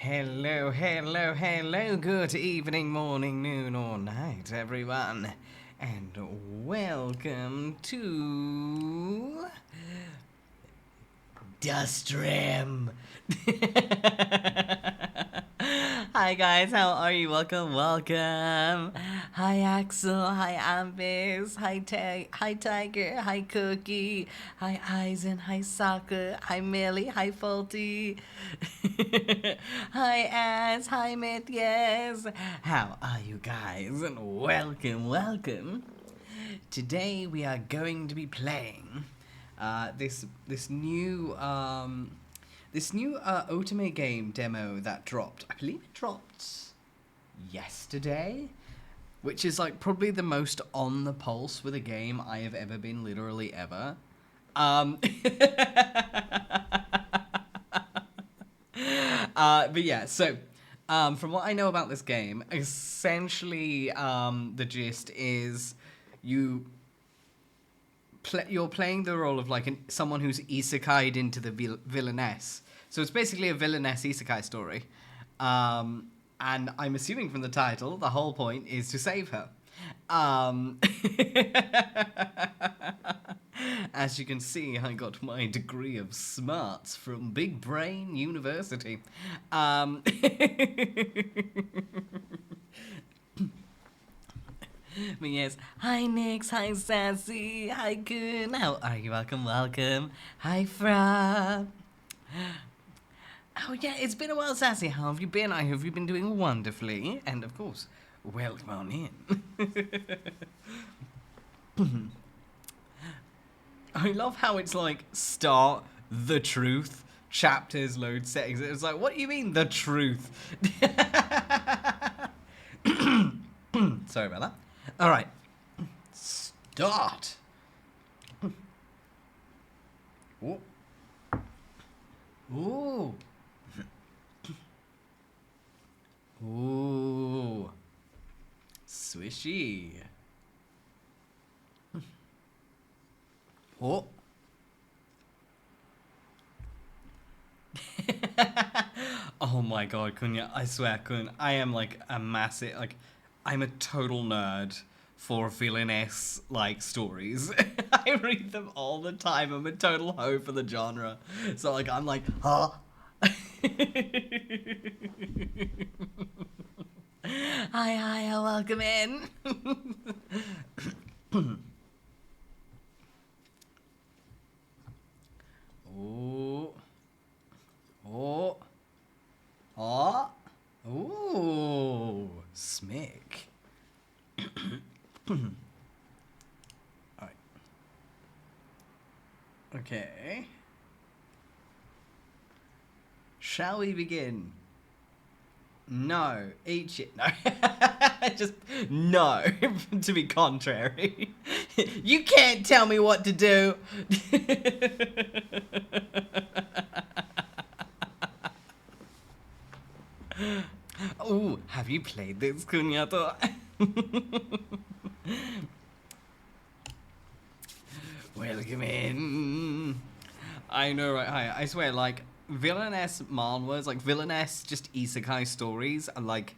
Hello, hello, hello, good evening, morning, noon, or night, everyone. And welcome to Dustrim. Hi guys, how are you? Welcome, welcome. Hi Axel, hi Ambis, hi Tiger, hi Cookie, hi Eisen, hi Soccer, hi Millie, hi Faulty. Hi Ass, hi Mitt, yes. How are you guys? And welcome, welcome. Today we are going to be playing this new Otome game demo that dropped. I believe it dropped yesterday, which is like probably the most on the pulse with a game I have ever been, literally ever. But yeah, so from what I know about this game, essentially the gist is you're playing the role of like someone who's isekai'd into the villainess. So it's basically a villainess isekai story. And I'm assuming from the title, the whole point is to save her. As you can see, I got my degree of smarts from Big Brain University. But yes, hi Nix, hi Sassy, hi Kun, how are you? Welcome, welcome. Hi Fra. Oh yeah, it's been a while, Sassy. How have you been? I hope you've been doing wonderfully. And of course, welcome on in. I love how it's like, start, the truth, chapters, load settings. It's like, what do you mean, the truth? Sorry about that. Alright. Start. Ooh. Ooh. Ooh. Swishy. Oh. Oh my god, Kunya, I swear, Kun, I am like a massive, like, I'm a total nerd for villainess, like, stories. I read them all the time. I'm a total hoe for the genre. So, like, I'm like, huh? Hi, welcome in. Oh. Oh. Oh. Ooh. Smick. Alright. Okay. Shall we begin? No. Eat shit. No. Just no. To be contrary. You can't tell me what to do. Oh, have you played this, Kunyato? Welcome in. I know, right? I swear, like, villainess manhwas, like, villainess just isekai stories are, like,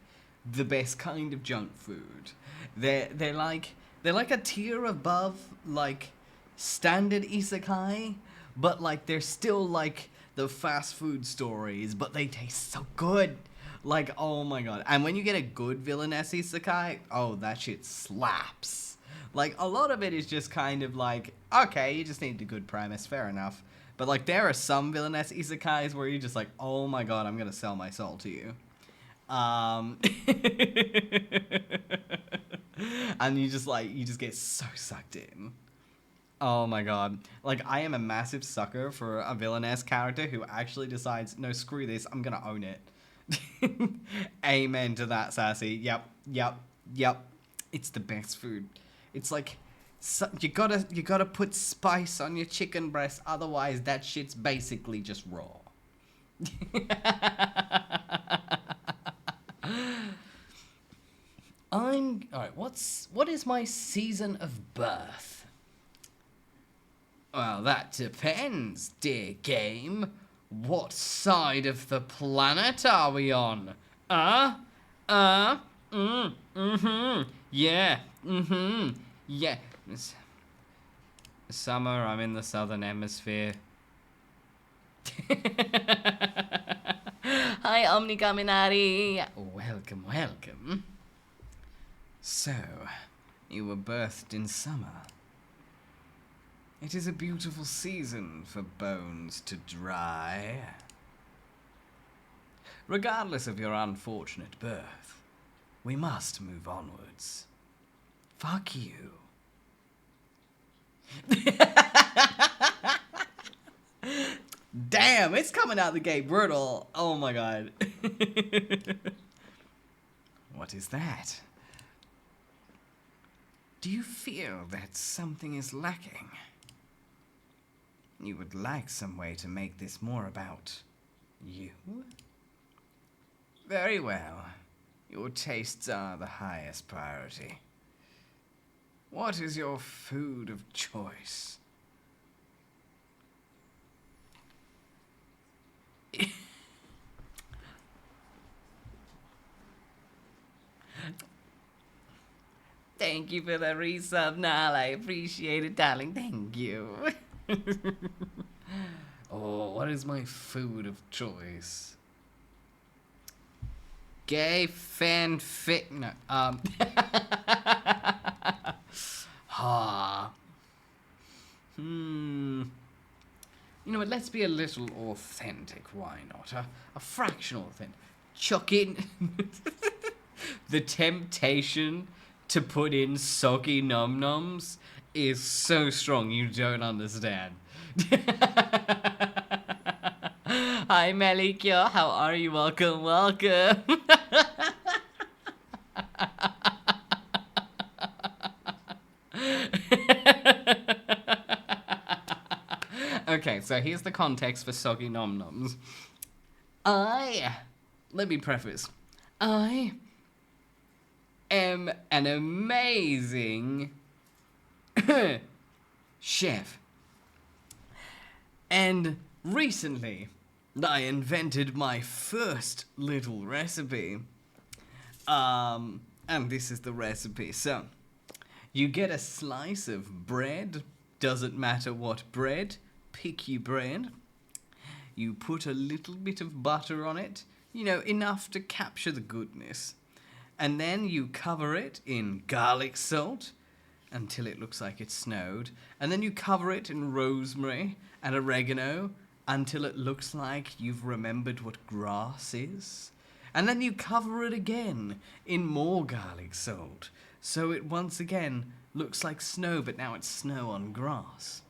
the best kind of junk food. They're like a tier above, like, standard isekai, but, like, they're still, like, the fast food stories, but they taste so good. Like, oh my god. And when you get a good villainess isekai, oh, that shit slaps. Like, a lot of it is just kind of like, okay, you just need a good premise, fair enough. But, like, there are some villainess isekais where you're just like, oh my god, I'm gonna sell my soul to you. And you just get so sucked in. Oh my god. Like, I am a massive sucker for a villainess character who actually decides, no, screw this, I'm gonna own it. Amen to that, Sassy. Yep. It's the best food. It's like, so, you gotta put spice on your chicken breast, otherwise that shit's basically just raw. Alright, what is my season of birth? Well, that depends, dear game. What side of the planet are we on? Yeah, yeah. Summer, I'm in the southern hemisphere. Hi, Omnicaminati. Welcome, welcome. So, you were birthed in summer. It is a beautiful season for bones to dry. Regardless of your unfortunate birth, we must move onwards. Fuck you. Damn, it's coming out the gate brutal. Oh my god. What is that? Do you feel that something is lacking? You would like some way to make this more about you? Very well. Your tastes are the highest priority. What is your food of choice? Thank you for the resub, Nal. I appreciate it, darling. Thank you. Oh, what is my food of choice? Gay fanfic. No. You know what? Let's be a little authentic. Why not? A fractional authentic. Chuck in the temptation to put in soggy num-nums is so strong you don't understand. Hi, Malikyo. How are you? Welcome, welcome. Okay, so here's the context for soggy nom-noms. Let me preface. I am an amazing chef. And recently, I invented my first little recipe. And this is the recipe. So, you get a slice of bread. Doesn't matter what bread. Pick your bread. You put a little bit of butter on it. You know, enough to capture the goodness. And then you cover it in garlic salt until it looks like it snowed. And then you cover it in rosemary and oregano until it looks like you've remembered what grass is. And then you cover it again in more garlic salt. So it once again looks like snow, but now it's snow on grass.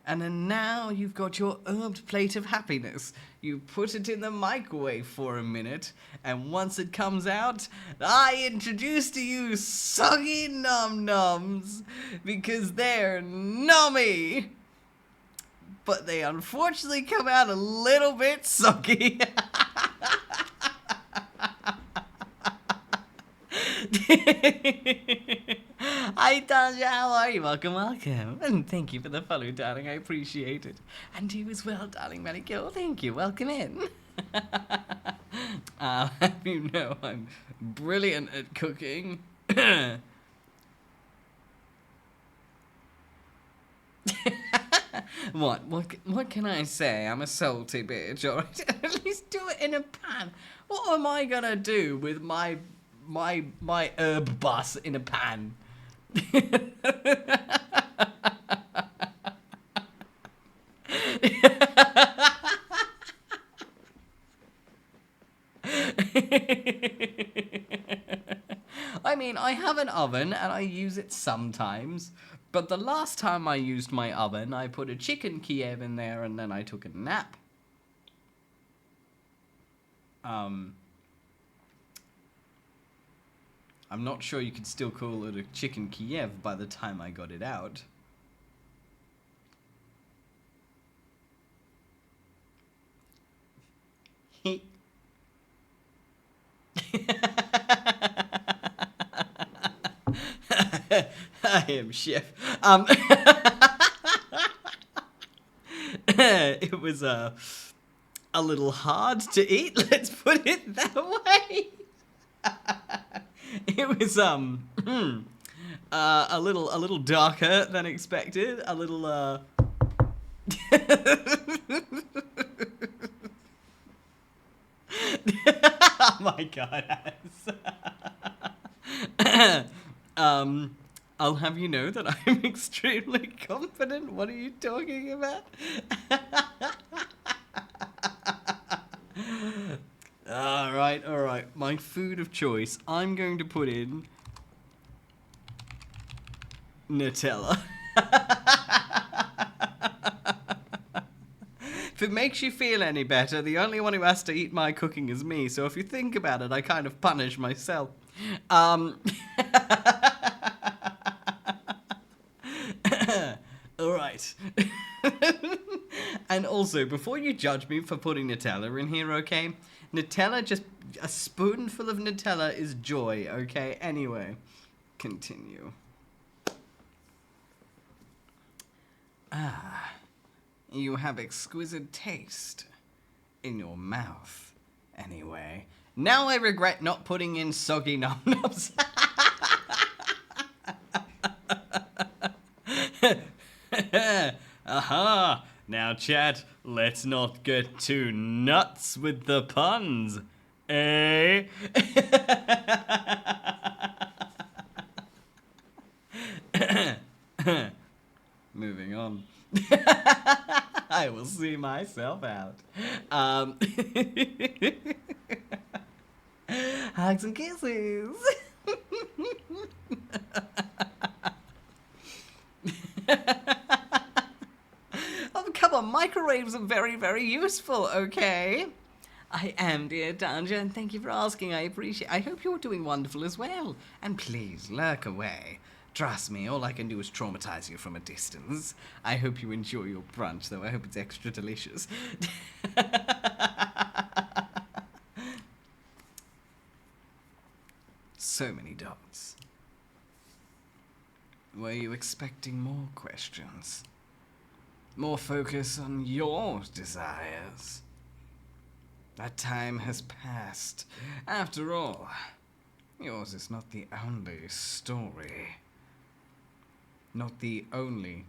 And then now you've got your herbed plate of happiness. You put it in the microwave for a minute, and once it comes out, I introduce to you soggy num-nums, because they're nummy. But they unfortunately come out a little bit soggy. Hi, Tanja, how are you? Welcome, welcome. And thank you for the follow, darling. I appreciate it. And you as well, darling Manicure. Thank you. Welcome in. You know I'm brilliant at cooking. What can I say? I'm a salty bitch, alright? At least do it in a pan. What am I gonna do with my herb bus in a pan? I mean, I have an oven and I use it sometimes, but the last time I used my oven, I put a chicken Kiev in there and then I took a nap. I'm not sure you could still call it a chicken Kiev by the time I got it out. I am chef. It was a little hard to eat. Let's put it that way. It was a little darker than expected. A little Oh my god. I'll have you know that I'm extremely confident. What are you talking about? All right. My food of choice. I'm going to put in Nutella. If it makes you feel any better, the only one who has to eat my cooking is me. So if you think about it, I kind of punish myself. All right. And also, before you judge me for putting Nutella in here, okay? Nutella, just a spoonful of Nutella is joy, okay? Anyway, continue. Ah, you have exquisite taste in your mouth. Anyway, now I regret not putting in soggy nom-noms. Aha! Now, chat, let's not get too nuts with the puns, eh? Moving on. I will see myself out. Hugs and kisses. Oh, come on, microwaves are very, very useful, okay? I am, dear Danja, and thank you for asking. I appreciate. I hope you're doing wonderful as well. And please, lurk away. Trust me, all I can do is traumatize you from a distance. I hope you enjoy your brunch, though. I hope it's extra delicious. So many dots. Were you expecting more questions? More focus on your desires? That time has passed. After all, yours is not the only story. Not the only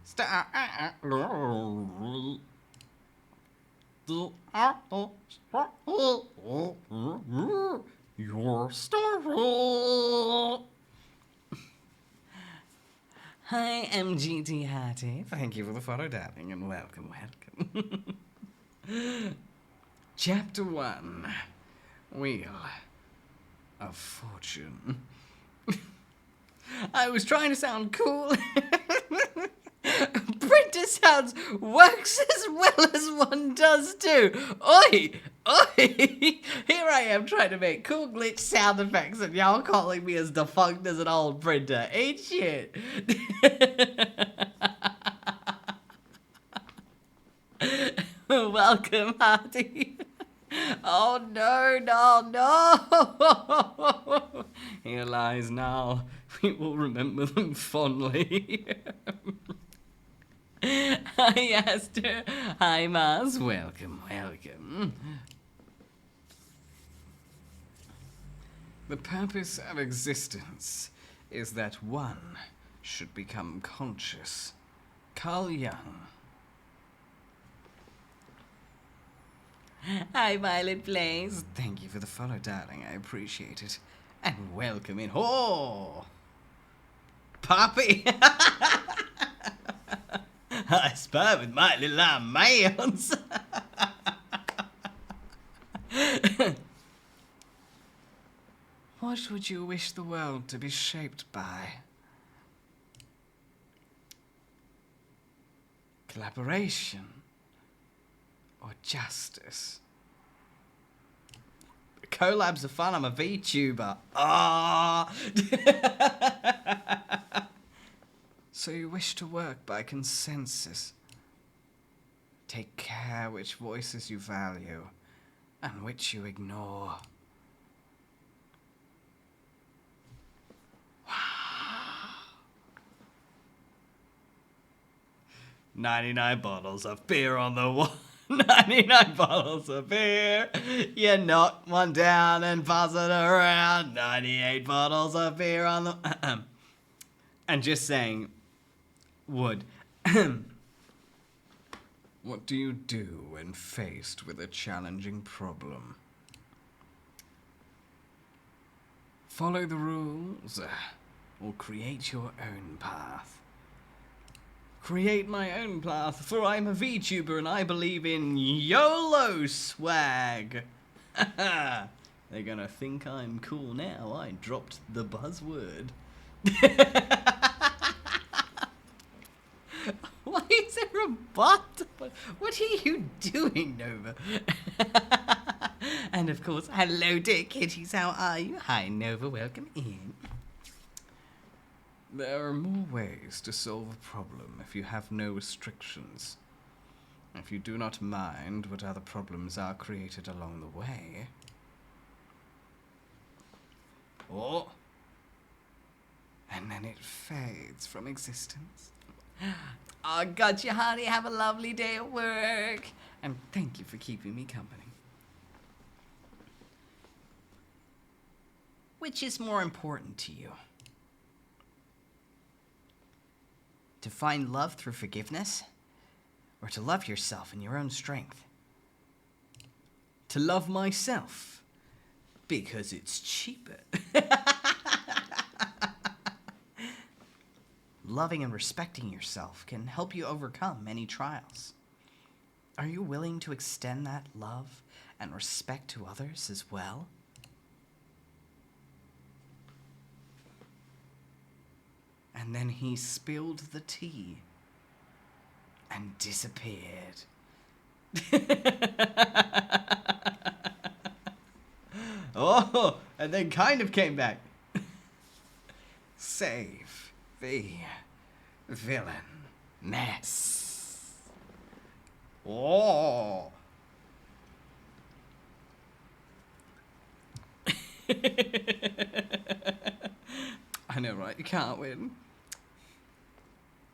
your story. Hi, MGT Hattie. Thank you for the follow, darling, and welcome. Chapter 1. Wheel of Fortune. I was trying to sound cool. Printer sounds works as well as one does too. Oi! Oi! Here I am trying to make cool glitch sound effects and y'all calling me as defunct as an old printer. Ain't shit. Welcome, Hardy. Oh no, no. Here lies now. We will remember them fondly. Hi, Aster. Hi, Mars. Welcome. The purpose of existence is that one should become conscious. Carl Jung. Hi, Violet Blaze. Thank you for the follow, darling. I appreciate it. And welcome in. Oh! Poppy! I spy with my little mans. What would you wish the world to be shaped by? Collaboration or justice? Collabs are fun. I'm a VTuber. Ah! So you wish to work by consensus. Take care which voices you value and which you ignore. Wow. 99 bottles of beer on the one. 99 bottles of beer. You knock one down and pass it around. 98 bottles of beer on the... And just saying, would. What do you do when faced with a challenging problem? Follow the rules, or create your own path. Create my own path, for I'm a VTuber and I believe in YOLO swag. They're gonna think I'm cool now. I dropped the buzzword. Why is there a bot? What are you doing, Nova? And of course, hello dear kitties, how are you? Hi Nova, welcome in. There are more ways to solve a problem if you have no restrictions. If you do not mind what other problems are created along the way. Oh. And then it fades from existence. Oh, gotcha, honey. Have a lovely day at work. And thank you for keeping me company. Which is more important to you? To find love through forgiveness? Or to love yourself in your own strength? To love myself. Because it's cheaper. Loving and respecting yourself can help you overcome many trials. Are you willing to extend that love and respect to others as well? And then he spilled the tea and disappeared. Oh, and then kind of came back. Save the villainess. Oh. I know, right? You can't win.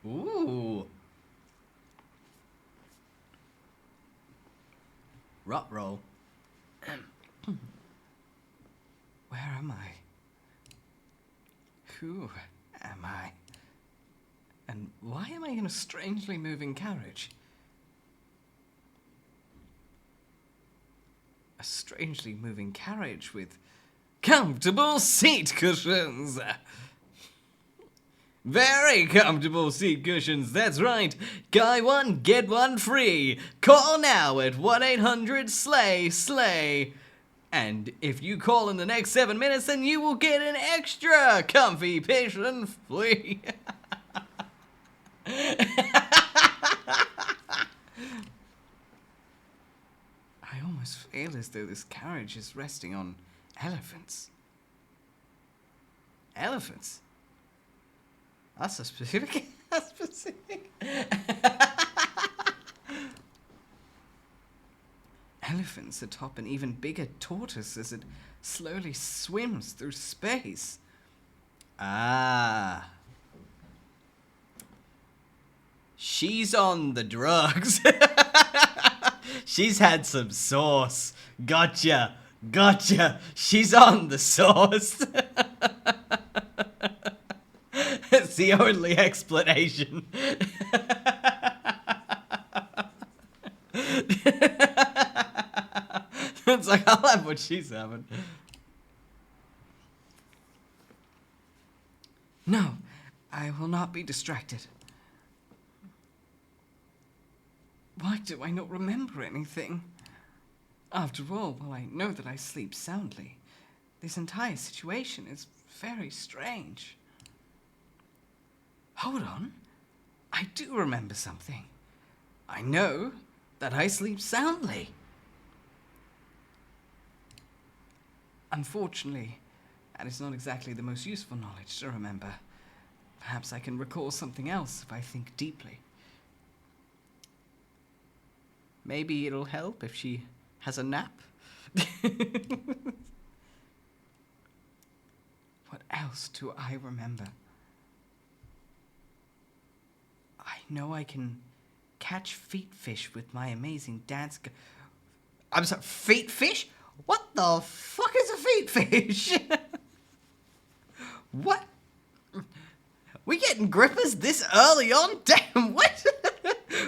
Ooh. Rot roll. Where am I? Who am I? And why am I in a strangely moving carriage? A strangely moving carriage with comfortable seat cushions. Very comfortable seat cushions, that's right. Buy one, get one free. Call now at 1-800-SLAY-SLAY. And if you call in the next 7 minutes, then you will get an extra comfy cushion free. I almost feel as though this carriage is resting on elephants. Elephants? That's a specific. That's specific. Elephants atop an even bigger tortoise as it slowly swims through space. Ah. She's on the drugs. She's had some sauce. Gotcha. Gotcha. She's on the sauce. It's the only explanation. It's like, I'll have what she's having. No, I will not be distracted. Why do I not remember anything? After all, while I know that I sleep soundly, this entire situation is very strange. Hold on. I do remember something. I know that I sleep soundly. Unfortunately, that is not exactly the most useful knowledge to remember. Perhaps I can recall something else if I think deeply. Maybe it'll help if she has a nap. What else do I remember? I know I can Catch feet fish with my amazing dance. I'm sorry, feet fish? What the fuck is a feet fish? What? We getting grippers this early on? Damn, what?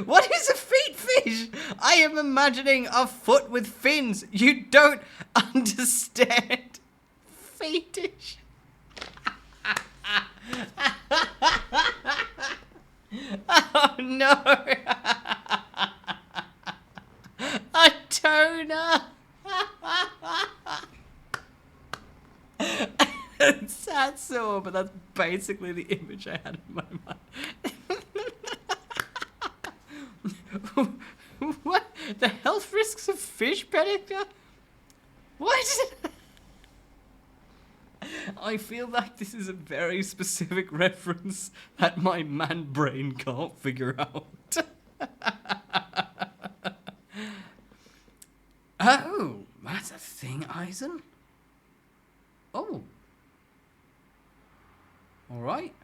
What is a feet fish? I am imagining a foot with fins. You don't understand. Fetish. Oh no. A toner. Sad sore, but that's basically the image I had in my mind. What? The health risks of fish pedicure? What? I feel like this is a very specific reference that my man brain can't figure out. Oh, that's a thing, Eisen. Oh. Alright.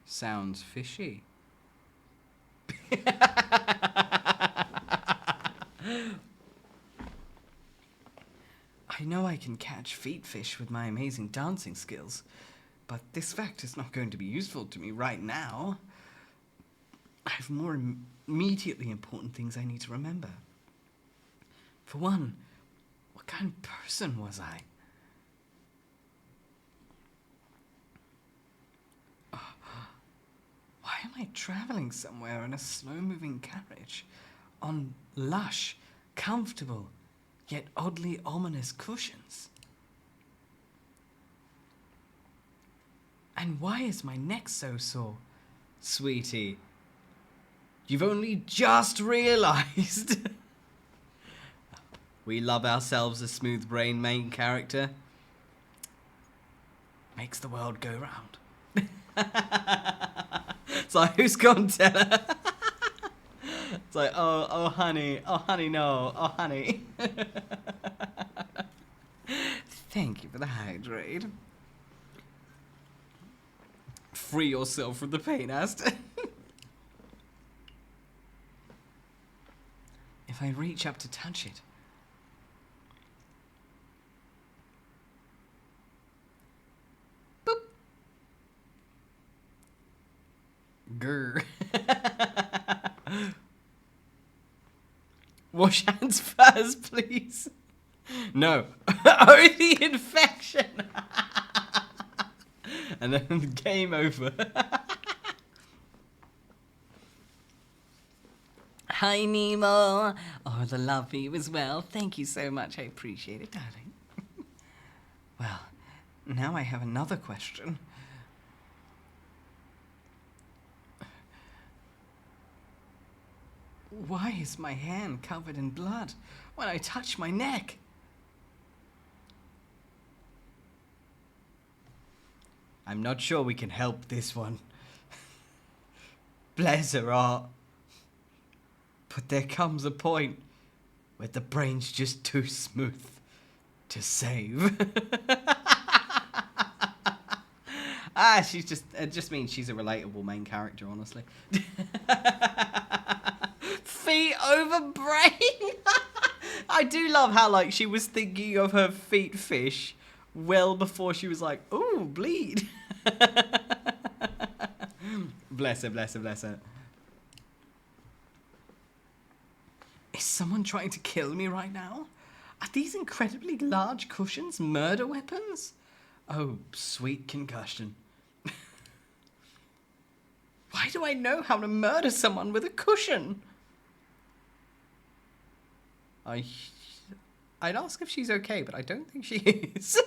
Sounds fishy. I know I can catch feet fish with my amazing dancing skills, but this fact is not going to be useful to me right now. I have more immediately important things I need to remember. For one, what kind of person was I? Why am I traveling somewhere in a slow-moving carriage on lush, comfortable, yet oddly ominous cushions? And why is my neck so sore? Sweetie, you've only just realized. We love ourselves a smooth-brained main character. Makes the world go round. It's like, who's gonna tell her? It's like, oh honey, no, oh honey. Thank you for the hydrate. Free yourself from the pain, Asta. If I reach up to touch it. Boop. Grr. Wash hands first, please. No. Oh, the infection. And then game over. Hi, Nemo. Oh, the love for you as well. Thank you so much. I appreciate it, darling. Well, now I have another question. Why is my hand covered in blood when I touch my neck? I'm not sure we can help this one. Bless her heart. But there comes a point where the brain's just too smooth to save. She's just, it just means she's a relatable main character, honestly. Feet over brain. I do love how, like, she was thinking of her feet fish well before she was like, ooh, bleed. Bless her, bless her, bless her. Is someone trying to kill me right now? Are these incredibly large cushions murder weapons? Oh, sweet concussion. Why do I know how to murder someone with a cushion? I'd ask if she's okay, but I don't think she is.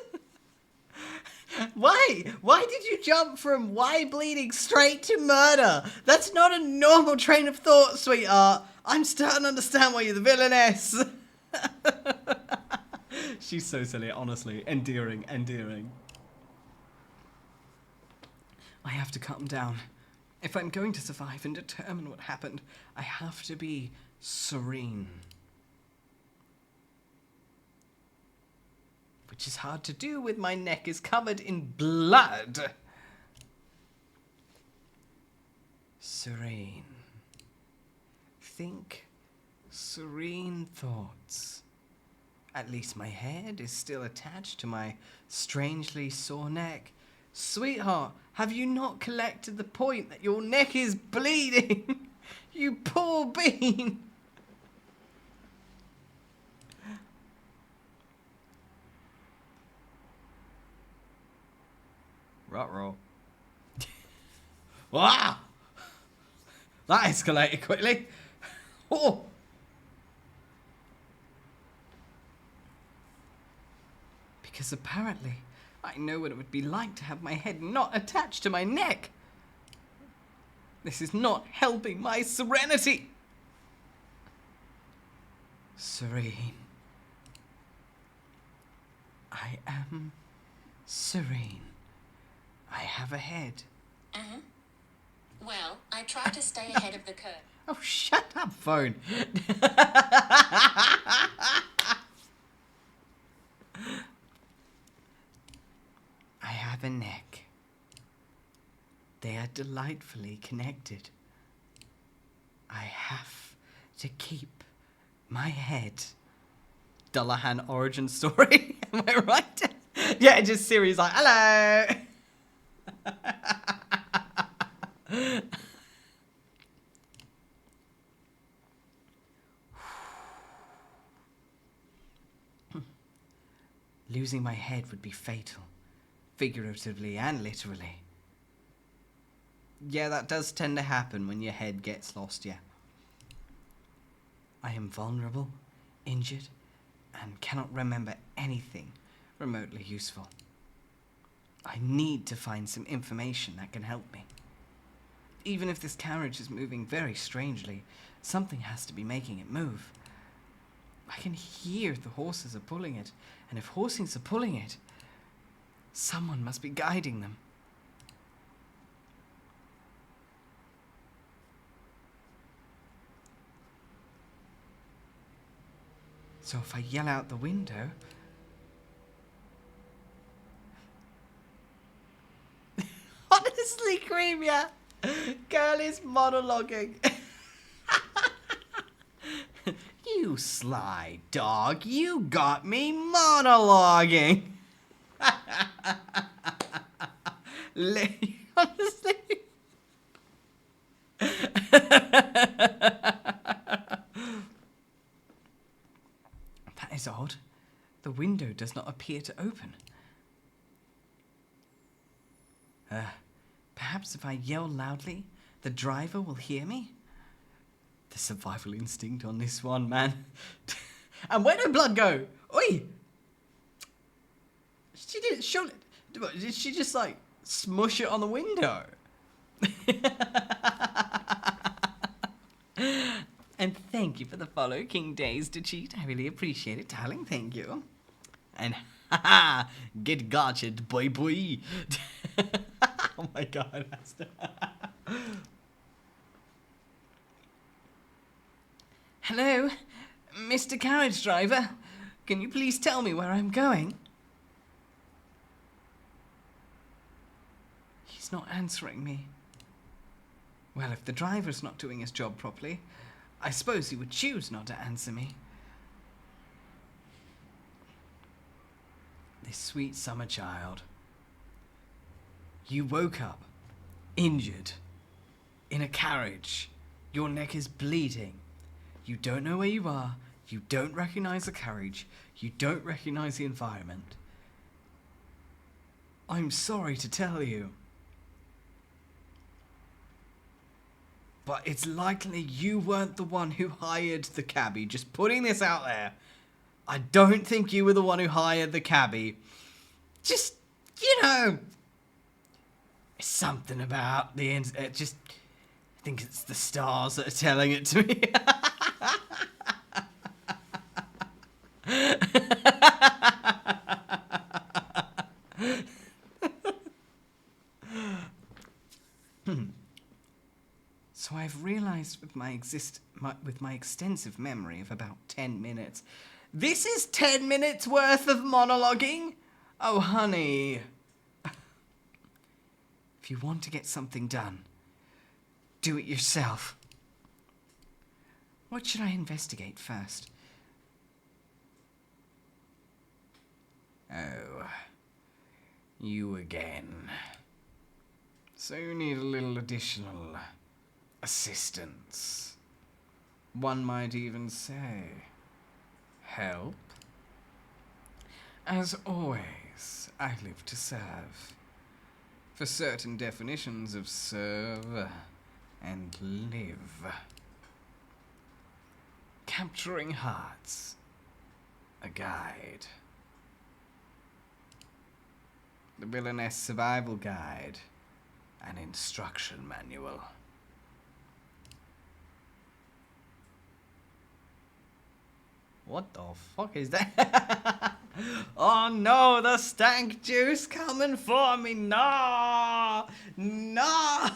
Why? Why did you jump from why bleeding straight to murder? That's not a normal train of thought, sweetheart. I'm starting to understand why you're the villainess. She's so silly, honestly. Endearing, endearing. I have to calm down. If I'm going to survive and determine what happened, I have to be serene. Which is hard to do with my neck is covered in blood. Serene. Think serene thoughts. At least my head is still attached to my strangely sore neck. Sweetheart, have you not collected the point that your neck is bleeding? You poor bean. Ruh-roh. Wow! That escalated quickly. Oh! Because apparently, I know what it would be like to have my head not attached to my neck. This is not helping my serenity. Serene. I am serene. I have a head. Uh-huh. Well, I try to stay ahead of the curve. Oh, shut up, phone. I have a neck. They are delightfully connected. I have to keep my head. Dullahan origin story. Am I right? Yeah, just series like, hello. Losing my head would be fatal, figuratively and literally. Yeah, that does tend to happen when your head gets lost, yeah. I am vulnerable, injured, and cannot remember anything remotely useful. I need to find some information that can help me. Even if this carriage is moving very strangely, something has to be making it move. I can hear the horses are pulling it, and if horses are pulling it, someone must be guiding them. So if I yell out the window... Honestly, Cream, yeah. Girl is monologuing. You sly dog, you got me monologuing. Honestly. That is odd. The window does not appear to open. Perhaps if I yell loudly, the driver will hear me? The survival instinct on this one, man. And where did blood go? Oi! She didn't show it. Did she just like smush it on the window? And thank you for the follow, King Days to cheat. I really appreciate it, darling. Thank you. And haha, get gotcha'd, boy boy. Oh my god, Asta. Hello, Mr. Carriage Driver. Can you please tell me where I'm going? He's not answering me. Well, if the driver's not doing his job properly, I suppose he would choose not to answer me. This sweet summer child. You woke up, injured, in a carriage. Your neck is bleeding. You don't know where you are. You don't recognize the carriage. You don't recognize the environment. I'm sorry to tell you, but it's likely you weren't the one who hired the cabbie. Just putting this out there. I don't think you were the one who hired the cabbie. Just, you know, something about the I think it's the stars that are telling it to me. So I've realized with my extensive memory of about 10 minutes, this is 10 minutes worth of monologuing? Oh, honey. If you want to get something done, do it yourself. What should I investigate first? Oh, you again. So you need a little additional assistance. One might even say, help. As always, I live to serve. For certain definitions of serve and live. Capturing hearts. A guide. The Villainess Survival Guide. An instruction manual. What the fuck is that? Oh no, the stank juice coming for me. No! No!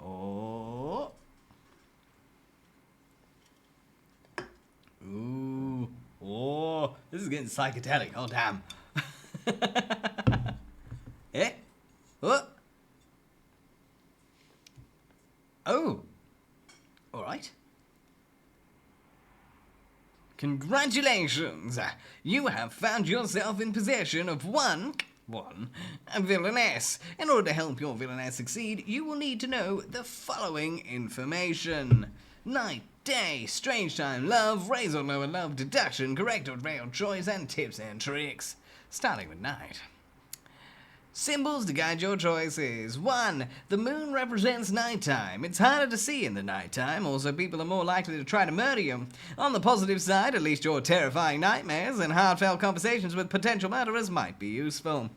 Oh. Ooh. Oh. This is getting psychedelic. Oh, damn. Eh? What? Oh. All right. Congratulations! You have found yourself in possession of a villainess. In order to help your villainess succeed, you will need to know the following information. Night, day, strange time, love, raise or lower love, deduction, correct or failed choice, and tips and tricks. Starting with night. Symbols to guide your choices. 1. The moon represents nighttime. It's harder to see in the nighttime, also people are more likely to try to murder you. On the positive side, at least your terrifying nightmares and heartfelt conversations with potential murderers might be useful.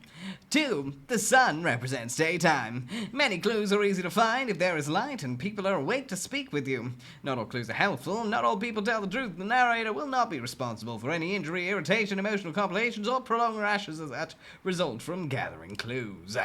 2. The sun represents daytime. Many clues are easy to find if there is light and people are awake to speak with you. Not all clues are helpful, not all people tell the truth. The narrator will not be responsible for any injury, irritation, emotional complications, or prolonged rashes that result from gathering clues.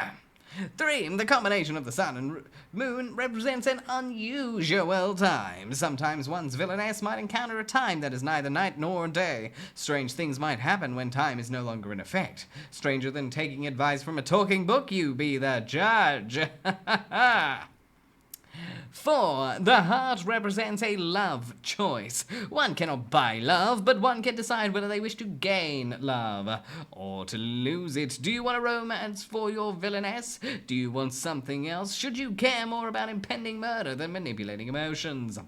3. The combination of the sun and moon represents an unusual time. Sometimes one's villainess might encounter a time that is neither night nor day. Strange things might happen when time is no longer in effect. Stranger than taking advice from a talking book, you be the judge. 4. The heart represents a love choice. One cannot buy love, but one can decide whether they wish to gain love or to lose it. Do you want a romance for your villainess? Do you want something else? Should you care more about impending murder than manipulating emotions?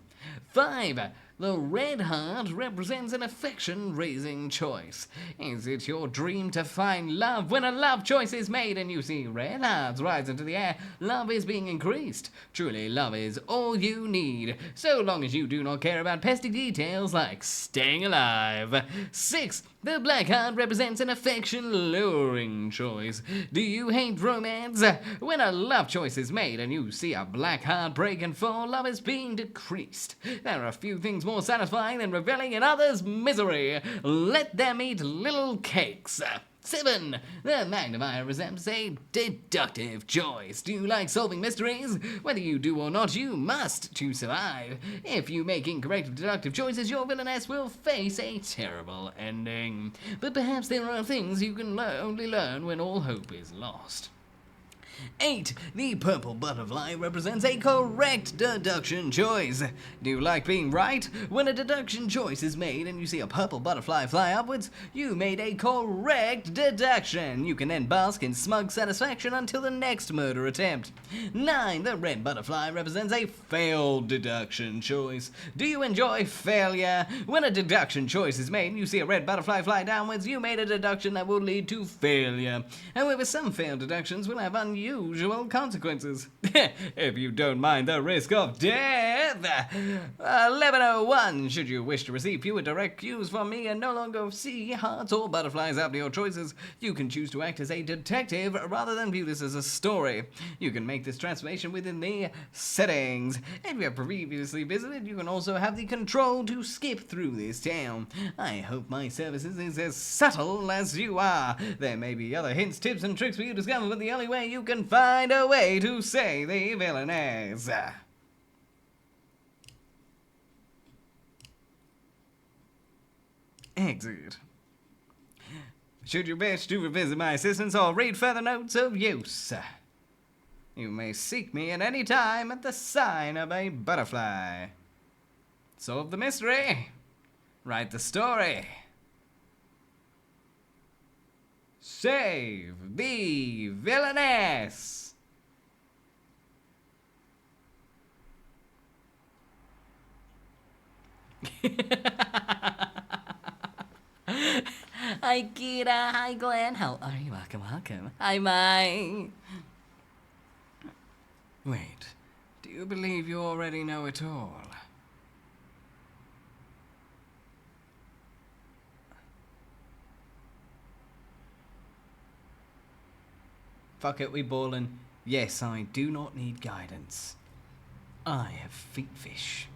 5. The red heart represents an affection-raising choice. Is it your dream to find love? When a love choice is made and you see red hearts rise into the air, love is being increased. Truly, love is all you need, so long as you do not care about pesky details like staying alive. 6. The black heart represents an affection-luring choice. Do you hate romance? When a love choice is made and you see a black heart break and fall, love is being decreased. There are few things more satisfying than reveling in others' misery. Let them eat little cakes. 7. The magnifier resembles a deductive choice. Do you like solving mysteries? Whether you do or not, you must to survive. If you make incorrect deductive choices, your villainess will face a terrible ending. But perhaps there are things you can only learn when all hope is lost. 8. The purple butterfly represents a correct deduction choice. Do you like being right? When a deduction choice is made and you see a purple butterfly fly upwards, you made a correct deduction. You can then bask in smug satisfaction until the next murder attempt. 9. The red butterfly represents a failed deduction choice. Do you enjoy failure? When a deduction choice is made and you see a red butterfly fly downwards, you made a deduction that will lead to failure. However, some failed deductions will have unusual consequences. If you don't mind the risk of death. 1101. Should you wish to receive fewer direct cues from me and no longer see hearts or butterflies after your choices, you can choose to act as a detective rather than view this as a story. You can make this transformation within the settings. If you have previously visited, you can also have the control to skip through this town. I hope my services is as subtle as you are. There may be other hints, tips, and tricks for you to discover, but the only way you can find a way to say the villainess. Exit. Should you wish to revisit my assistance or read further notes of use, you may seek me at any time at the sign of a butterfly. Solve the mystery. Write the story. Save the villainess. Hi, Kira. Hi, Glenn. How are you? Welcome, welcome. Hi, Mai. Wait, do you believe you already know it all? Fuck it, we ballin'. Yes, I do not need guidance. I have feet fish.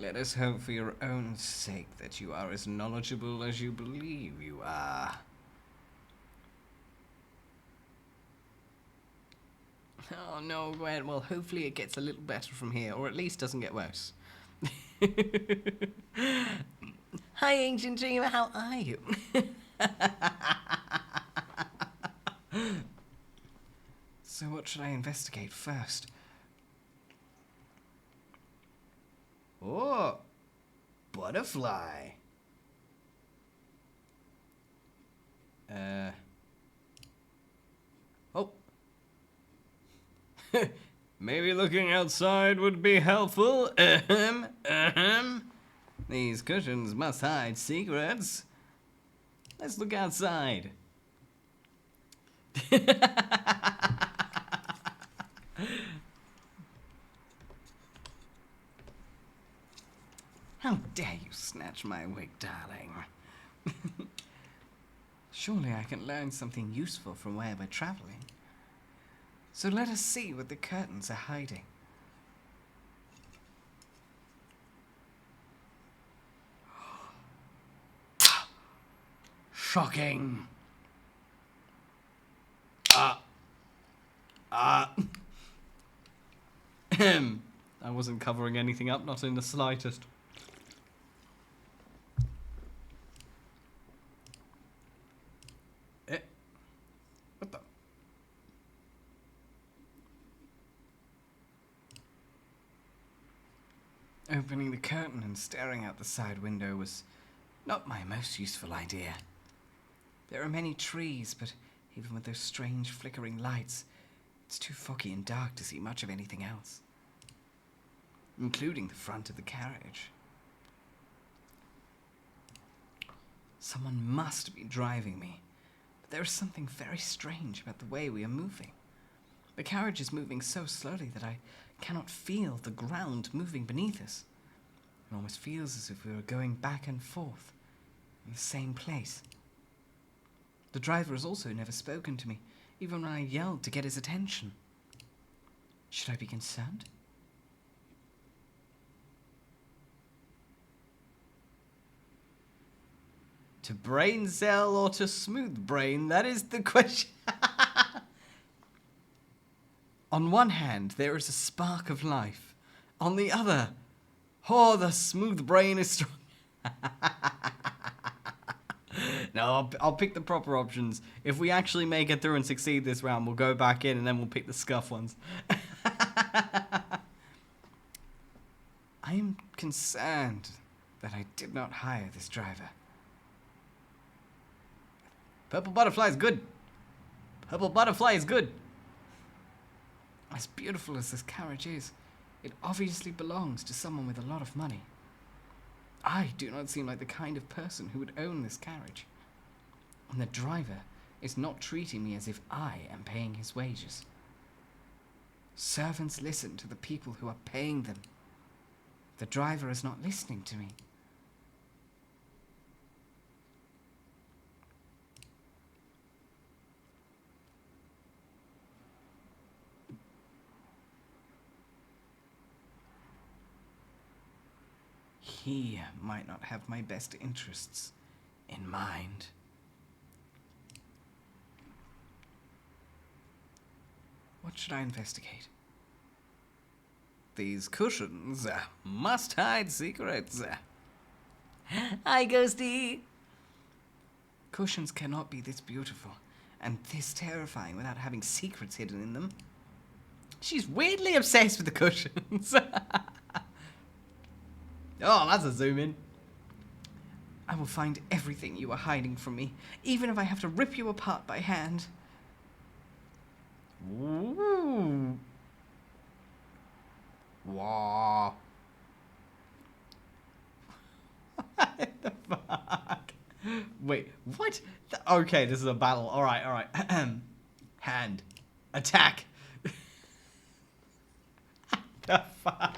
Let us hope for your own sake that you are as knowledgeable as you believe you are. Oh no, Gwen. Well, hopefully it gets a little better from here, or at least doesn't get worse. Hi, Ancient Dreamer. How are you? So what should I investigate first? Oh, butterfly. Oh. Maybe looking outside would be helpful. These cushions must hide secrets. Let's look outside. How dare you snatch my wig, darling? Surely I can learn something useful from where we're traveling. So let us see what the curtains are hiding. Shocking. I wasn't covering anything up, not in the slightest. What the? Opening the curtain and staring out the side window was not my most useful idea. There are many trees, but even with those strange flickering lights, it's too foggy and dark to see much of anything else, including the front of the carriage. Someone must be driving me, but there is something very strange about the way we are moving. The carriage is moving so slowly that I cannot feel the ground moving beneath us. It almost feels as if we were going back and forth in the same place. The driver has also never spoken to me, even when I yelled to get his attention. Should I be concerned? To brain cell or to smooth brain? That is the question. On one hand, there is a spark of life. On the other, oh, the smooth brain is strong. No, I'll pick the proper options. If we actually make it through and succeed this round, we'll go back in and then we'll pick the scuff ones. I am concerned that I did not hire this driver. Purple butterfly is good. Purple butterfly is good. As beautiful as this carriage is, it obviously belongs to someone with a lot of money. I do not seem like the kind of person who would own this carriage. And the driver is not treating me as if I am paying his wages. Servants listen to the people who are paying them. The driver is not listening to me. He might not have my best interests in mind. What should I investigate? These cushions must hide secrets. Hi, Ghosty. Cushions cannot be this beautiful and this terrifying without having secrets hidden in them. She's weirdly obsessed with the cushions. Oh, that's a zoom in. I will find everything you are hiding from me, even if I have to rip you apart by hand. Ooh. Wow. What the fuck? Wait, what? Okay, this is a battle. Alright, alright. Hand. Attack. The fuck?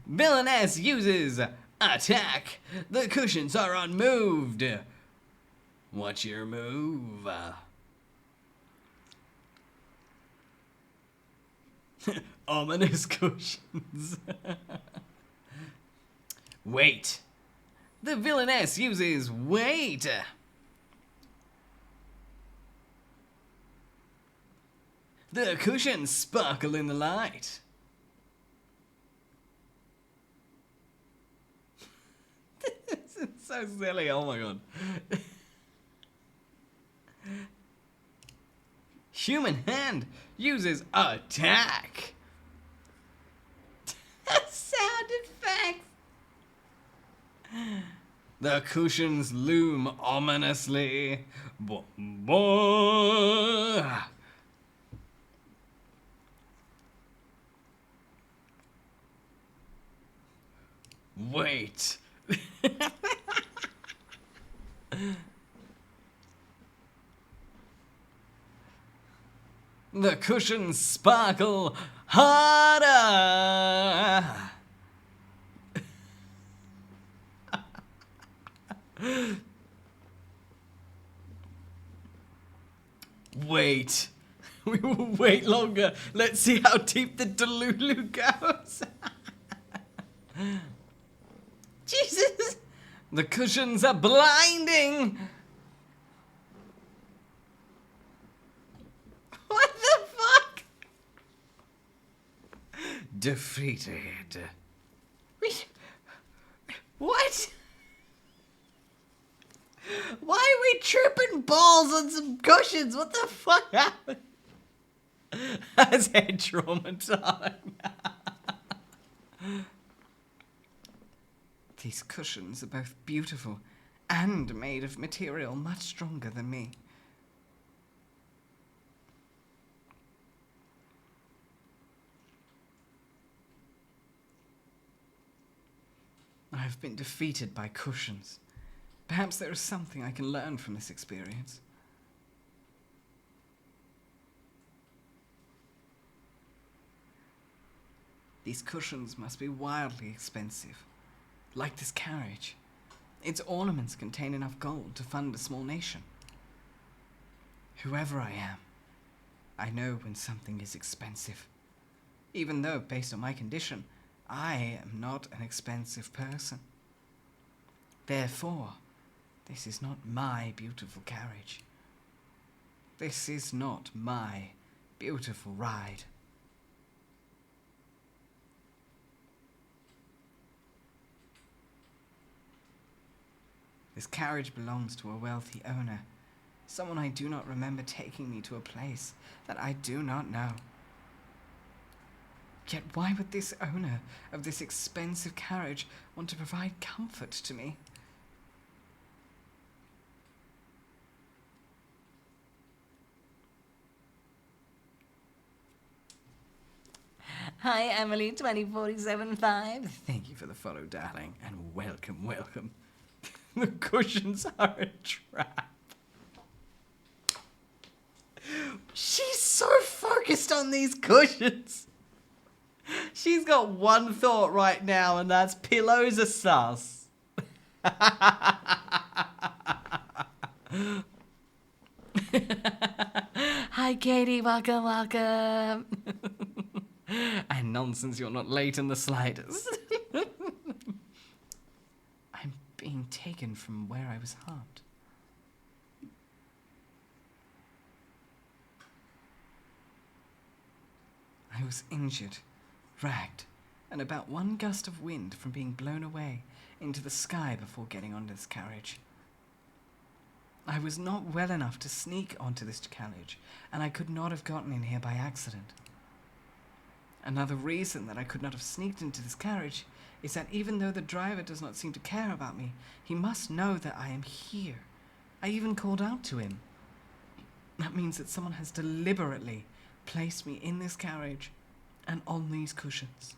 Villainess uses attack. The cushions are unmoved. What's your move? Ominous cushions. Wait. The villainess uses wait. The cushions sparkle in the light. This is so silly, oh my god. Human hand uses attack. Sound effects. The cushions loom ominously. Wait. The cushions sparkle harder. Wait. We will wait longer. Let's see how deep the Delulu goes. Jesus. The cushions are blinding. What the fuck? Defeated. What? Why are we tripping balls on some cushions? What the fuck happened? That's head trauma time. These cushions are both beautiful and made of material much stronger than me. I have been defeated by cushions. Perhaps there is something I can learn from this experience. These cushions must be wildly expensive. Like this carriage. Its ornaments contain enough gold to fund a small nation. Whoever I am, I know when something is expensive. Even though, based on my condition, I am not an expensive person. Therefore, this is not my beautiful carriage. This is not my beautiful ride. This carriage belongs to a wealthy owner, someone I do not remember taking me to a place that I do not know. Yet why would this owner of this expensive carriage want to provide comfort to me? Hi, Emily 20475. Thank you for the follow, darling, and welcome, welcome. The cushions are a trap. She's so focused on these cushions. She's got one thought right now, and that's pillows are sus. Hi, Katie. Welcome, welcome. And nonsense, you're not late in the slightest. I'm being taken from where I was harmed. I was injured, ragged, and about one gust of wind from being blown away into the sky before getting onto this carriage. I was not well enough to sneak onto this carriage, and I could not have gotten in here by accident. Another reason that I could not have sneaked into this carriage is that even though the driver does not seem to care about me, he must know that I am here. I even called out to him. That means that someone has deliberately placed me in this carriage and on these cushions.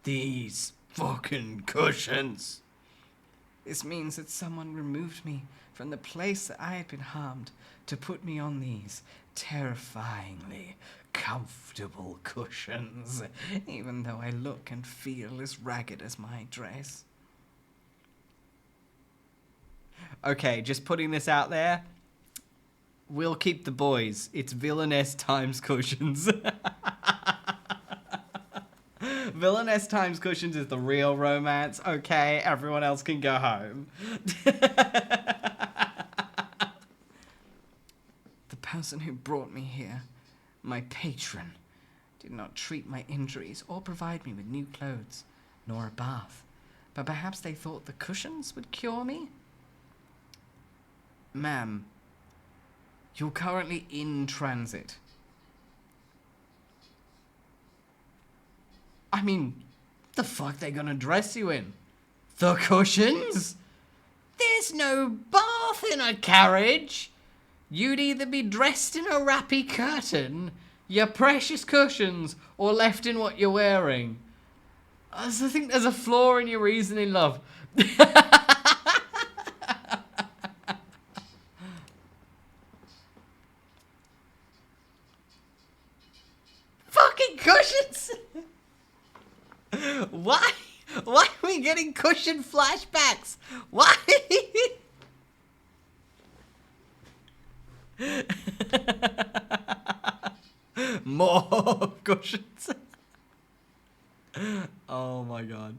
These fucking cushions! This means that someone removed me from the place that I had been harmed to put me on these terrifyingly comfortable cushions, even though I look and feel as ragged as my dress. Okay, just putting this out there. We'll keep the boys. It's Villainess times cushions. Villainess times cushions is the real romance. Okay, everyone else can go home. The person who brought me here, my patron, did not treat my injuries or provide me with new clothes, nor a bath. But perhaps they thought the cushions would cure me? Ma'am, you're currently in transit. I mean, the fuck they gonna dress you in? The cushions? There's no bath in a carriage. You'd either be dressed in a wrappy curtain, your precious cushions, or left in what you're wearing. I think there's a flaw in your reasoning, love. Fucking cushions! Why? Why are we getting cushion flashbacks? Why? More cushions. Oh my god.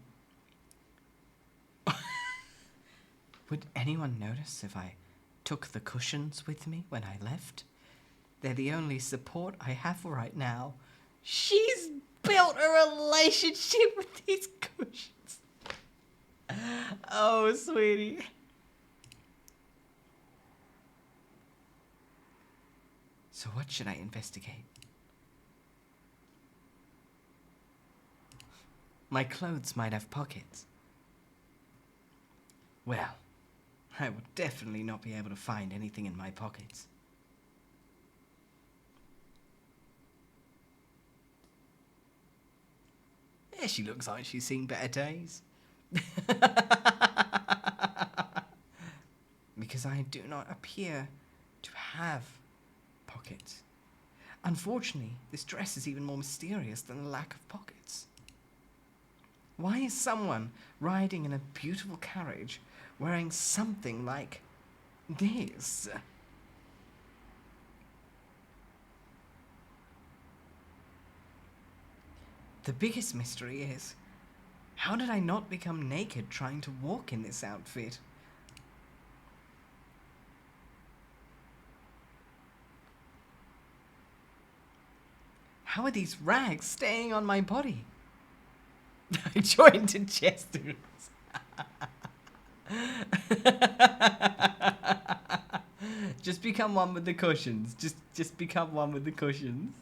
Would anyone notice if I took the cushions with me when I left? They're the only support I have right now. She's built a relationship with these cushions. Oh, sweetie. So what should I investigate? My clothes might have pockets. Well, I would definitely not be able to find anything in my pockets. Yeah, she looks like she's seen better days. Because I do not appear to have pockets. Unfortunately, this dress is even more mysterious than the lack of pockets. Why is someone riding in a beautiful carriage wearing something like this? The biggest mystery is, how did I not become naked trying to walk in this outfit? How are these rags staying on my body? I joined in jesters. Just become one with the cushions. Just become one with the cushions.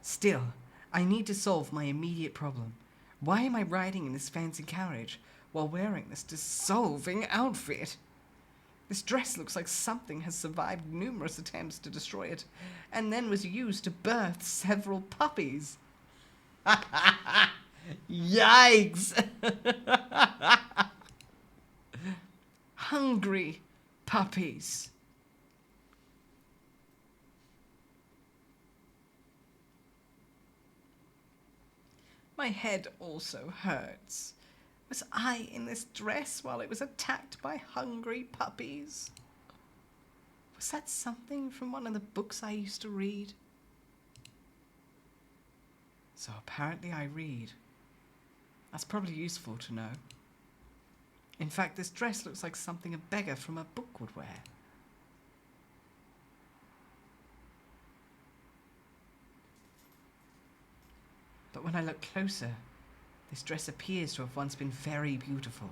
Still, I need to solve my immediate problem. Why am I riding in this fancy carriage while wearing this dissolving outfit? This dress looks like something has survived numerous attempts to destroy it, and then was used to birth several puppies. Yikes! Hungry puppies. My head also hurts. Was I in this dress while it was attacked by hungry puppies? Was that something from one of the books I used to read? So apparently I read. That's probably useful to know. In fact, this dress looks like something a beggar from a book would wear. But when I look closer, this dress appears to have once been very beautiful.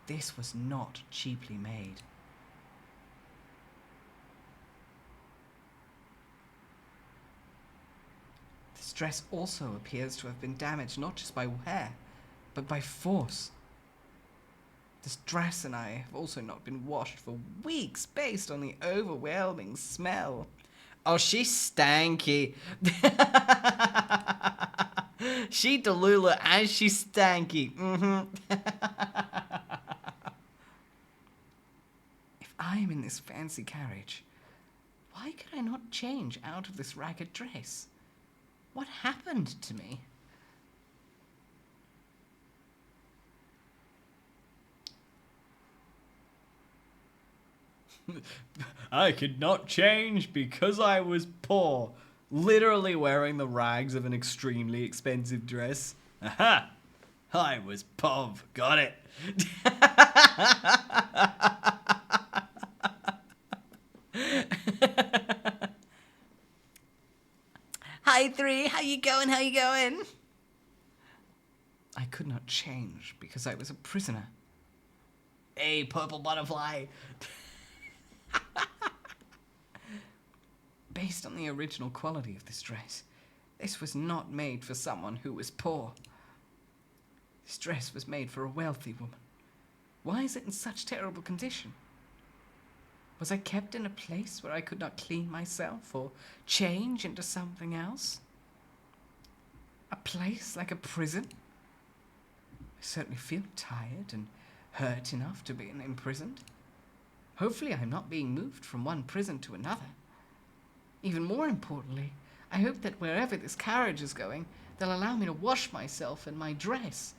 This was not cheaply made. This dress also appears to have been damaged not just by wear, but by force. This dress and I have also not been washed for weeks based on the overwhelming smell. Oh, she's stanky. She Delula and she's stanky. If I am in this fancy carriage, why could I not change out of this ragged dress? What happened to me? I could not change because I was poor. Literally wearing the rags of an extremely expensive dress. Aha! I was pov. Got it. Hi, 3. How you going? How you going? I could not change because I was a prisoner. Hey, purple butterfly. Based on the original quality of this dress, this was not made for someone who was poor. This dress was made for a wealthy woman. Why is it in such terrible condition? Was I kept in a place where I could not clean myself or change into something else? A place like a prison? I certainly feel tired and hurt enough to be imprisoned. Hopefully I'm not being moved from one prison to another. Even more importantly, I hope that wherever this carriage is going, they'll allow me to wash myself in my dress.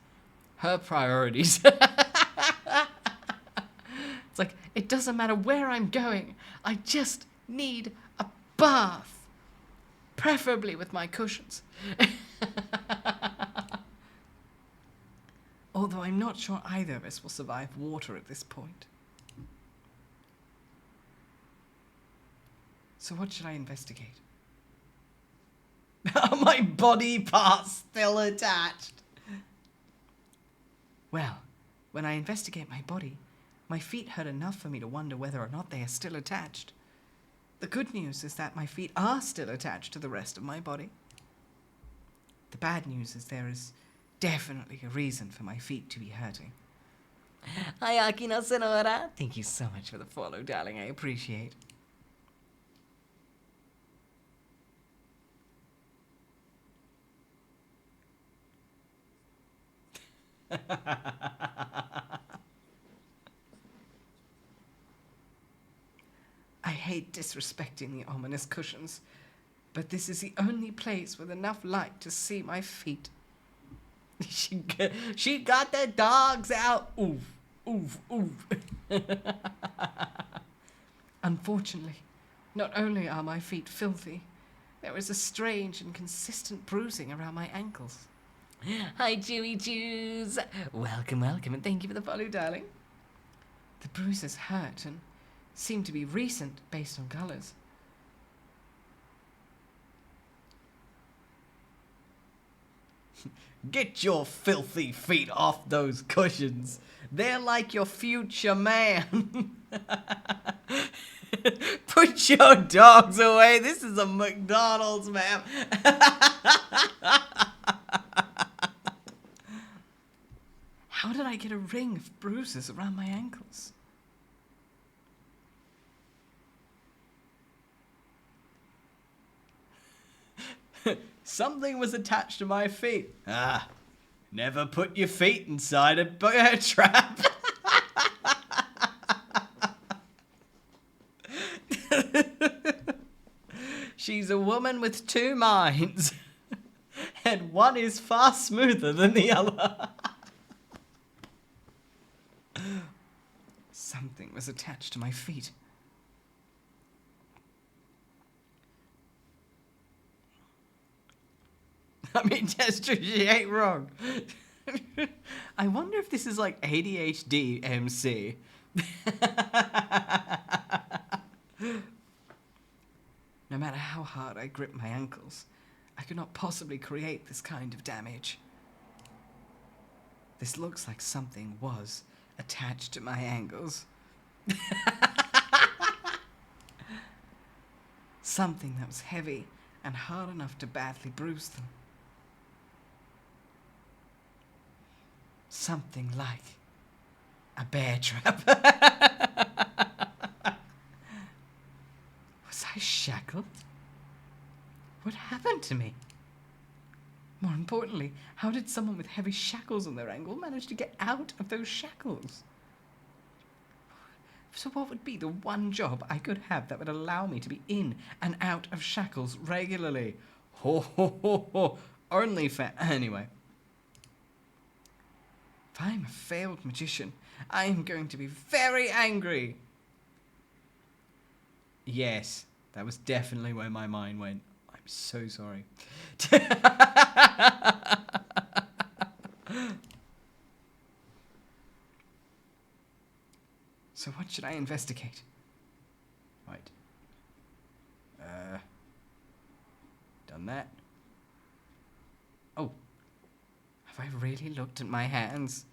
Her priorities. It's like, it doesn't matter where I'm going. I just need a bath. Preferably with my cushions. Although I'm not sure either of us will survive water at this point. So what should I investigate? Are my body parts still attached? Well, when I investigate my body, my feet hurt enough for me to wonder whether or not they are still attached. The good news is that my feet are still attached to the rest of my body. The bad news is there is definitely a reason for my feet to be hurting. Hi, Akino Senora. Thank you so much for the follow, darling. I appreciate. I hate disrespecting the ominous cushions, but this is the only place with enough light to see my feet. She got the dogs out. Oof, oof, oof. Unfortunately, not only are my feet filthy, there is a strange and consistent bruising around my ankles. Hi, Jewy Jews. Welcome, welcome, and thank you for the follow, darling. The bruises hurt and seem to be recent based on colours. Get your filthy feet off those cushions. They're like your future man. Put your dogs away. This is a McDonald's, ma'am. How did I get a ring of bruises around my ankles? Something was attached to my feet. Ah, never put your feet inside a bear trap. She's a woman with two minds, and one is far smoother than the other. Something was attached to my feet. I mean, Tester, she ain't wrong. I wonder if this is like ADHD MC. No matter how hard I grip my ankles, I could not possibly create this kind of damage. This looks like something was attached to my ankles. Something that was heavy and hard enough to badly bruise them. Something like a bear trap. Was I shackled? What happened to me? More importantly, how did someone with heavy shackles on their ankle manage to get out of those shackles? So what would be the one job I could have that would allow me to be in and out of shackles regularly? Ho ho ho ho. Only fair. Anyway. If I'm a failed magician, I am going to be very angry. Yes, that was definitely where my mind went. I'm so sorry. So what should I investigate? Right. Done that. Oh. Have I really looked at my hands?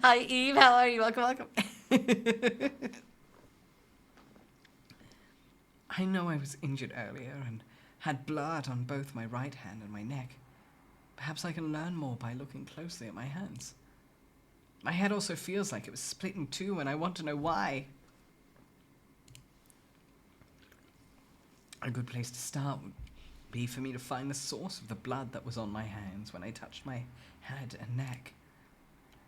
Hi, Eve. How are you? Welcome. I know I was injured earlier and had blood on both my right hand and my neck. Perhaps I can learn more by looking closely at my hands. My head also feels like it was split in two, and I want to know why. A good place to start would be for me to find the source of the blood that was on my hands when I touched my head and neck.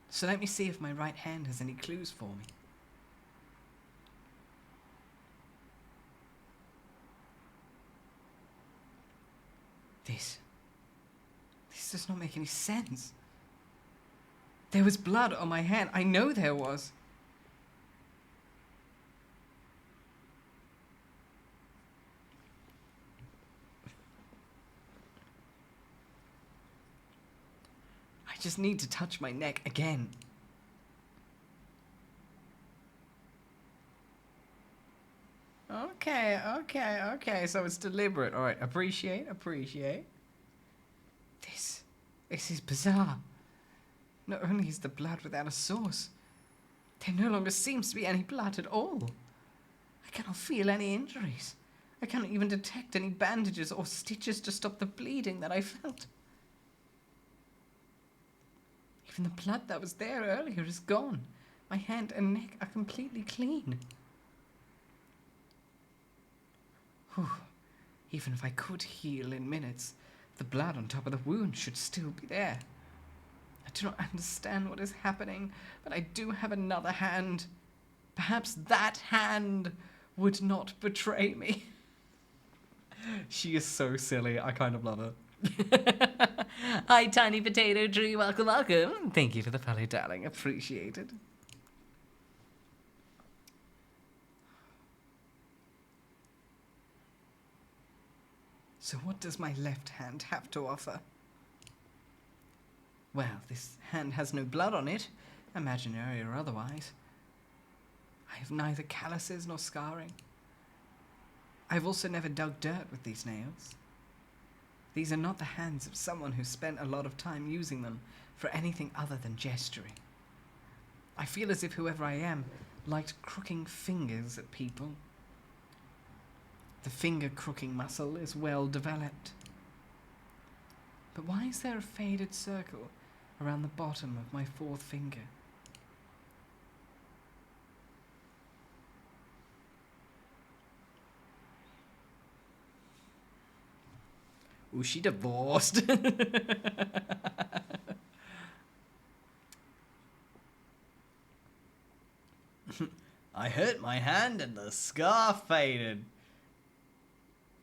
So let me see if my right hand has any clues for me. This does not make any sense. There was blood on my hand. I know there was. I just need to touch my neck again. Okay. So it's deliberate. All right. Appreciate. This is bizarre. Not only is the blood without a source, there no longer seems to be any blood at all. I cannot feel any injuries. I cannot even detect any bandages or stitches to stop the bleeding that I felt. Even the blood that was there earlier is gone. My hand and neck are completely clean. Whew. Even if I could heal in minutes, the blood on top of the wound should still be there. I do not understand what is happening, but I do have another hand. Perhaps that hand would not betray me. She is so silly. I kind of love her. Hi, Tiny Potato Tree. Welcome. Thank you for the follow, darling. Appreciated. So what does my left hand have to offer? Well, this hand has no blood on it, imaginary or otherwise. I have neither calluses nor scarring. I've also never dug dirt with these nails. These are not the hands of someone who spent a lot of time using them for anything other than gesturing. I feel as if whoever I am liked crooking fingers at people. The finger crooking muscle is well developed. But why is there a faded circle around the bottom of my fourth finger? Ooh, she divorced. I hurt my hand and the scar faded.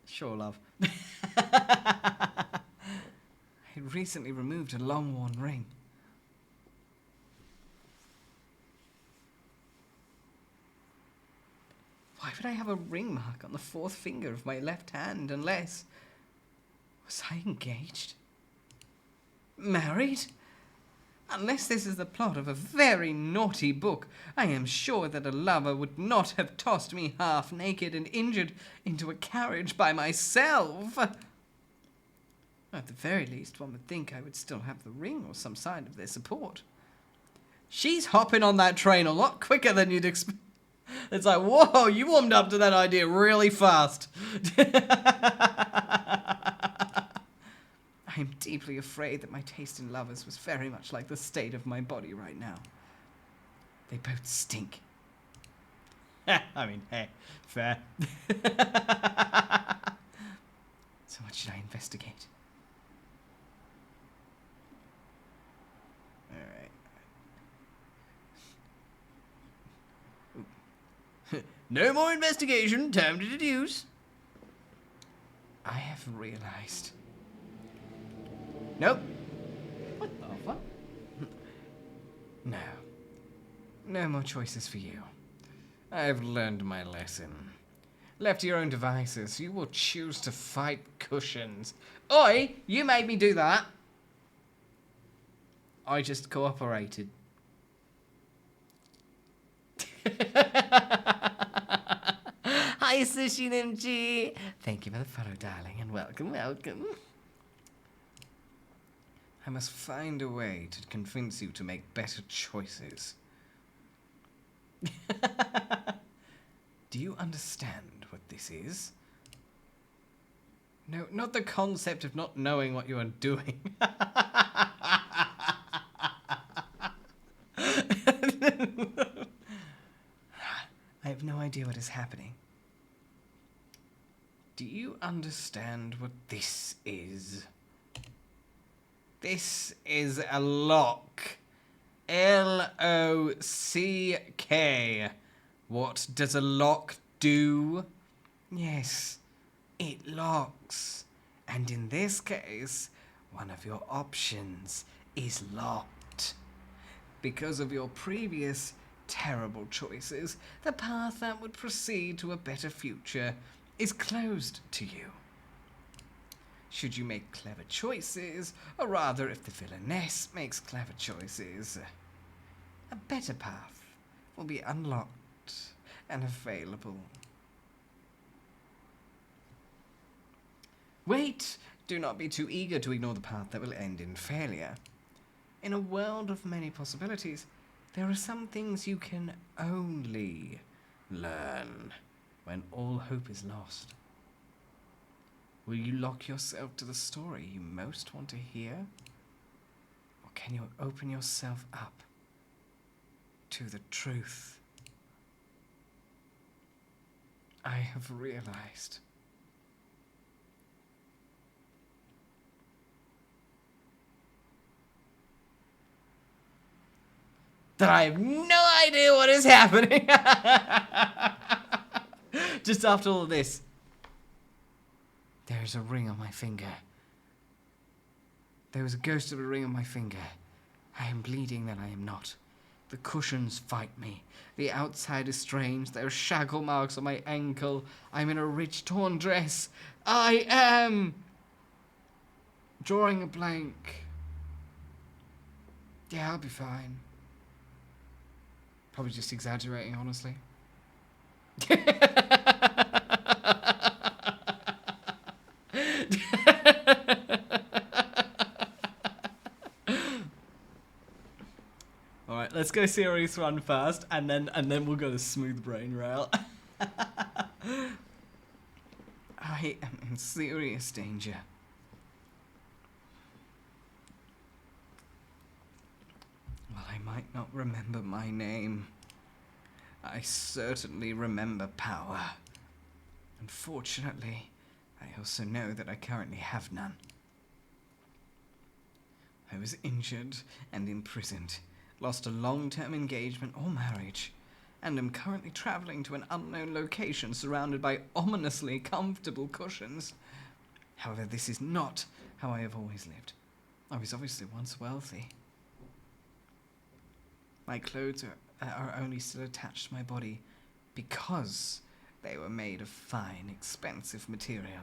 Sure, love. I had recently removed a long-worn ring. Why would I have a ring mark on the fourth finger of my left hand unless... Was I engaged? Married? Unless this is the plot of a very naughty book, I am sure that a lover would not have tossed me half naked and injured into a carriage by myself. At the very least, one would think I would still have the ring or some sign of their support. She's hopping on that train a lot quicker than you'd expect. It's like, whoa, you warmed up to that idea really fast. I am deeply afraid that my taste in lovers was very much like the state of my body right now. They both stink. I mean, hey, fair. So what should I investigate? Alright. No more investigation, time to deduce. I have realized. Nope. What the fuck? No. No more choices for you. I've learned my lesson. Left to your own devices, you will choose to fight cushions. Oi! You made me do that! I just cooperated. Hi, 𝐄𝐍𝐕𝐓𝐮𝐞𝐫. Thank you for the follow, darling, and welcome, welcome. I must find a way to convince you to make better choices. Do you understand what this is? No, not the concept of not knowing what you are doing. I have no idea what is happening. Do you understand what this is? This is a lock. L-O-C-K. What does a lock do? Yes, it locks. And in this case, one of your options is locked. Because of your previous terrible choices, the path that would proceed to a better future is closed to you. Should you make clever choices, or rather if the villainess makes clever choices, a better path will be unlocked and available. Wait! Do not be too eager to ignore the path that will end in failure. In a world of many possibilities, there are some things you can only learn when all hope is lost. Will you lock yourself to the story you most want to hear? Or can you open yourself up to the truth? I have realized that I have no idea what is happening. Just after all of this. There is a ring on my finger. There is a ghost of a ring on my finger. I am bleeding, then I am not. The cushions fight me. The outside is strange. There are shackle marks on my ankle. I'm in a rich torn dress. I am drawing a blank. Yeah, I'll be fine. Probably just exaggerating, honestly. Alright, let's go series 1 first, and then we'll go the smooth brain rail. I am in serious danger. While I might not remember my name, I certainly remember power. Unfortunately, I also know that I currently have none. I was injured and imprisoned, lost a long-term engagement or marriage, and am currently traveling to an unknown location surrounded by ominously comfortable cushions. However, this is not how I have always lived. I was obviously once wealthy. My clothes are only still attached to my body because they were made of fine, expensive material.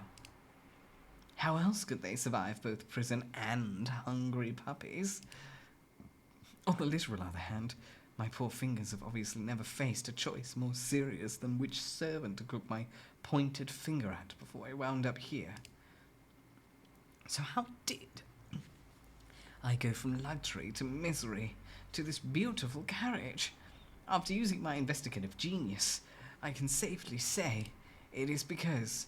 How else could they survive both prison and hungry puppies? On the literal other hand, my poor fingers have obviously never faced a choice more serious than which servant to cook my pointed finger at before I wound up here. So how did I go from luxury to misery to this beautiful carriage? After using my investigative genius, I can safely say it is because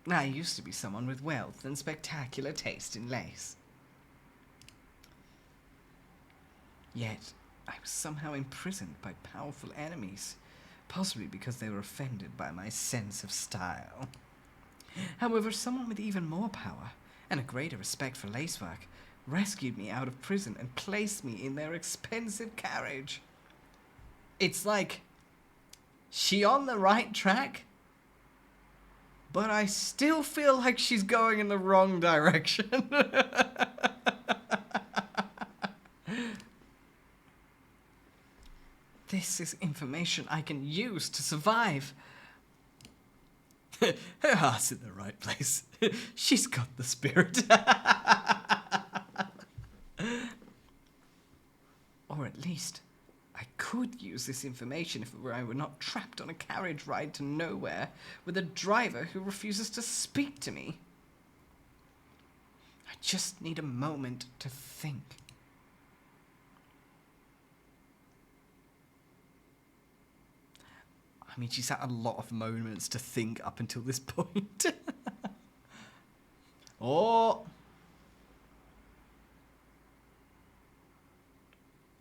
I used to be someone with wealth and spectacular taste in lace. Yet, I was somehow imprisoned by powerful enemies, possibly because they were offended by my sense of style. However, someone with even more power and a greater respect for lacework rescued me out of prison and placed me in their expensive carriage. It's like, she on the right track, but I still feel like she's going in the wrong direction. This is information I can use to survive. Her heart's in the right place. She's got the spirit. Or at least, I could use this information if I were not trapped on a carriage ride to nowhere with a driver who refuses to speak to me. I just need a moment to think. I mean, she's had a lot of moments to think up until this point. Oh!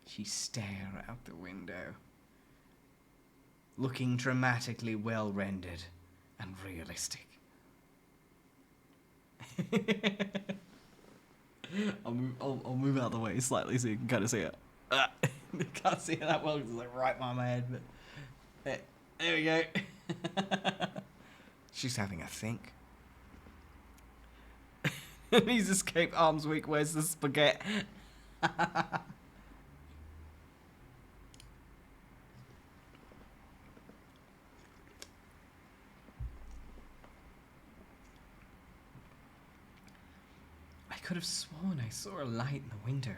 She stared out the window, looking dramatically well rendered and realistic. I'll move out of the way slightly so you can kind of see it. You can't see it that well because it's like right by my head, but there we go. She's having a think. He's escaped arms weak. Where's the spaghetti? I could have sworn I saw a light in the window.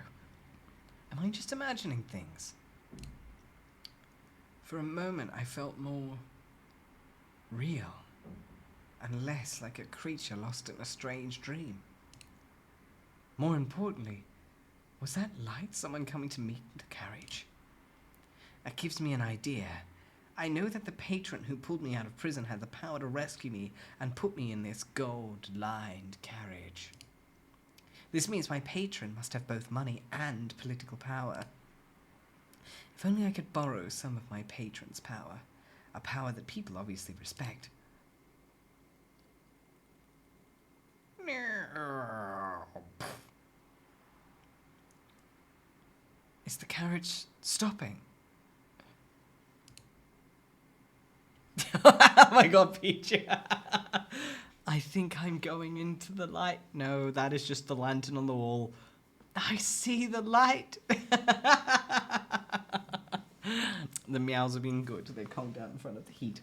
Am I just imagining things? For a moment, I felt more real and less like a creature lost in a strange dream. More importantly, was that light someone coming to meet the carriage? That gives me an idea. I know that the patron who pulled me out of prison had the power to rescue me and put me in this gold-lined carriage. This means my patron must have both money and political power. If only I could borrow some of my patron's power, a power that people obviously respect. Is the carriage stopping? Oh my god, Peach. I think I'm going into the light. No, that is just the lantern on the wall. I see the light. The meows are being good. They calm down in front of the heat.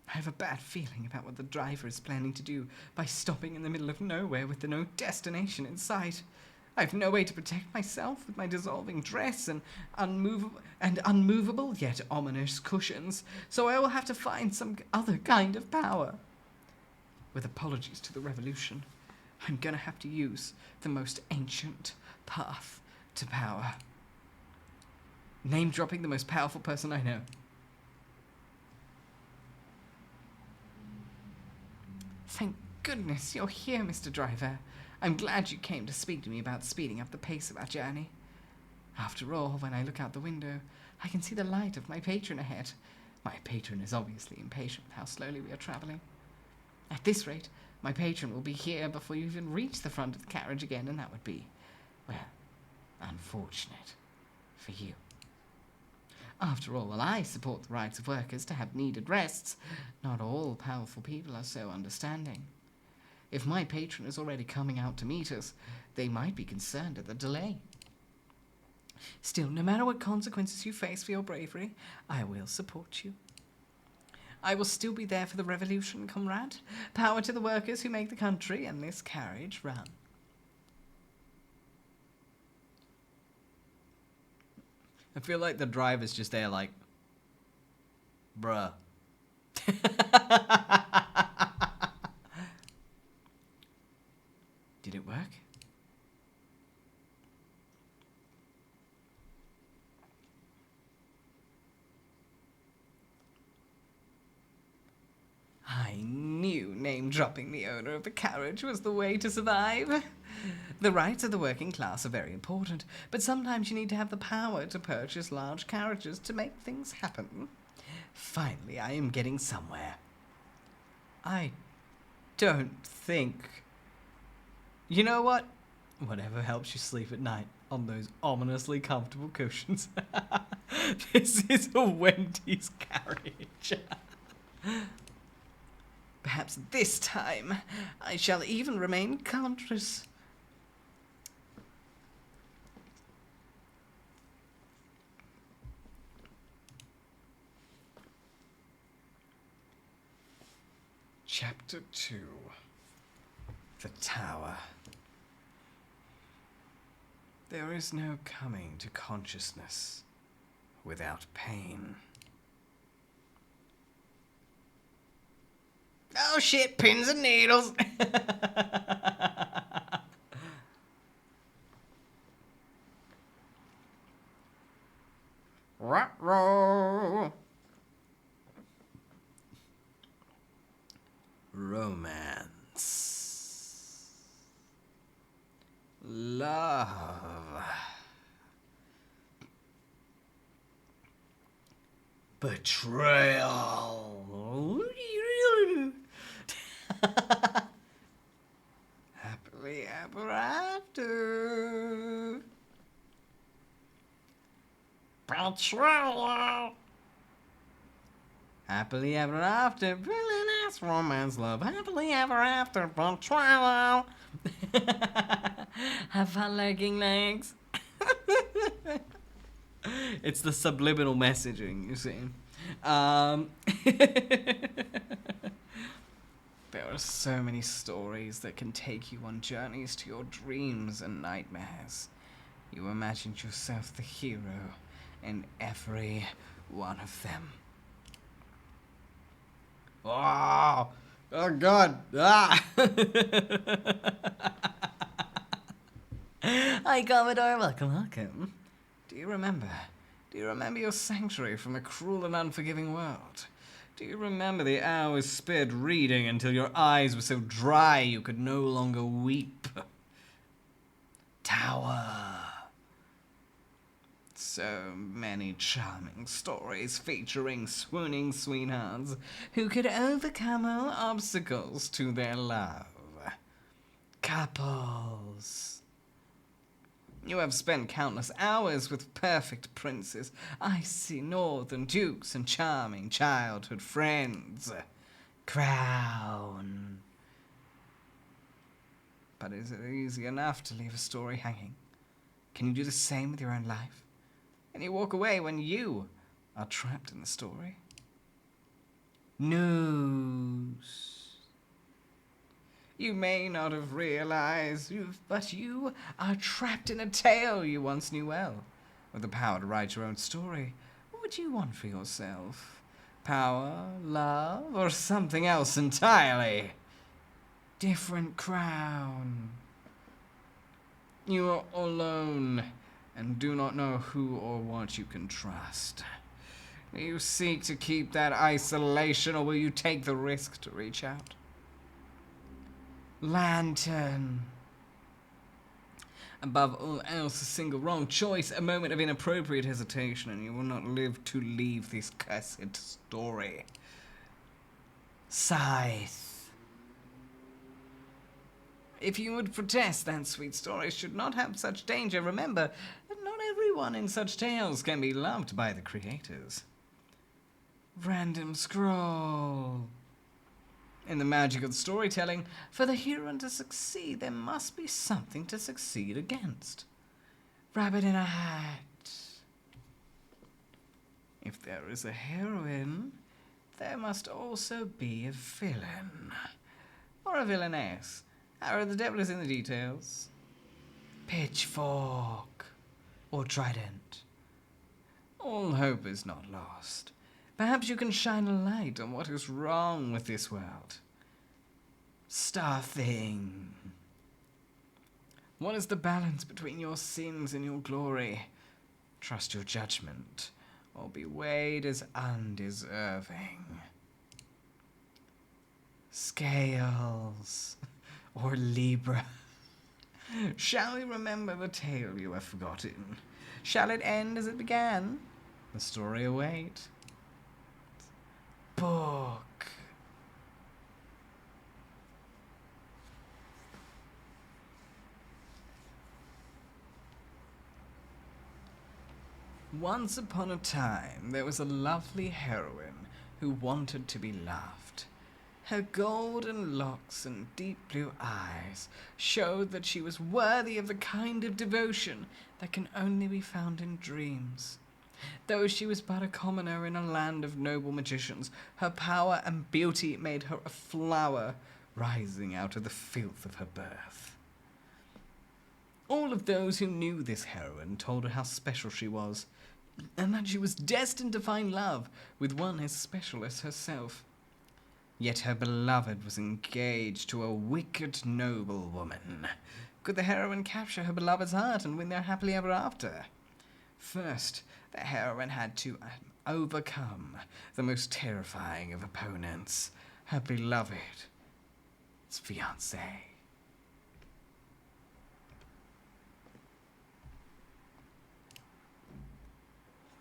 I have a bad feeling about what the driver is planning to do by stopping in the middle of nowhere with no destination in sight. I have no way to protect myself with my dissolving dress and unmovable yet ominous cushions, so I will have to find some other kind of power. With apologies to the revolution, I'm gonna have to use the most ancient path to power. Name dropping the most powerful person I know. Thank goodness you're here, Mr. Driver. I'm glad you came to speak to me about speeding up the pace of our journey. After all, when I look out the window, I can see the light of my patron ahead. My patron is obviously impatient with how slowly we are travelling. At this rate, my patron will be here before you even reach the front of the carriage again, and that would be, well, unfortunate for you. After all, while I support the rights of workers to have needed rests, not all powerful people are so understanding. If my patron is already coming out to meet us, they might be concerned at the delay. Still, no matter what consequences you face for your bravery, I will support you. I will still be there for the revolution, comrade. Power to the workers who make the country and this carriage run. I feel like the driver's just there like, bruh. Did it work? I knew name-dropping the owner of the carriage was the way to survive. The rights of the working class are very important, but sometimes you need to have the power to purchase large carriages to make things happen. Finally, I am getting somewhere. I don't think... You know what? Whatever helps you sleep at night on those ominously comfortable cushions. This is a Wendy's carriage. Perhaps this time I shall even remain conscious. Chapter 2. The Tower. There is no coming to consciousness without pain. Oh shit, pins and needles! Ruh-roh. Romance. Love. Betrayal. Happily ever after. Betrayal. Happily ever after. Villainess, romance, love. Happily ever after. Betrayal. Have fun lurking legs. It's the subliminal messaging, you see. There are so many stories that can take you on journeys to your dreams and nightmares. You imagined yourself the hero in every one of them. Oh, oh God. Ah. Hi, Commodore. Welcome, welcome. Do you remember your sanctuary from a cruel and unforgiving world? Do you remember the hours spent reading until your eyes were so dry you could no longer weep? Tower. So many charming stories featuring swooning sweethearts who could overcome all obstacles to their love. Couples. You have spent countless hours with perfect princes, icy northern dukes, and charming childhood friends. Crown. But is it easy enough to leave a story hanging? Can you do the same with your own life? Can you walk away when you are trapped in the story? News. You may not have realized, but you are trapped in a tale you once knew well. With the power to write your own story, what would you want for yourself? Power, love, or something else entirely? Different crown. You are alone and do not know who or what you can trust. Do you seek to keep that isolation, or will you take the risk to reach out? Lantern. Above all else, a single wrong choice, a moment of inappropriate hesitation, and you will not live to leave this cursed story. Scythe. If you would protest, that sweet story should not have such danger. Remember that not everyone in such tales can be loved by the creators. Random scroll. In the magic of storytelling, for the hero to succeed, there must be something to succeed against. Rabbit in a hat. If there is a heroine, there must also be a villain. Or a villainess. However, the devil is in the details. Pitchfork. Or trident. All hope is not lost. Perhaps you can shine a light on what is wrong with this world. Star thing. What is the balance between your sins and your glory? Trust your judgment, or be weighed as undeserving. Scales, or Libra. Shall we remember the tale you have forgotten? Shall it end as it began? The story await. Book. Once upon a time, there was a lovely heroine who wanted to be loved. Her golden locks and deep blue eyes showed that she was worthy of the kind of devotion that can only be found in dreams. Though she was but a commoner in a land of noble magicians, her power and beauty made her a flower rising out of the filth of her birth. All of those who knew this heroine told her how special she was, and that she was destined to find love with one as special as herself. Yet her beloved was engaged to a wicked noblewoman. Could the heroine capture her beloved's heart and win their happily ever after? First, the heroine had to overcome the most terrifying of opponents, her beloved's fiancé.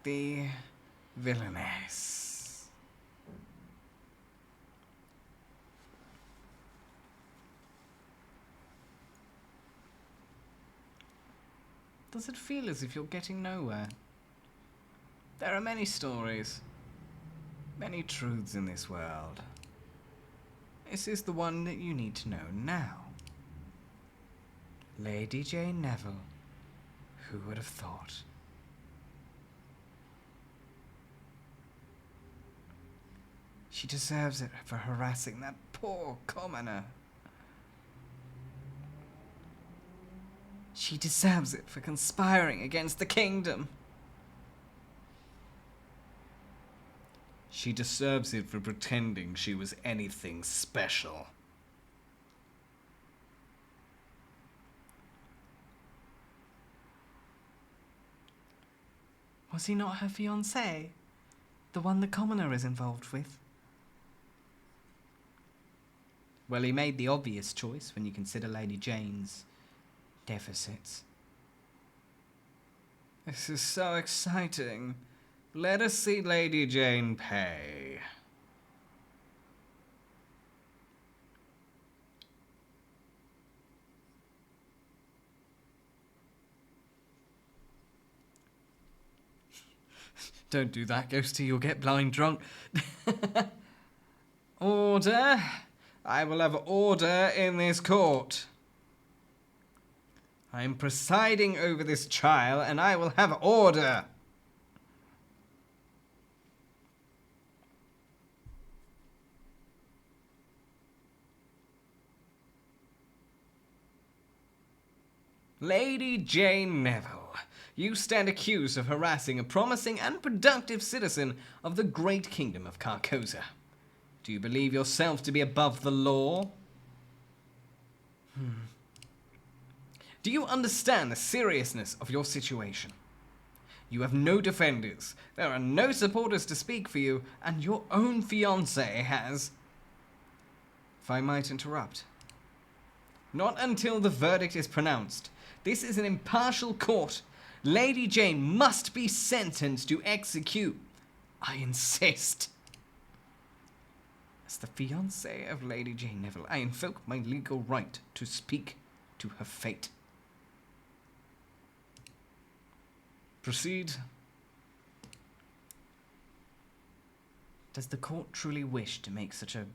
The Villainess. Does it feel as if you're getting nowhere? There are many stories, many truths in this world. This is the one that you need to know now. Lady Jane Neville. Who would have thought? She deserves it for harassing that poor commoner. She deserves it for conspiring against the kingdom. She deserves it for pretending she was anything special. Was he not her fiancé? The one the commoner is involved with? Well, he made the obvious choice when you consider Lady Jane's deficits. This is so exciting. Let us see Lady Jane pay. Don't do that, Ghosty, you'll get blind drunk. Order. I will have order in this court. I am presiding over this trial, and I will have order. Lady Jane Neville, you stand accused of harassing a promising and productive citizen of the great kingdom of 𝐄𝐍𝐕𝐓𝐮𝐞𝐫. Do you believe yourself to be above the law? Do you understand the seriousness of your situation? You have no defenders, there are no supporters to speak for you, and your own fiancé has... If I might interrupt. Not until the verdict is pronounced. This is an impartial court. Lady Jane must be sentenced to execute. I insist. As the fiancé of Lady Jane Neville, I invoke my legal right to speak to her fate. Proceed. Does the court truly wish to make such a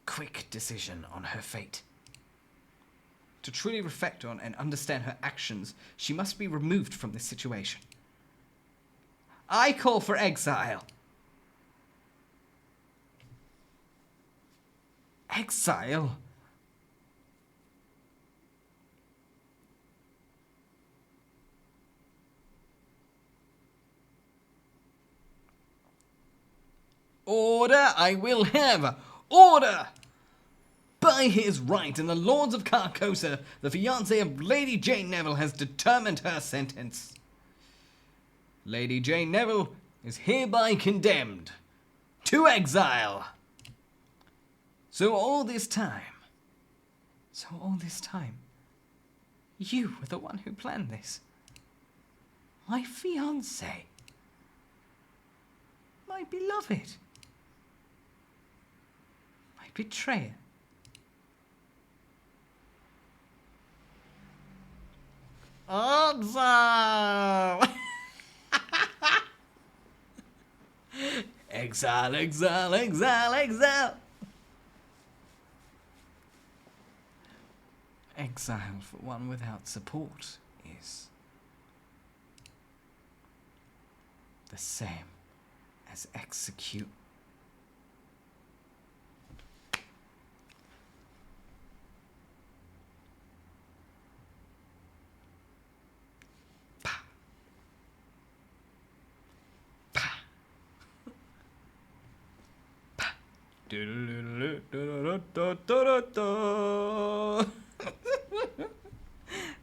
quick decision on her fate? To truly reflect on and understand her actions, she must be removed from this situation. I call for exile. Exile? Order! I will have order! By his right and the Lords of Carcosa, the fiancée of Lady Jane Neville has determined her sentence. Lady Jane Neville is hereby condemned to exile. So all this time, you were the one who planned this. My fiancé. My beloved. My betrayer. Exile! Exile, exile, exile, exile! Exile for one without support is the same as execute.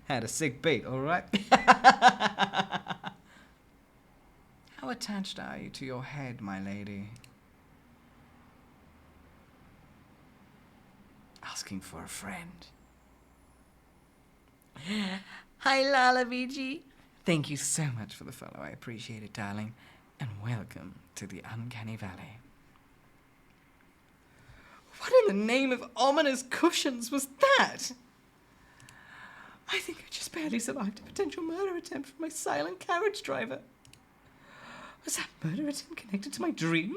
Had a sick beat, alright? How attached are you to your head, my lady? Asking for a friend. Hi, Lalavigi. Thank you so much for the follow. I appreciate it, darling. And welcome to the Uncanny Valley. What in the name of ominous cushions was that? I think I just barely survived a potential murder attempt from my silent carriage driver. Was that murder attempt connected to my dream?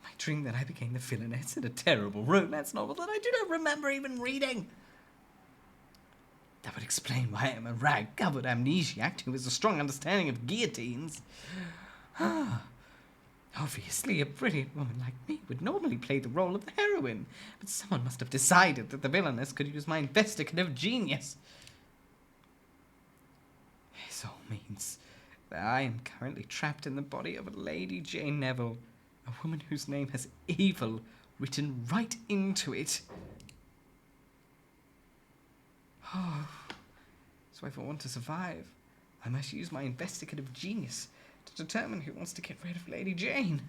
My dream that I became the villainess in a terrible romance novel that I do not remember even reading. That would explain why I am a rag-covered amnesiac who has a strong understanding of guillotines. Obviously, a brilliant woman like me would normally play the role of the heroine, but someone must have decided that the villainess could use my investigative genius. This all means that I am currently trapped in the body of Lady Jane Neville, a woman whose name has evil written right into it. Oh, so if I want to survive, I must use my investigative genius to determine who wants to get rid of Lady Jane.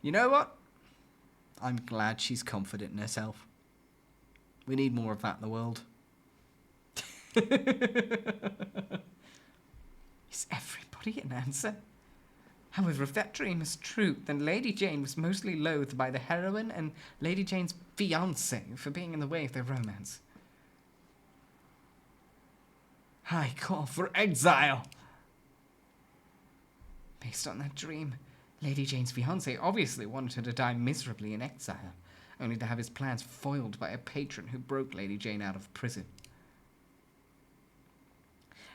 You know what? I'm glad she's confident in herself. We need more of that in the world. Is everybody an answer? However, if that dream is true, then Lady Jane was mostly loathed by the heroine and Lady Jane's fiancé for being in the way of their romance. I call for exile! Based on that dream, Lady Jane's fiancé obviously wanted her to die miserably in exile, only to have his plans foiled by a patron who broke Lady Jane out of prison.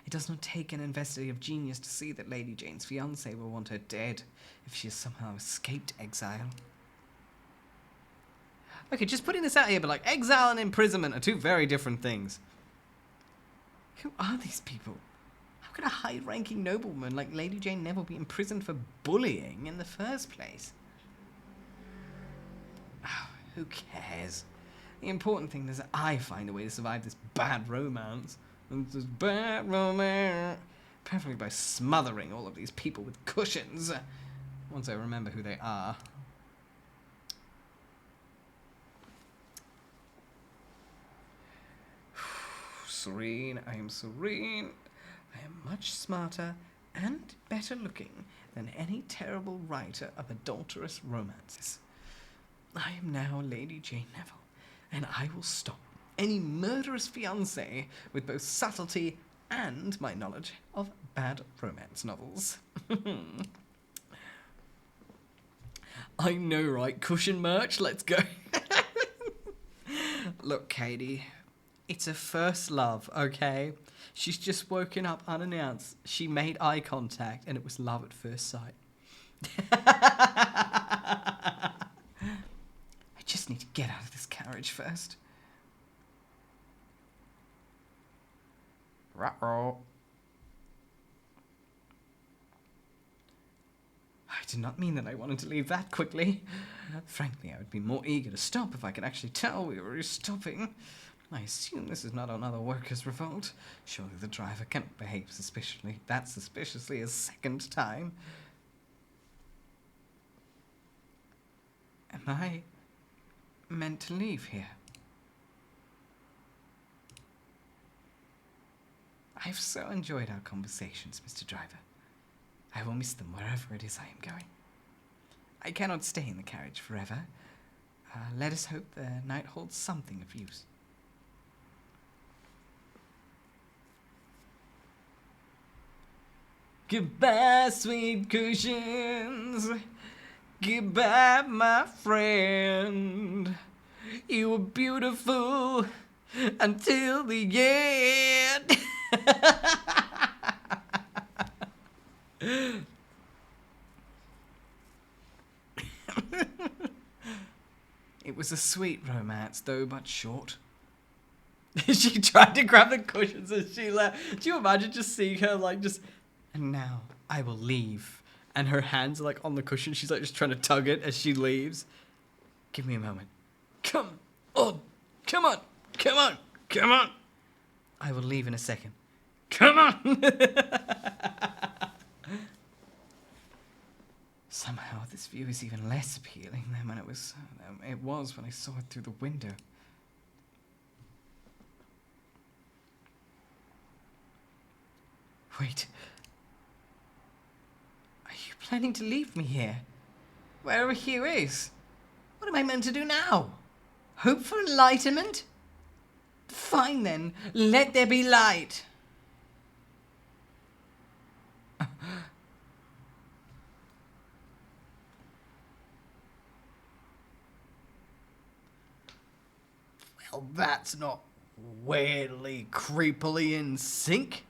It does not take an investigative genius to see that Lady Jane's fiancé will want her dead if she has somehow escaped exile. Okay, just putting this out here, but like exile and imprisonment are two very different things. Who are these people? How could a high-ranking nobleman like Lady Jane Neville be imprisoned for bullying in the first place? Oh, who cares? The important thing is that I find a way to survive this bad romance. This is bad romance. Preferably by smothering all of these people with cushions. Once I remember who they are. Serene, I am serene. I am much smarter and better looking than any terrible writer of adulterous romances. I am now Lady Jane Neville, and I will stop any murderous fiancé with both subtlety and my knowledge of bad romance novels. I know, right? Cushion merch, let's go. Look, Katie, it's a first love, okay? She's just woken up unannounced. She made eye contact, and it was love at first sight. I just need to get out of this carriage first. Ruh-roh. did not mean that I wanted to leave that quickly. Frankly, I would be more eager to stop if I could actually tell we were stopping. I assume this is not another workers' revolt. Surely the driver cannot behave suspiciously a second time. Am I meant to leave here? I've so enjoyed our conversations, Mr. Driver. I will miss them wherever it is I am going. I cannot stay in the carriage forever. Let us hope the night holds something of use. Goodbye, sweet cushions. Goodbye, my friend. You were beautiful until the end. It was a sweet romance, though but short. She tried to grab the cushions as she left. Do you imagine just seeing her like just... And now I will leave. And her hands are like on the cushion. She's like just trying to tug it as she leaves. Give me a moment. Come on. Come on. Come on. Come on. I will leave in a second. Come on. Somehow this view is even less appealing than when it was when I saw it through the window. Wait. Are you planning to leave me here? Wherever Hugh is? What am I meant to do now? Hope for enlightenment? Fine then, let there be light. Well, that's not weirdly, creepily in sync.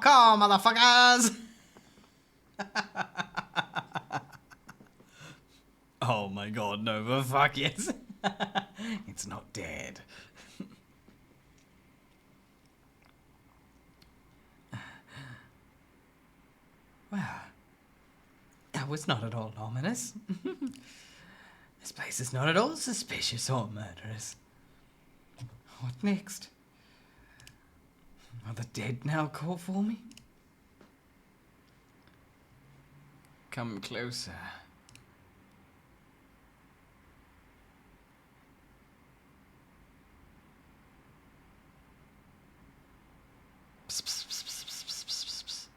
Call, motherfuckers! Oh my god, no, the fuck yes. It's not dead. Well, that was not at all ominous. This place is not at all suspicious or murderous. What next? Are the dead now call for me? Come closer. Psst, psst, psst, psst, psst, psst, psst, psst.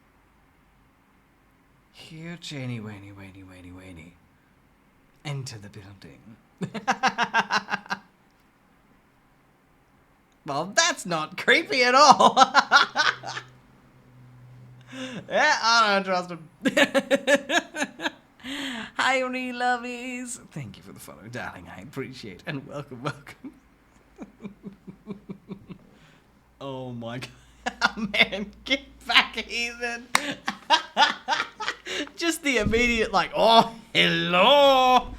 Here, Janie, Waney. Enter the building. Well, that's not creepy at all. Yeah, I don't trust him. Hi, Ori lovies. Thank you for the follow, darling. I appreciate it. And welcome. Oh my god. Man, get back, heathen. Just the immediate, like, oh, hello.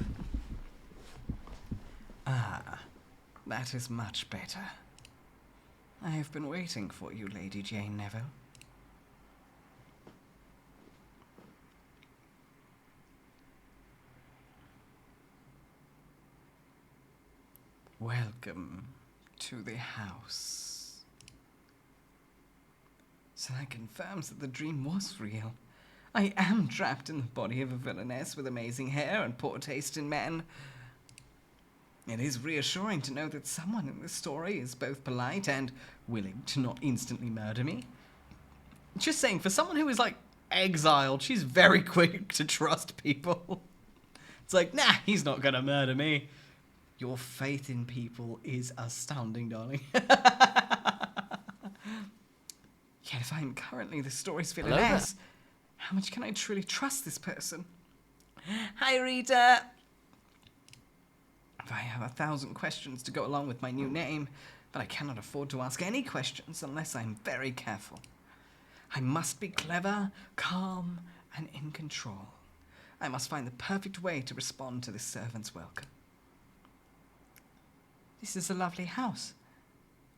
Ah, that is much better. I have been waiting for you, Lady Jane Neville. Welcome to the house. So that confirms that the dream was real. I am trapped in the body of a villainess with amazing hair and poor taste in men. It is reassuring to know that someone in this story is both polite and willing to not instantly murder me. Just saying, for someone who is, like, exiled, she's very quick to trust people. It's like, nah, he's not gonna murder me. Your faith in people is astounding, darling. Yet if I'm currently the story's villainess, how much can I truly trust this person? Hi, Rita! I have 1,000 questions to go along with my new name, but I cannot afford to ask any questions unless I'm very careful. I must be clever, calm, and in control. I must find the perfect way to respond to this servant's welcome. This is a lovely house.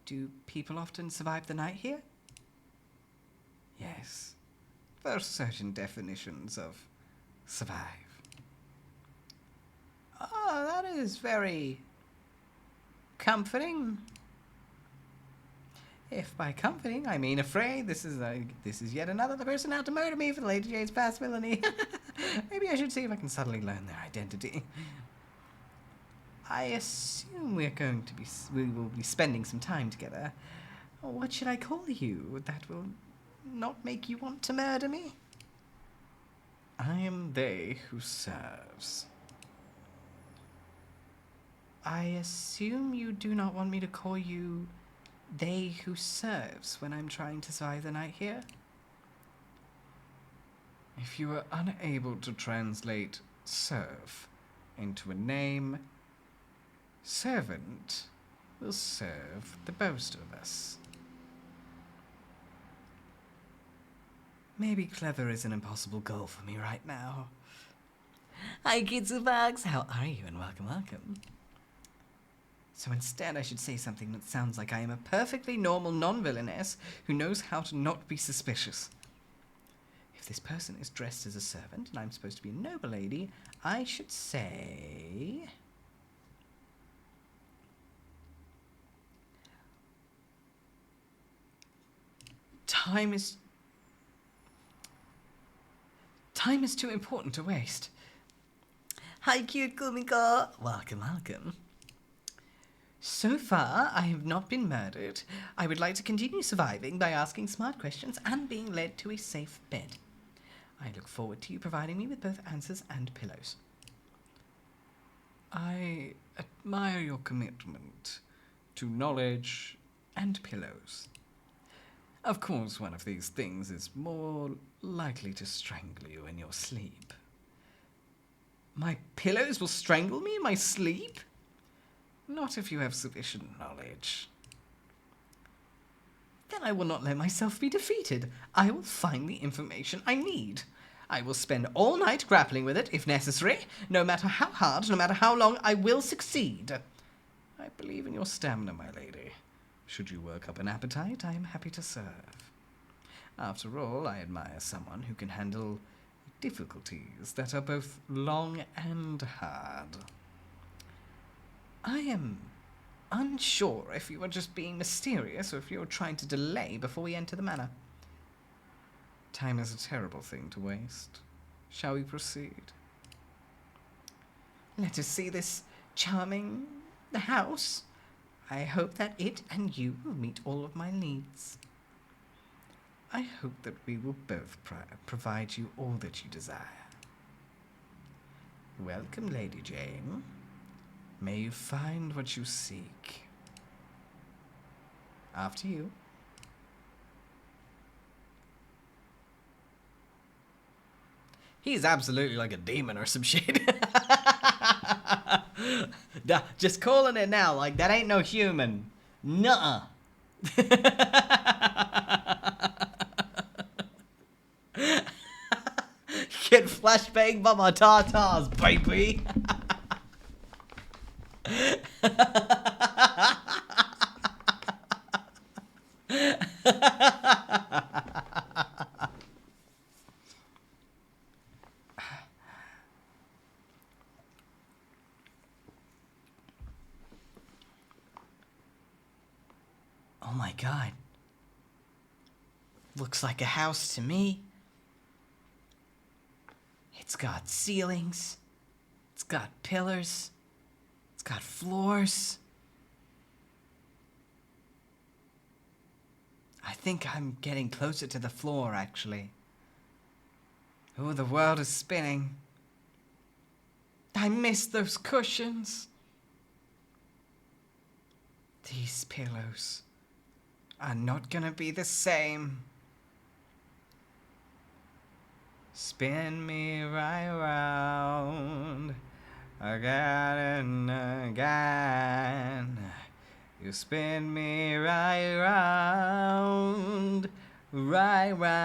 Do people often survive the night here? Yes. There are certain definitions of survive. Oh, that is very comforting. If by comforting I mean afraid, this is yet another person out to murder me for the Lady Jade's past villainy. Maybe I should see if I can subtly learn their identity. I assume we will be spending some time together. What should I call you that will not make you want to murder me? I am they who serves. I assume you do not want me to call you they who serves when I'm trying to survive the night here? If you are unable to translate serve into a name, servant will serve the most of us. Maybe clever is an impossible goal for me right now. Hi, 𝐄𝐍𝐕𝐓𝐮𝐞𝐫. How are you? And welcome. So instead I should say something that sounds like I am a perfectly normal non-villainess who knows how to not be suspicious. If this person is dressed as a servant and I'm supposed to be a noble lady, I should say... Time is too important to waste. Hi, 𝐄𝐍𝐕𝐓𝐮𝐞𝐫. Welcome. So far, I have not been murdered. I would like to continue surviving by asking smart questions and being led to a safe bed. I look forward to you providing me with both answers and pillows. I admire your commitment to knowledge and pillows. Of course, one of these things is more likely to strangle you in your sleep. My pillows will strangle me in my sleep? Not if you have sufficient knowledge. Then I will not let myself be defeated. I will find the information I need. I will spend all night grappling with it, if necessary. No matter how hard, no matter how long, I will succeed. I believe in your stamina, my lady. Should you work up an appetite, I am happy to serve. After all, I admire someone who can handle difficulties that are both long and hard. I am unsure if you are just being mysterious or if you are trying to delay before we enter the manor. Time is a terrible thing to waste. Shall we proceed? Let us see this charming house. I hope that it and you will meet all of my needs. I hope that we will both provide you all that you desire. Welcome, Lady Jane. May you find what you seek. After you. He's absolutely like a demon or some shit. Just calling it now, like that ain't no human. Nuh-uh. Get flashbang by my tartars, baby. Oh my god. Looks like a house to me. It's got ceilings. It's got pillars. It's got floors. I think I'm getting closer to the floor, actually. Oh, the world is spinning. I miss those cushions. These pillows are not gonna be the same. Spin me right round, again and again. You spin me right round, right round.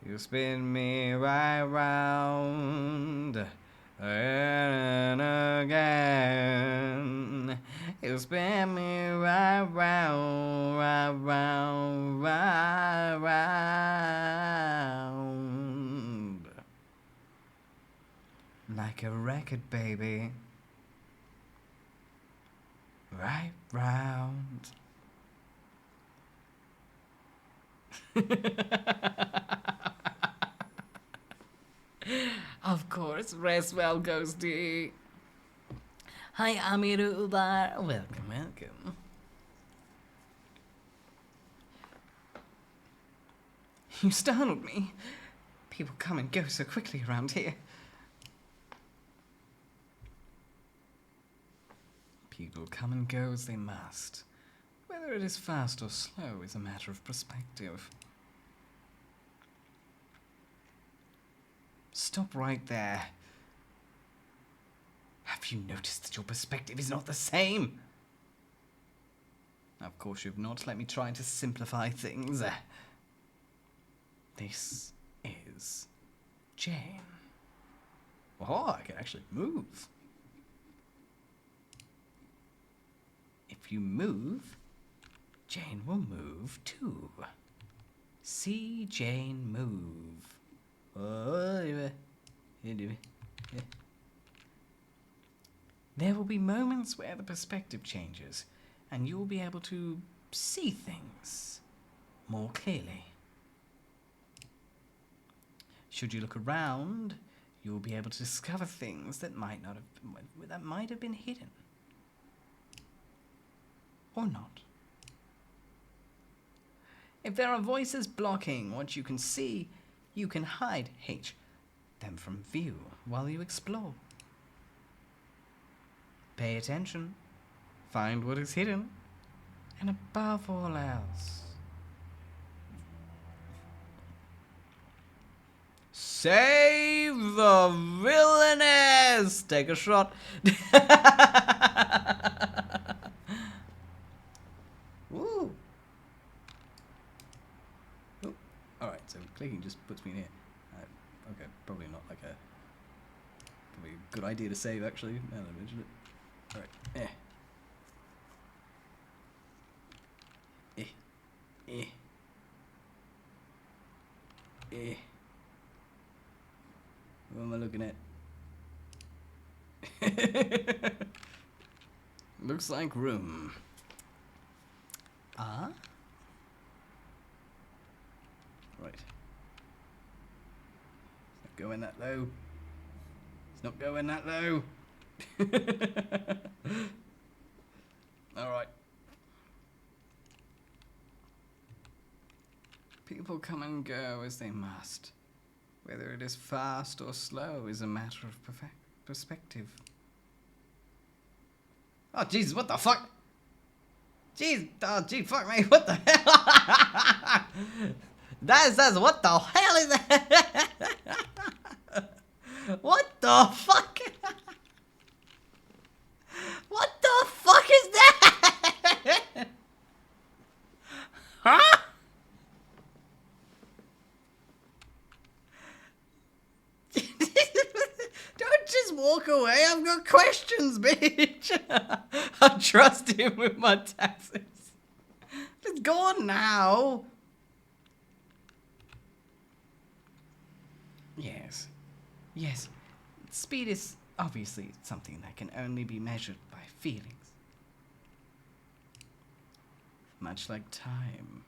You spin me right round and again. You spin me right round, right round, right round. Like a record, baby. Right round. Of course, rest well, Ghosty. Hi, Amiru Ubar. Welcome, welcome. You startled me. People come and go so quickly around here. People come and go as they must. Whether it is fast or slow is a matter of perspective. Stop right there. Have you noticed that your perspective is not the same? Of course you've not. Let me try to simplify things. This is Jane. Oh, I can actually move. If you move, Jane will move too. See Jane move. There will be moments where the perspective changes, and you will be able to see things more clearly. Should you look around, you will be able to discover things that might have been hidden. Or not. If there are voices blocking what you can see, you can hide them from view while you explore. Pay attention, find what is hidden, and above all else, save the villainess! Take a shot. Woo! Oh, alright, so clicking just puts me in here. Okay, probably not like a good idea to save actually, now that I mention it. Alright, What am I looking at? Looks like room. Ah? Right. It's not going that low. It's not going that low. Alright. People come and go as they must. Whether it is fast or slow is a matter of perspective. Oh, Jesus, what the fuck? Jeez, oh, gee, fuck me, what the hell? That says, what the hell is that? What the fuck? What the fuck is that? Huh? Don't just walk away, I've got questions, bitch. I trust him with my taxes. It's gone now. Yes. Yes. Speed is obviously something that can only be measured by feelings. Much like time.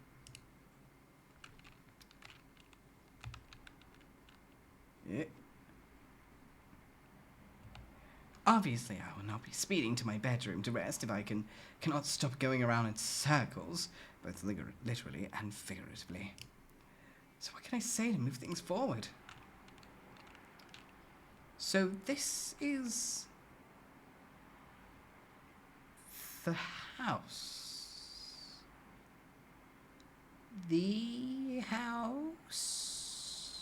Yeah. Obviously, I will not be speeding to my bedroom to rest if I cannot stop going around in circles, both literally and figuratively. So what can I say to move things forward? So this is the house. The house.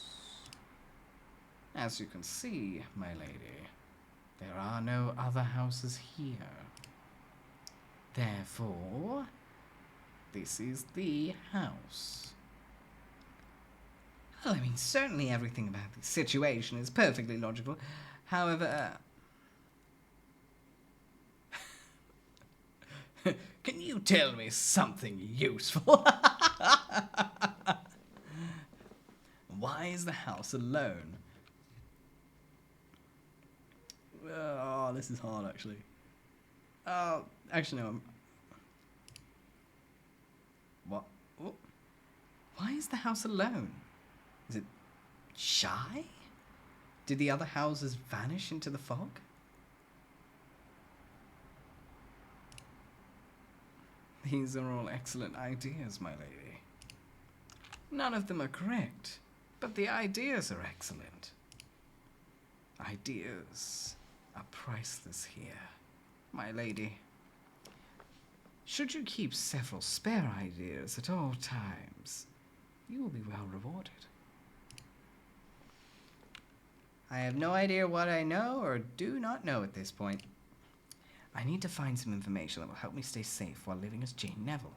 As you can see, my lady, there are no other houses here. Therefore, this is the house. Well, I mean, certainly everything about the situation is perfectly logical. However, can you tell me something useful? Why is the house alone? Oh, this is hard, actually. Oh, actually, no. What? Oh. Why is the house alone? Is it shy? Did the other houses vanish into the fog? These are all excellent ideas, my lady. None of them are correct, but the ideas are excellent. Ideas are priceless here, my lady. Should you keep several spare ideas at all times, you will be well rewarded. I have no idea what I know or do not know at this point. I need to find some information that will help me stay safe while living as Jane Neville.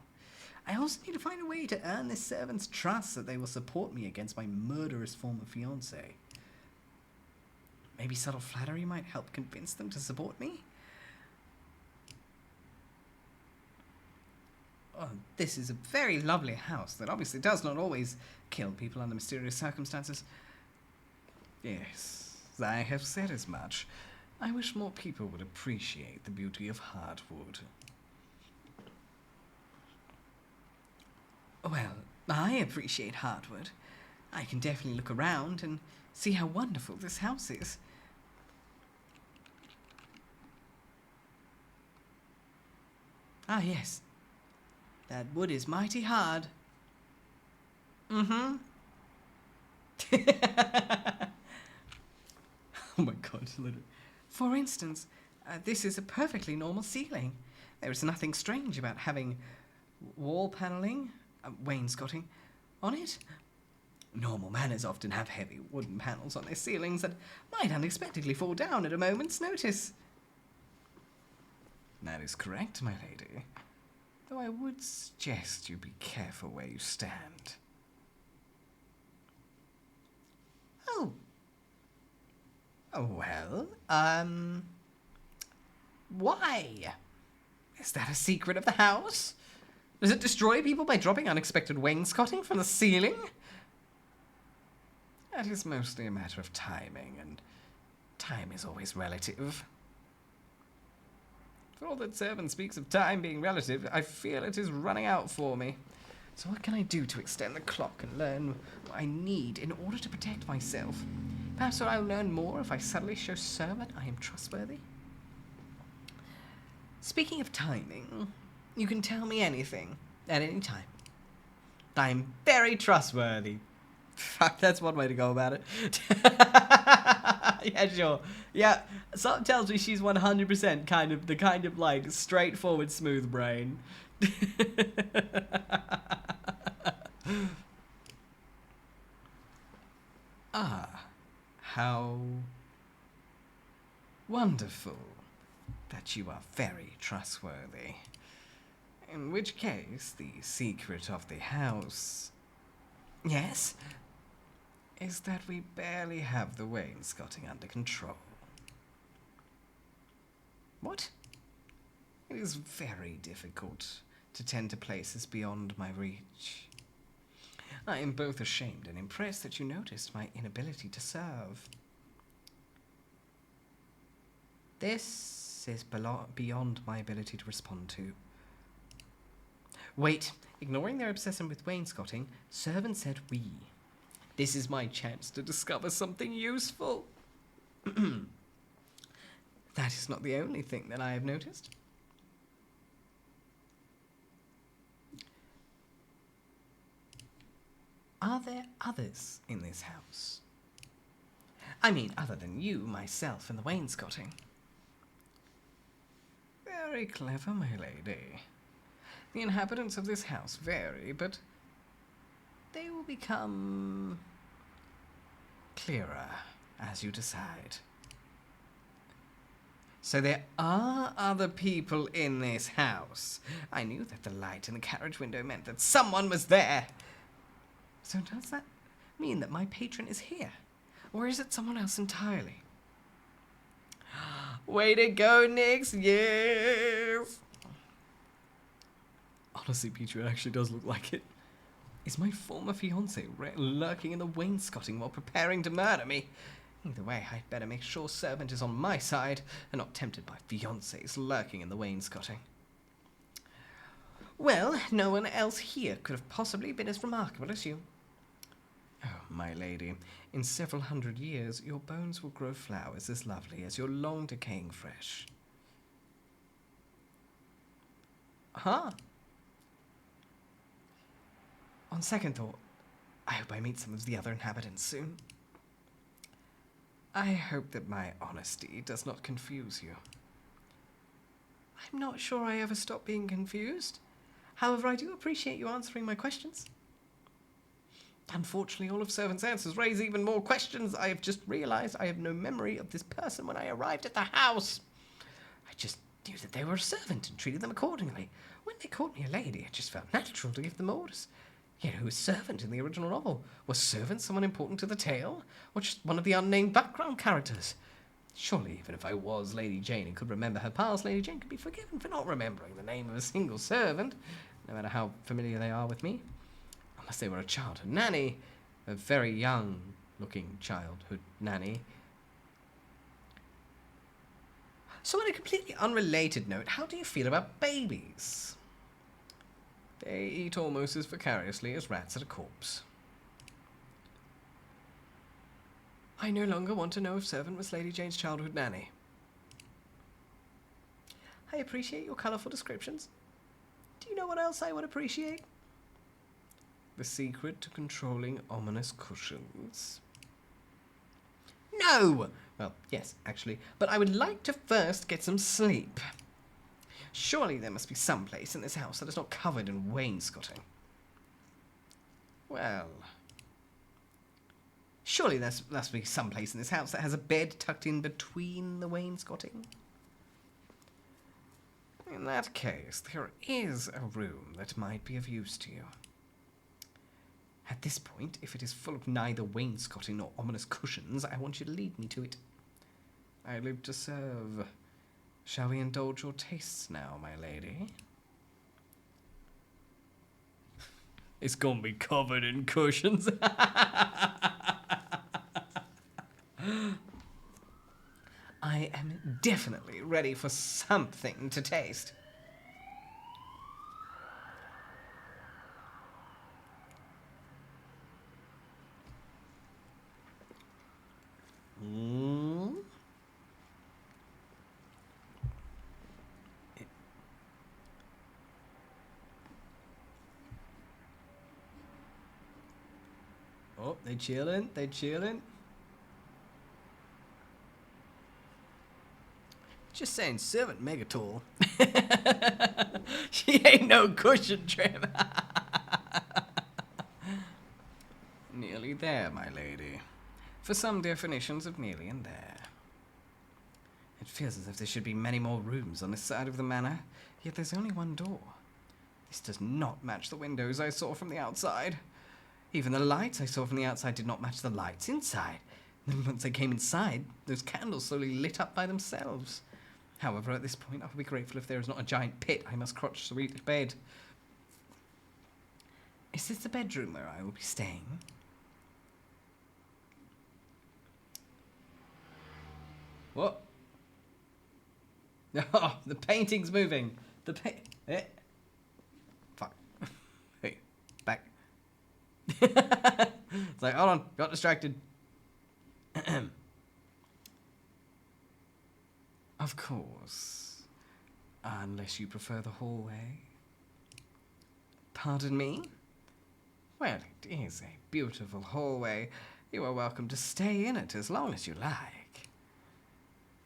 I also need to find a way to earn this servant's trust that they will support me against my murderous former fiancé. Maybe subtle flattery might help convince them to support me? Oh, this is a very lovely house that obviously does not always kill people under mysterious circumstances. Yes, I have said as much. I wish more people would appreciate the beauty of hardwood. Well, I appreciate hardwood. I can definitely look around and see how wonderful this house is. Ah, yes. That wood is mighty hard. Mm-hmm. Oh my god, literally. For instance, this is a perfectly normal ceiling. There is nothing strange about having wall paneling, wainscoting, on it. Normal manors often have heavy wooden panels on their ceilings that might unexpectedly fall down at a moment's notice. That is correct, my lady. Though I would suggest you be careful where you stand. Oh. Oh, well, why? Is that a secret of the house? Does it destroy people by dropping unexpected wainscoting from the ceiling? That is mostly a matter of timing, and time is always relative. For all that servant speaks of time being relative, I feel it is running out for me. So what can I do to extend the clock and learn what I need in order to protect myself? Perhaps I'll learn more if I subtly show servant I am trustworthy. Speaking of timing, you can tell me anything at any time. I am very trustworthy. Fuck, that's one way to go about it. Yeah, sure. Yeah, something tells me she's 100% the kind of like straightforward, smooth brain. Ah, how wonderful that you are very trustworthy. In which case, the secret of the house, yes, is that we barely have the wainscoting under control. What? It is very difficult to tend to places beyond my reach. I am both ashamed and impressed that you noticed my inability to serve. This is beyond my ability to respond to. Wait, ignoring their obsession with wainscoting, servant said we. This is my chance to discover something useful. That is not the only thing that I have noticed. Are there others in this house? I mean, other than you, myself, and the wainscoting. Very clever, my lady. The inhabitants of this house vary, but they will become clearer as you decide. So there are other people in this house. I knew that the light in the carriage window meant that someone was there. So does that mean that my patron is here? Or is it someone else entirely? Way to go, Nix! Yes! Honestly, Peter, it actually does look like it. Is my former fiancé lurking in the wainscoting while preparing to murder me? Either way, I'd better make sure servant is on my side and not tempted by fiancés lurking in the wainscoting. Well, no one else here could have possibly been as remarkable as you. Oh, my lady, in several hundred years, your bones will grow flowers as lovely as your long-decaying flesh. Huh? On second thought, I hope I meet some of the other inhabitants soon. I hope that my honesty does not confuse you. I'm not sure I ever stopped being confused. However, I do appreciate you answering my questions. Unfortunately, all of servant's answers raise even more questions. I have just realized I have no memory of this person when I arrived at the house. I just knew that they were a servant and treated them accordingly. When they called me a lady, it just felt natural to give them orders. Yet who was servant in the original novel? Was servant someone important to the tale? Or just one of the unnamed background characters? Surely, even if I was Lady Jane and could remember her past, Lady Jane could be forgiven for not remembering the name of a single servant, no matter how familiar they are with me. Unless they were a childhood nanny, a very young-looking childhood nanny. So on a completely unrelated note, how do you feel about babies? They eat almost as vicariously as rats at a corpse. I no longer want to know if servant was Lady Jane's childhood nanny. I appreciate your colourful descriptions. Do you know what else I would appreciate? The secret to controlling ominous cushions. No! Well, yes, actually, but I would like to first get some sleep. Surely there must be some place in this house that is not covered in wainscoting. Well, surely there must be some place in this house that has a bed tucked in between the wainscoting. In that case, there is a room that might be of use to you. At this point, if it is full of neither wainscoting nor ominous cushions, I want you to lead me to it. I live to serve. Shall we indulge your tastes now, my lady? It's gonna be covered in cushions. I am definitely ready for something to taste. Oh, they chillin', they chillin'. Just saying, servant mega tall. She ain't no cushion trim. Nearly there, my lady. For some definitions of nearly in there. It feels as if there should be many more rooms on this side of the manor, yet there's only one door. This does not match the windows I saw from the outside. Even the lights I saw from the outside did not match the lights inside. Then once I came inside, those candles slowly lit up by themselves. However, at this point, I will be grateful if there is not a giant pit I must crouch to reach bed. Is this the bedroom where I will be staying? What? Oh, the painting's moving. Fuck. Hey, back. It's like, hold on, got distracted. Of course. Unless you prefer the hallway. Pardon me? Well, it is a beautiful hallway. You are welcome to stay in it as long as you like.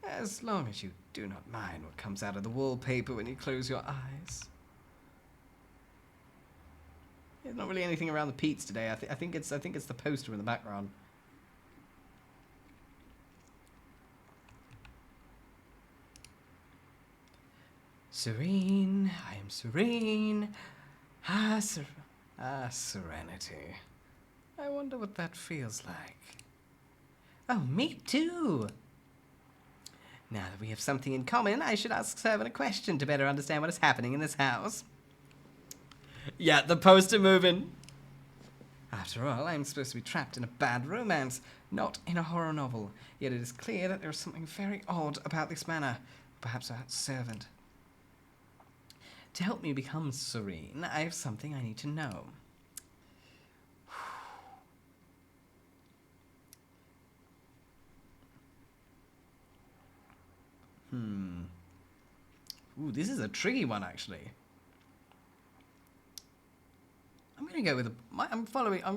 As long as you do not mind what comes out of the wallpaper when you close your eyes. There's not really anything around the Pete's today. I think it's the poster in the background. Serene, I am serene. Serenity. I wonder what that feels like. Oh, me too! Now that we have something in common, I should ask Servant a question to better understand what is happening in this house. Yeah, the poster moving. After all, I'm supposed to be trapped in a bad romance, not in a horror novel. Yet it is clear that there is something very odd about this manor, perhaps about Servant. To help me become serene, I have something I need to know. Ooh, this is a tricky one, actually. I'm gonna go with I'm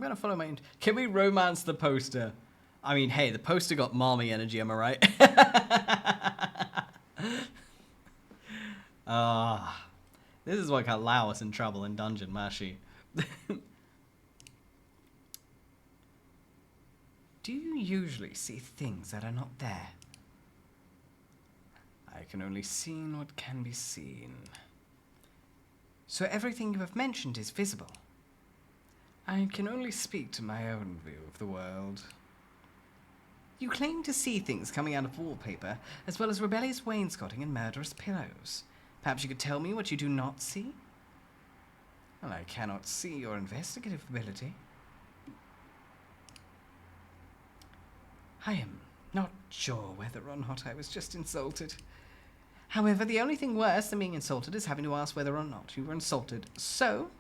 gonna follow my. Can we romance the poster? I mean, hey, the poster got mommy energy. Am I right? This is what can allow us in trouble in Dungeon Mashi. Do you usually see things that are not there? I can only see what can be seen. So everything you have mentioned is visible. I can only speak to my own view of the world. You claim to see things coming out of wallpaper, as well as rebellious wainscoting and murderous pillows. Perhaps you could tell me what you do not see? Well, I cannot see your investigative ability. I am not sure whether or not I was just insulted. However, the only thing worse than being insulted is having to ask whether or not you were insulted. So,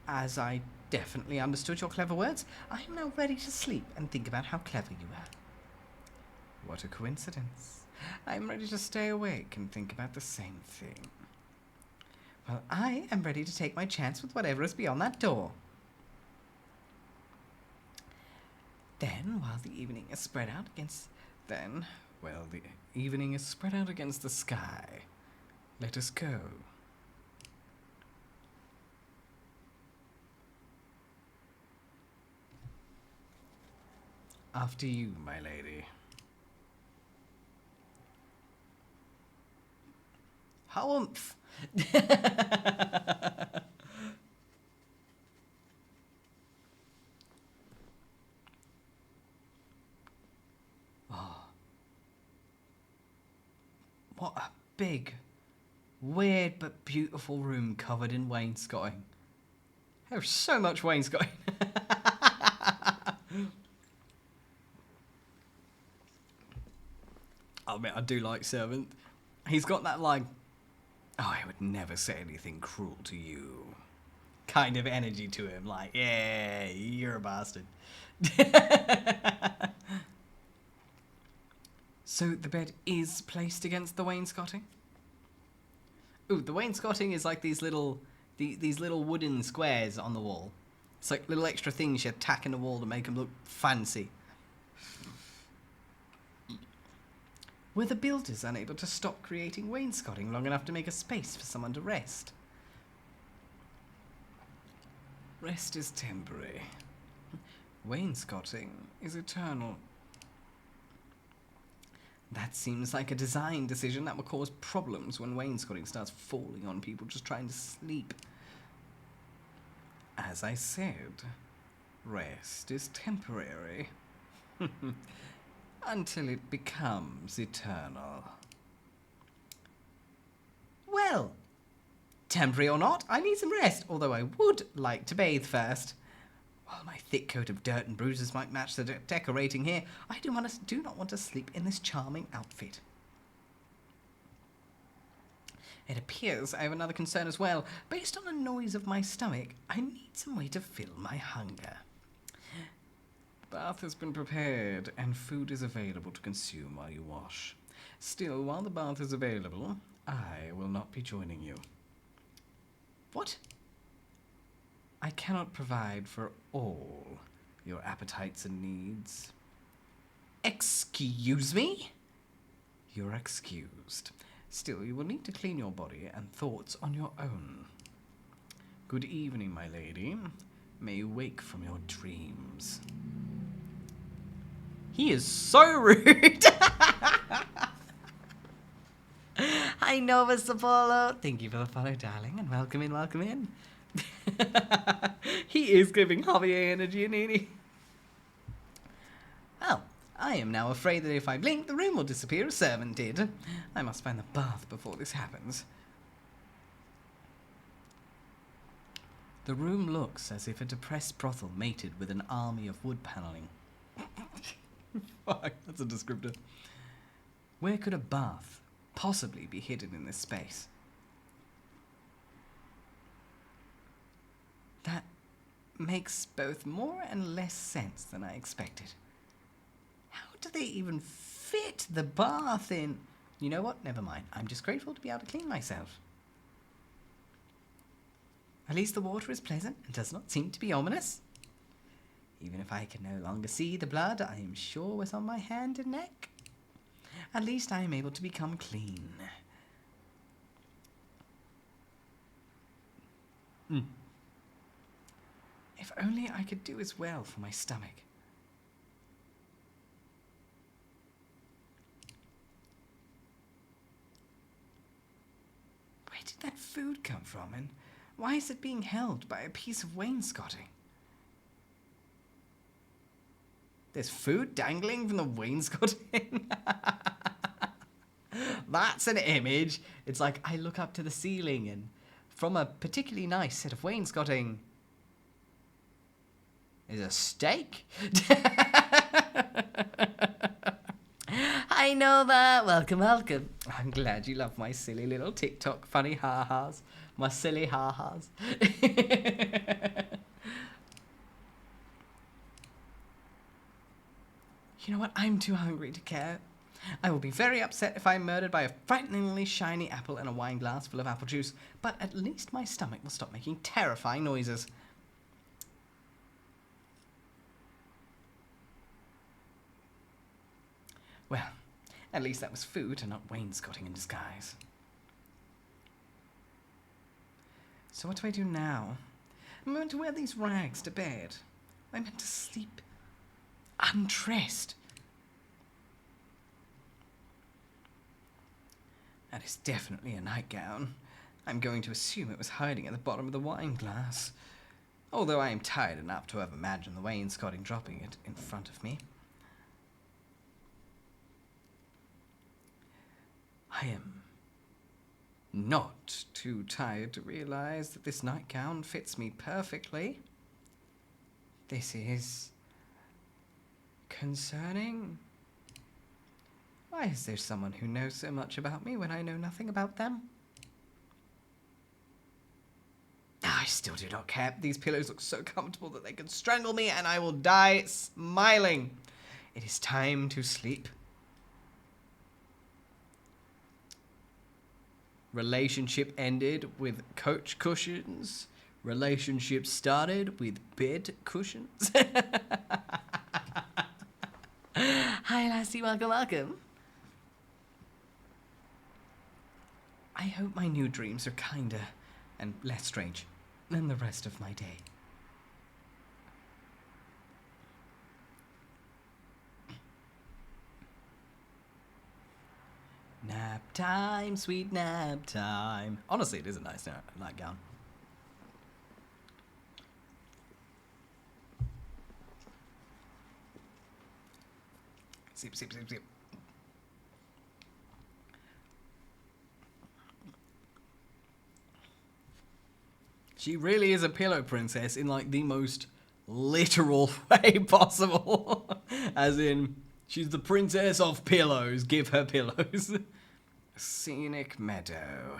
as I definitely understood your clever words, I am now ready to sleep and think about how clever you are. What a coincidence. I am ready to stay awake and think about the same thing. Well, I am ready to take my chance with whatever is beyond that door. Then, while the evening is spread out against... the evening is spread out against the sky. Let us go. After you, my lady. Harumph! What a big, weird but beautiful room covered in wainscoting. There's so much wainscoting. I mean, I do like Servant. He's got that like, oh, I would never say anything cruel to you kind of energy to him. Like, yeah, you're a bastard. So the bed is placed against the wainscoting? Ooh, the wainscoting is like these little wooden squares on the wall. It's like little extra things you tack in the wall to make them look fancy. Were the builders unable to stop creating wainscoting long enough to make a space for someone to rest? Rest is temporary. Wainscoting is eternal. That seems like a design decision that will cause problems when wainscoting starts falling on people just trying to sleep. As I said, rest is temporary. Until it becomes eternal. Well, temporary or not, I need some rest, although I would like to bathe first. While my thick coat of dirt and bruises might match the decorating here, I do not want to sleep in this charming outfit. It appears I have another concern as well. Based on the noise of my stomach, I need some way to fill my hunger. Bath has been prepared, and food is available to consume while you wash. Still, while the bath is available, I will not be joining you. What? I cannot provide for all your appetites and needs. Excuse me? You're excused. Still, you will need to clean your body and thoughts on your own. Good evening, my lady. May you wake from your dreams. He is so rude. Hi, Nova Sapolo. Thank you for the follow, darling, and welcome in, welcome in. He is giving Javier energy, isn't he? Well, I am now afraid that if I blink, the room will disappear as servant did. I must find the bath before this happens. The room looks as if a depressed brothel mated with an army of wood panelling. Fuck, that's a descriptor. Where could a bath possibly be hidden in this space? That makes both more and less sense than I expected. How do they even fit the bath in? You know what? Never mind. I'm just grateful to be able to clean myself. At least the water is pleasant and does not seem to be ominous. Even if I can no longer see the blood I am sure was on my hand and neck, at least I am able to become clean. If only I could do as well for my stomach. Where did that food come from, and why is it being held by a piece of wainscoting? There's food dangling from the wainscoting? That's an image. It's like I look up to the ceiling and from a particularly nice set of wainscoting is a steak. I know that. Welcome, welcome. I'm glad you love my silly little TikTok funny ha-has. My silly ha-has. You know what? I'm too hungry to care. I will be very upset if I'm murdered by a frighteningly shiny apple and a wine glass full of apple juice, but at least my stomach will stop making terrifying noises. Well, at least that was food and not wainscoting in disguise. So what do I do now? I'm meant to wear these rags to bed. I'm meant to sleep undressed. That is definitely a nightgown. I'm going to assume it was hiding at the bottom of the wine glass, although I am tired enough to have imagined the wainscoting dropping it in front of me. I am not too tired to realize that this nightgown fits me perfectly. This is concerning. Why is there someone who knows so much about me when I know nothing about them? I still do not care. These pillows look so comfortable that they can strangle me and I will die smiling. It is time to sleep. Relationship ended with couch cushions. Relationship started with bed cushions. Hi, Lassie. Welcome, welcome. I hope my new dreams are kinder and less strange than the rest of my day. Nap time, sweet nap time. Honestly, it is a nice nightgown. Sip, sip, sip, sip. She really is a pillow princess in like the most literal way possible. As in, she's the princess of pillows. Give her pillows. Scenic meadow.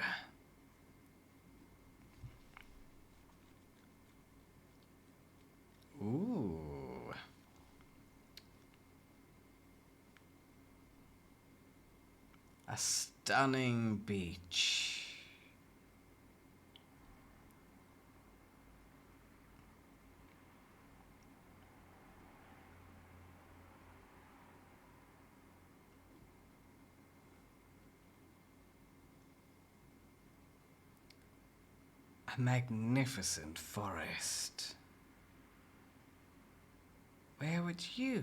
Ooh. A stunning beach. A magnificent forest. Where would you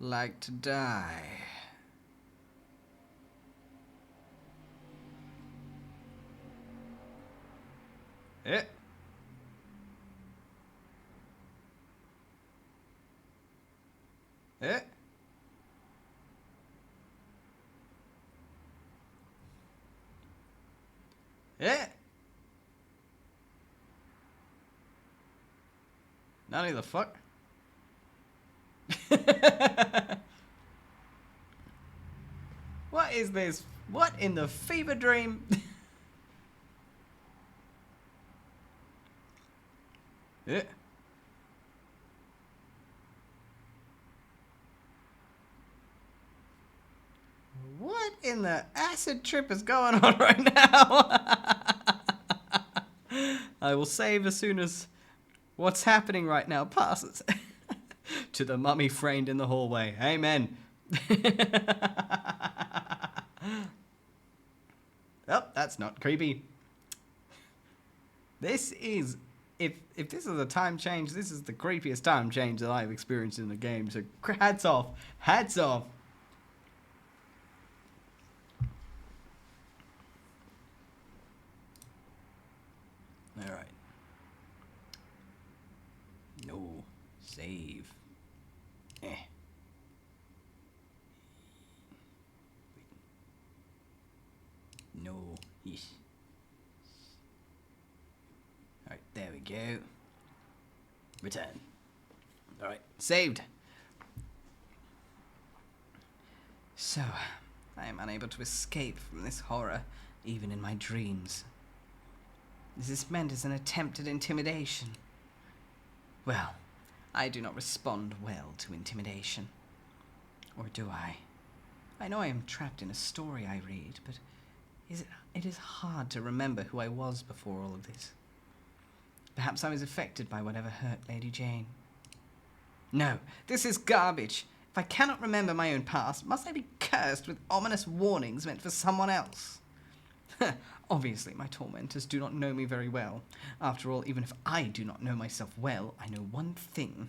like to die? Eh? Eh? None of the fuck? What is this? What in the fever dream? Eh? What in the acid trip is going on right now? I will save as soon as what's happening right now passes. To the mummy framed in the hallway. Amen. Oh, that's not creepy. This is, if this is a time change, this is the creepiest time change that I've experienced in a game. So hats off. Hats off. Alright. No. Save. Eh. No. Yes. Alright, there we go. Return. Alright, saved. So, I am unable to escape from this horror, even in my dreams. Is this meant as an attempt at intimidation? Well, I do not respond well to intimidation. Or do I? I know I am trapped in a story I read, but it is hard to remember who I was before all of this. Perhaps I was affected by whatever hurt Lady Jane. No, this is garbage. If I cannot remember my own past, must I be cursed with ominous warnings meant for someone else? Obviously, my tormentors do not know me very well. After all, even if I do not know myself well, I know one thing.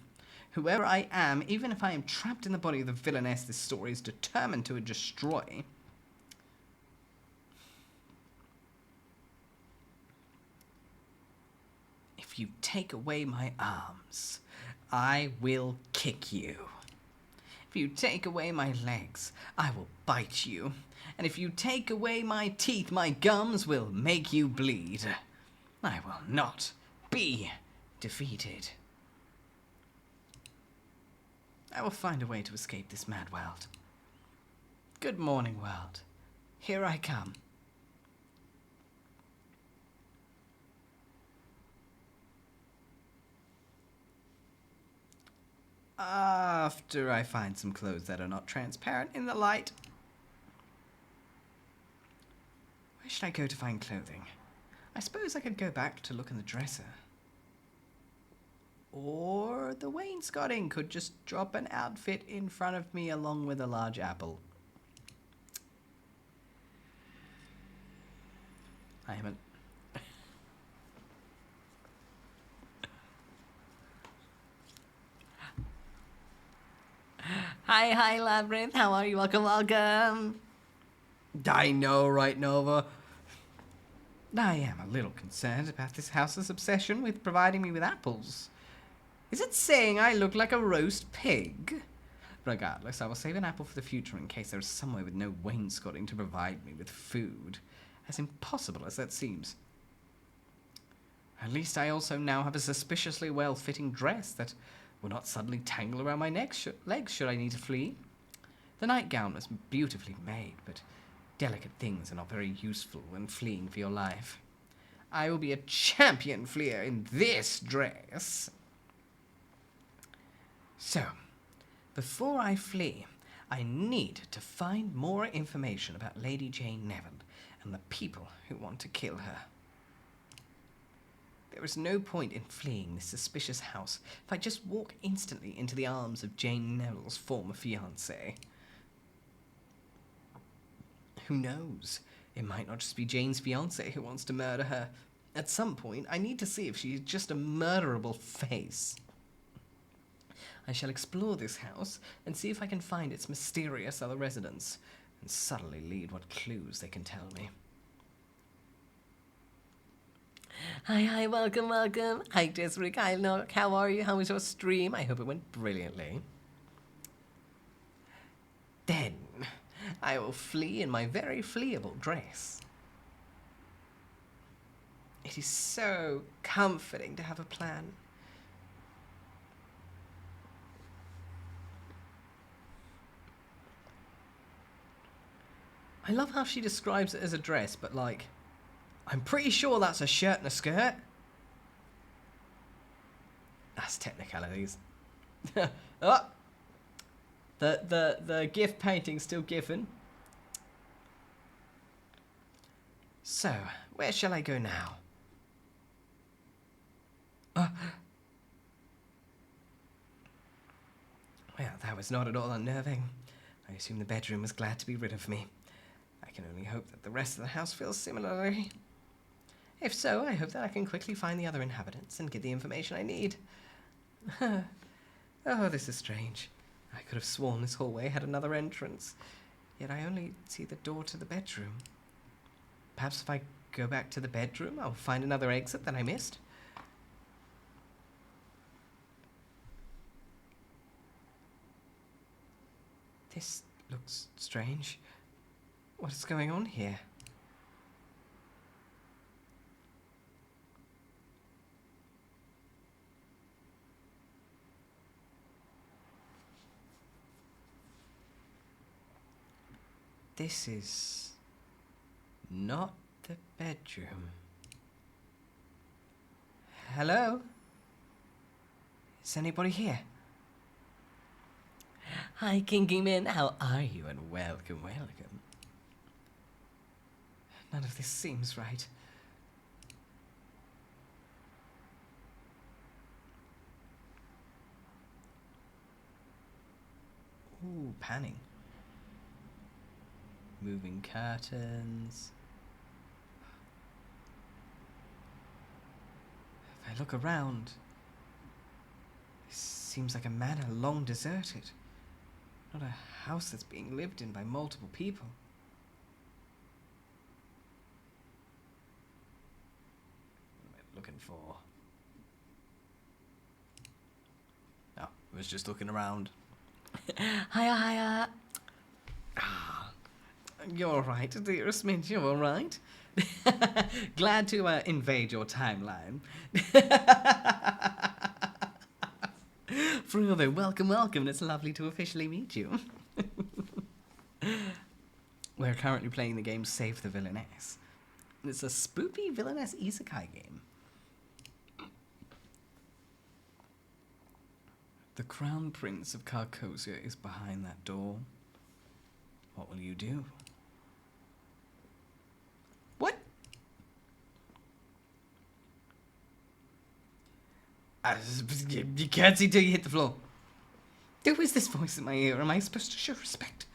Whoever I am, even if I am trapped in the body of the villainess this story is determined to destroy, if you take away my arms, I will kick you. If you take away my legs, I will bite you. And if you take away my teeth, my gums will make you bleed. I will not be defeated. I will find a way to escape this mad world. Good morning, world. Here I come. After I find some clothes that are not transparent in the light. Where should I go to find clothing? I suppose I could go back to look in the dresser. Or the wainscoting could just drop an outfit in front of me along with a large apple. I haven't... Hi, Labyrinth. How are you? Welcome. I know, right, Nova? I am a little concerned about this house's obsession with providing me with apples. Is it saying I look like a roast pig? Regardless, I will save an apple for the future in case there is somewhere with no wainscoting to provide me with food. As impossible as that seems. At least I also now have a suspiciously well-fitting dress that will not suddenly tangle around my legs should I need to flee. The nightgown was beautifully made, but delicate things are not very useful when fleeing for your life. I will be a champion fleer in this dress. So, before I flee, I need to find more information about Lady Jane Neville and the people who want to kill her. There is no point in fleeing this suspicious house if I just walk instantly into the arms of Jane Neville's former fiancé. Who knows? It might not just be Jane's fiancé who wants to murder her. At some point, I need to see if she's just a murderable face. I shall explore this house and see if I can find its mysterious other residents, and subtly lead what clues they can tell me. Hi, welcome. Hi, Desric. Hi, Nook. How are you? How was your stream? I hope it went brilliantly. Then I will flee in my very fleeable dress. It is so comforting to have a plan. I love how she describes it as a dress, but like, I'm pretty sure that's a shirt and a skirt. That's technicalities. Oh, the GIF painting's still given. So, where shall I go now? Well, that was not at all unnerving. I assume the bedroom was glad to be rid of me. I can only hope that the rest of the house feels similarly. If so, I hope that I can quickly find the other inhabitants and get the information I need. Oh, this is strange. I could have sworn this hallway had another entrance, yet I only see the door to the bedroom. Perhaps if I go back to the bedroom, I'll find another exit that I missed. This looks strange. What is going on here? This is not the bedroom. Hello? Is anybody here? Hi, 𝐄𝐍𝐕𝐓𝐮𝐞𝐫, how are you? And welcome, welcome. None of this seems right. Ooh, panning. Moving curtains. If I look around, this seems like a manor long deserted. Not a house that's being lived in by multiple people. What am I looking for? Oh, I was just looking around. Hiya, hiya. Ah, you're all right, dearest Mint, you're all right. Glad to invade your timeline. Fruvo, welcome, welcome. It's lovely to officially meet you. We're currently playing the game Save the Villainess. It's a spoopy Villainess Isekai game. The Crown Prince of 𝐄𝐍𝐕𝐓𝐮𝐞𝐫 is behind that door. What will you do? What? You can't see till you hit the floor. Who is this voice in my ear? Am I supposed to show respect?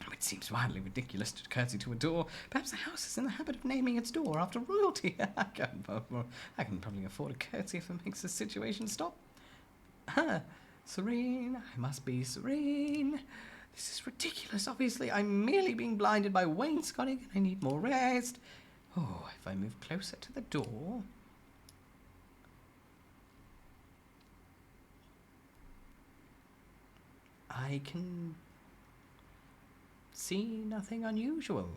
Oh, it seems wildly ridiculous to curtsy to a door. Perhaps the house is in the habit of naming its door after royalty. I can probably afford a curtsy if it makes the situation stop. Serene, I must be serene. This is ridiculous. Obviously, I'm merely being blinded by wainscoting and I need more rest. Oh, if I move closer to the door. I can see nothing unusual.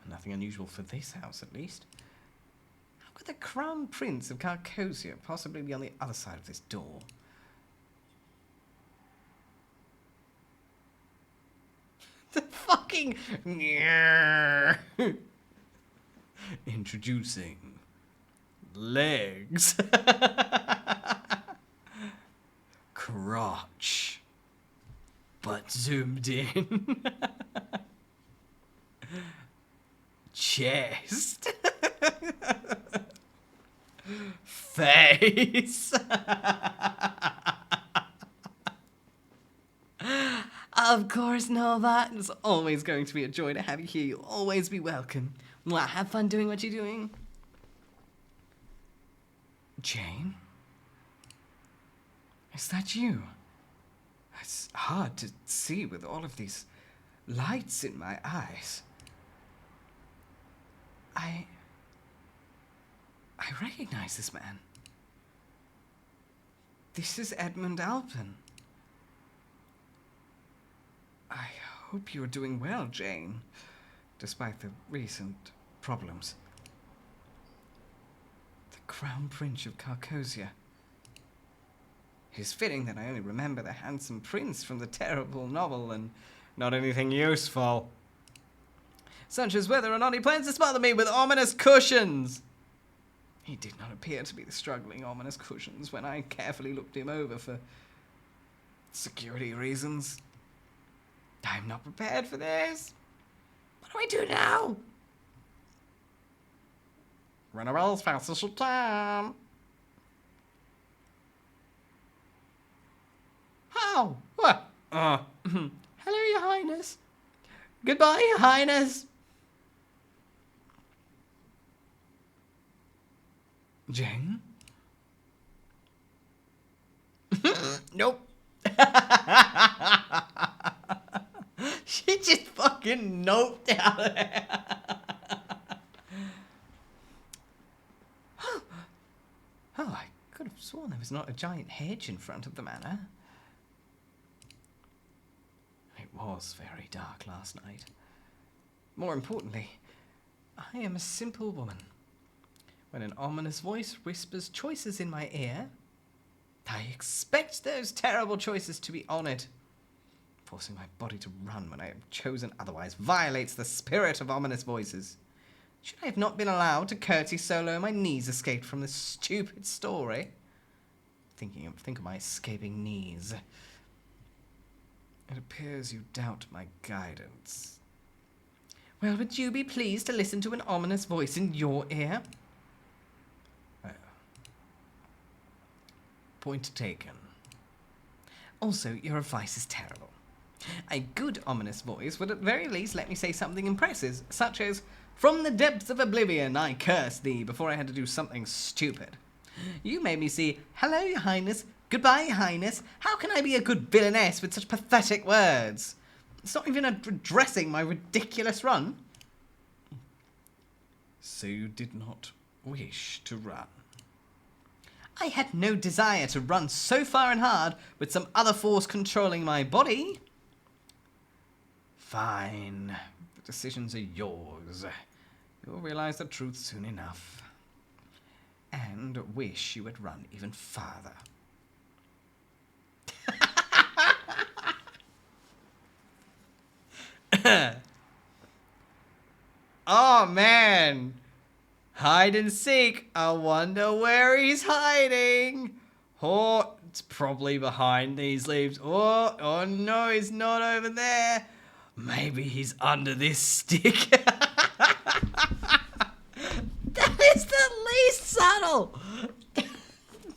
Nothing unusual for this house, at least. How could the Crown Prince of 𝐄𝐍𝐕𝐓𝐮𝐞𝐫 possibly be on the other side of this door? The fucking... Introducing... legs. Crotch. Butt zoomed in. Chest. Face. Of course, Nova. It's always going to be a joy to have you here. You'll always be welcome. Well, have fun doing what you're doing. Jane? Is that you? It's hard to see with all of these lights in my eyes. I recognize this man. This is Edmund Alpin. hope you are doing well, Jane, despite the recent problems. The Crown Prince of 𝐄𝐍𝐕𝐓𝐮𝐞𝐫. It is fitting that I only remember the handsome prince from the terrible novel and not anything useful. Such as whether or not he plans to smother me with ominous cushions. He did not appear to be the struggling ominous cushions when I carefully looked him over for security reasons. I'm not prepared for this. What do I do now? Run away as fast as you can. How? What? Hello, Your Highness. Goodbye, Your Highness. Jane? Nope. She just fucking noped out of there. Oh, I could have sworn there was not a giant hedge in front of the manor. It was very dark last night. More importantly, I am a simple woman. When an ominous voice whispers choices in my ear, I expect those terrible choices to be honoured. Forcing my body to run when I have chosen otherwise violates the spirit of ominous voices. Should I have not been allowed to curtsy solo, my knees escaped from this stupid story? Think of my escaping knees. It appears you doubt my guidance. Well, would you be pleased to listen to an ominous voice in your ear? Point taken. Also, your advice is terrible. A good ominous voice would at very least let me say something impressive, such as, "From the depths of oblivion I curse thee," before I had to do something stupid. You made me see, "Hello, Your Highness. Goodbye, Your Highness. How can I be a good villainess with such pathetic words? It's not even addressing my ridiculous run." So you did not wish to run? I had no desire to run so far and hard with some other force controlling my body. Fine. The decisions are yours. You'll realize the truth soon enough. And wish you had run even farther. Oh, man. Hide and seek. I wonder where he's hiding. Oh, it's probably behind these leaves. Oh no, he's not over there. Maybe he's under this stick. That is the least subtle.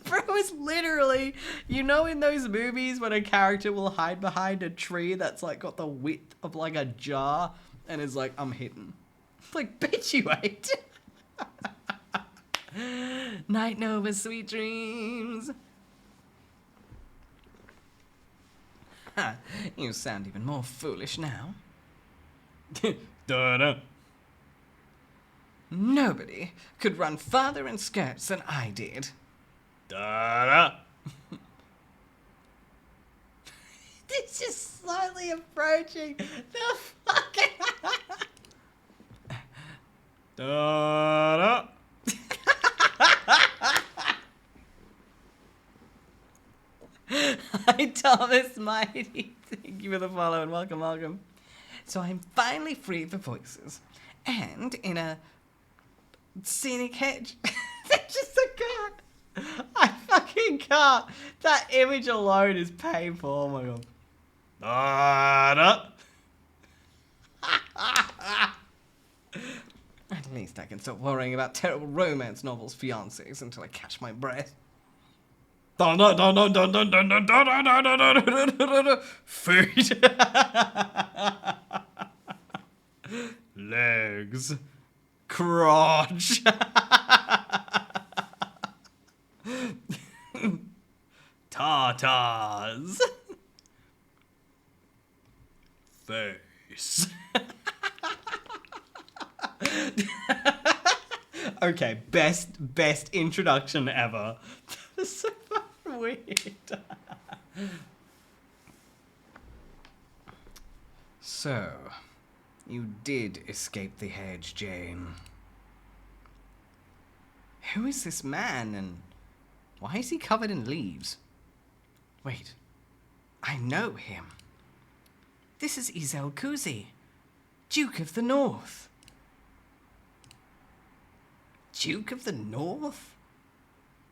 Bro, it's literally, you know, in those movies when a character will hide behind a tree that's like got the width of like a jar and is like, "I'm hidden." Like, bitch, you ain't. Night Nova, sweet dreams. You sound even more foolish now. Da-da. Nobody could run farther in skirts than I did. Da-da. It's just slowly approaching the fucking... Da-da. Hi, Thomas Mighty. Thank you for the follow and welcome, welcome. So I'm finally free for voices. And in a scenic hedge. That's just a cat. I fucking can't. That image alone is painful. Oh my god. At least I can stop worrying about terrible romance novels' fiancés until I catch my breath. Food. Legs. Crotch. Tartars. Face. Okay, best introduction ever. That's so fucking weird. So, you did escape the hedge, Jane. Who is this man, and why is he covered in leaves? Wait, I know him. This is 𝐄𝐍𝐕𝐓𝐮𝐞𝐫, Duke of the North. Duke of the North?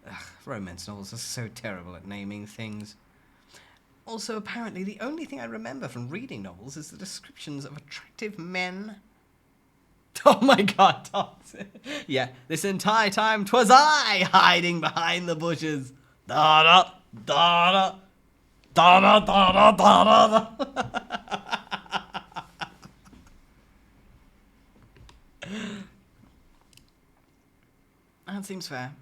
Ugh, romance novels are so terrible at naming things. Also, apparently, the only thing I remember from reading novels is the descriptions of attractive men. Oh my god, Thompson. Yeah, this entire time, 'twas I hiding behind the bushes. Da-da, da-da, da-da, da-da, da-da. That seems fair.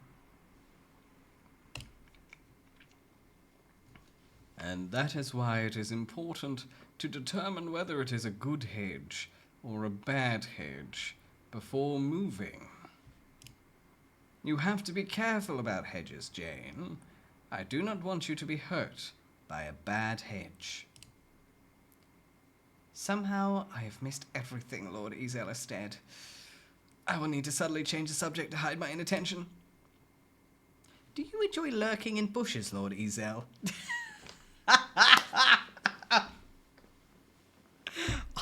And that is why it is important to determine whether it is a good hedge or a bad hedge before moving. You have to be careful about hedges, Jane. I do not want you to be hurt by a bad hedge. Somehow I have missed everything, Lord 𝐄𝐍𝐕𝐓𝐮𝐞𝐫. I will need to subtly change the subject to hide my inattention. Do you enjoy lurking in bushes, Lord 𝐄𝐍𝐕𝐓𝐿?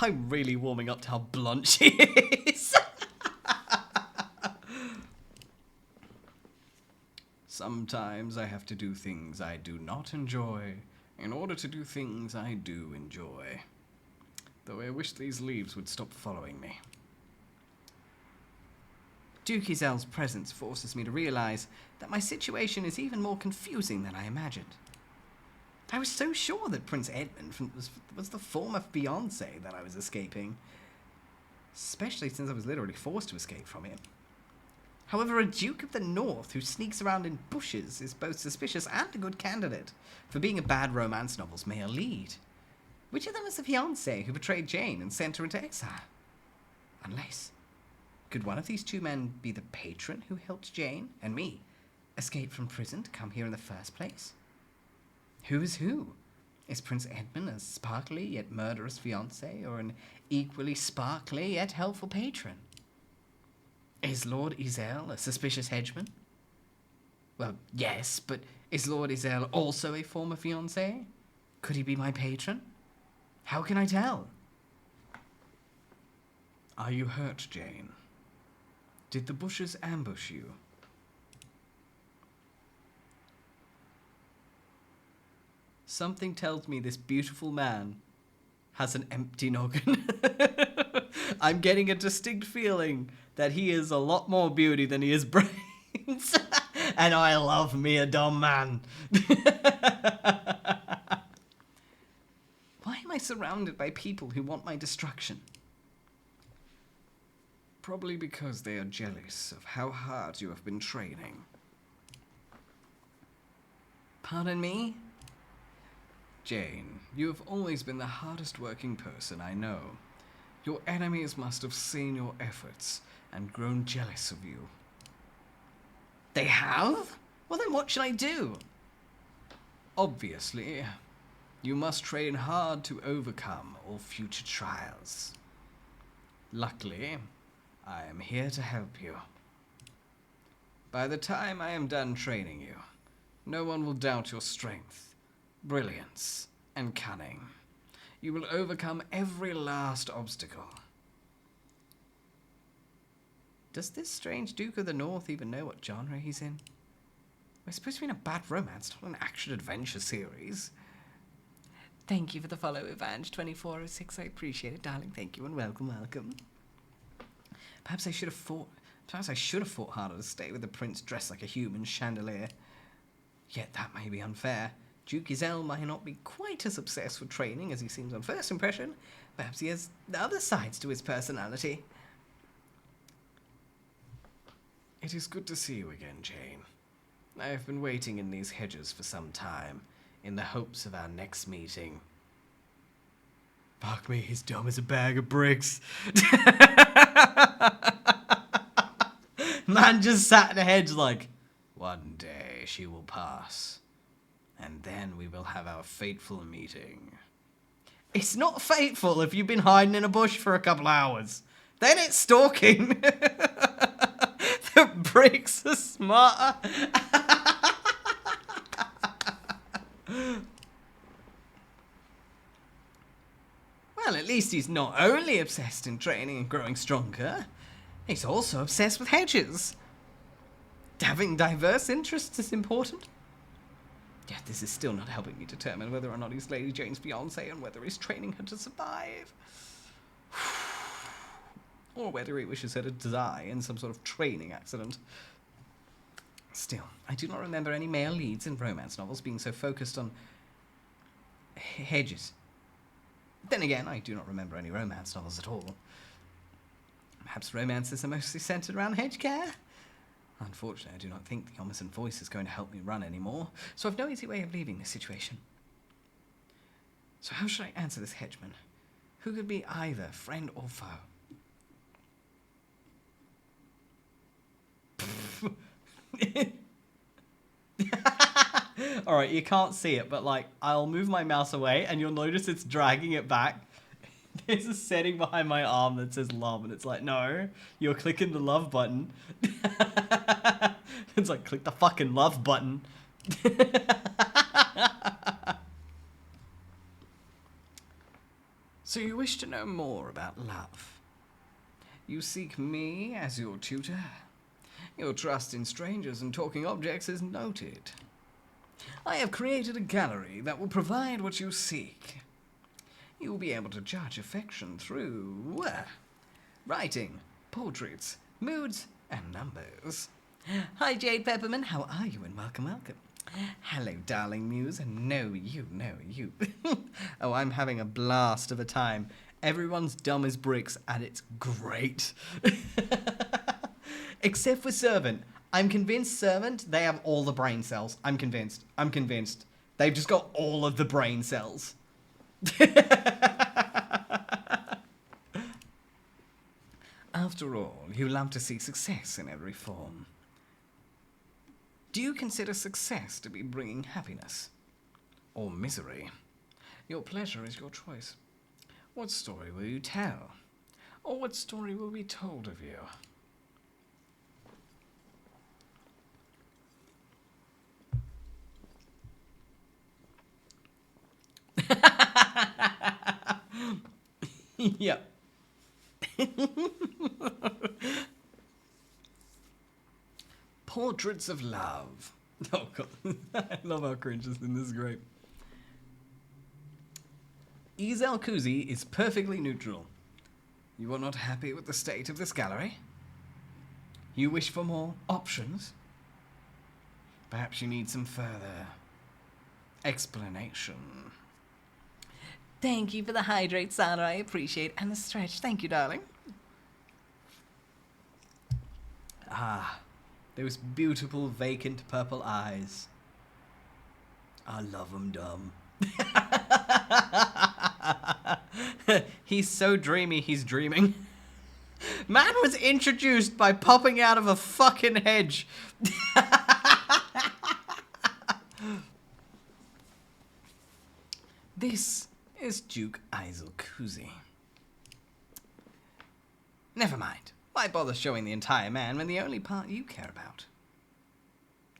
I'm really warming up to how blunt she is. Sometimes I have to do things I do not enjoy in order to do things I do enjoy. Though I wish these leaves would stop following me. Duke 𝐄𝐍𝐕𝐓𝐿's presence forces me to realize that my situation is even more confusing than I imagined. I was so sure that Prince Edmund was the former fiancé that I was escaping, especially since I was literally forced to escape from him. However, a Duke of the North who sneaks around in bushes is both suspicious and a good candidate for being a bad romance novel's male lead. Which of them is the fiancé who betrayed Jane and sent her into exile? Unless, could one of these two men be the patron who helped Jane and me escape from prison to come here in the first place? Who is who? Is Prince Edmund a sparkly yet murderous fiancé, or an equally sparkly yet helpful patron? Is Lord 𝐄𝐍𝐕𝐓𝐿 a suspicious hedgeman? Well, yes, but is Lord 𝐄𝐍𝐕𝐓𝐿 also a former fiancé? Could he be my patron? How can I tell? Are you hurt, Jane? Did the bushes ambush you? Something tells me this beautiful man has an empty noggin. I'm getting a distinct feeling that he is a lot more beauty than he is brains. And I love me a dumb man. Why am I surrounded by people who want my destruction? Probably because they are jealous of how hard you have been training. Pardon me? Jane, you have always been the hardest working person I know. Your enemies must have seen your efforts and grown jealous of you. They have? Well then what should I do? Obviously, you must train hard to overcome all future trials. Luckily, I am here to help you. By the time I am done training you, no one will doubt your strength, brilliance, and cunning. You will overcome every last obstacle. Does this strange Duke of the North even know what genre he's in? We're supposed to be in a bad romance, not an action-adventure series. Thank you for the follow, Evange2406. I appreciate it, darling. Thank you and welcome, welcome. Perhaps I should have fought harder to stay with the prince dressed like a human chandelier. Yet that may be unfair. Duke 𝐄𝐍𝐕𝐓𝐿 might not be quite as obsessed with training as he seems on first impression. Perhaps he has other sides to his personality. It is good to see you again, Jane. I have been waiting in these hedges for some time, in the hopes of our next meeting. Fuck me, he's dumb as a bag of bricks. Man just sat in a hedge like, one day she will pass, and then we will have our fateful meeting. It's not fateful if you've been hiding in a bush for a couple hours. Then it's stalking. The bricks are smarter. Well, at least he's not only obsessed in training and growing stronger, he's also obsessed with hedges. Having diverse interests is important. Yet this is still not helping me determine whether or not he's Lady Jane's fiancé and whether he's training her to survive. Or whether he wishes her to die in some sort of training accident. Still, I do not remember any male leads in romance novels being so focused on hedges. Then again, I do not remember any romance novels at all. Perhaps romances are mostly centered around hedge care? Unfortunately, I do not think the omniscient voice is going to help me run anymore, so I've no easy way of leaving this situation. So how should I answer this hedgeman? Who could be either friend or foe? Alright, you can't see it, but like, I'll move my mouse away and you'll notice it's dragging it back. There's a setting behind my arm that says love, and it's like, no, you're clicking the love button. It's like, click the fucking love button. So you wish to know more about love. You seek me as your tutor. Your trust in strangers and talking objects is noted. I have created a gallery that will provide what you seek. You will be able to judge affection through writing, portraits, moods, and numbers. Hi, Jade Peppermint. How are you? And welcome, welcome. Hello, darling muse. And no, you. Oh, I'm having a blast of a time. Everyone's dumb as bricks, and it's great. Except for Servant. I'm convinced Servant, they have all the brain cells. I'm convinced. They've just got all of the brain cells. After all, you love to see success in every form. Do you consider success to be bringing happiness? Or misery? Your pleasure is your choice. What story will you tell? Or what story will be told of you? Yep. Portraits of love. Oh god, I love how cringe this thing. This is great. 𝐄𝐍𝐕𝐓𝐮𝐞𝐫 is perfectly neutral. You are not happy with the state of this gallery? You wish for more options? Perhaps you need some further explanation. Thank you for the hydrate, Sana. I appreciate, and the stretch. Thank you, darling. Ah, those beautiful, vacant purple eyes. I love them dumb. He's so dreamy, he's dreaming. Man was introduced by popping out of a fucking hedge. This is 𝐄𝐍𝐕𝐓𝐮𝐞𝐫. Never mind. Why bother showing the entire man when the only part you care about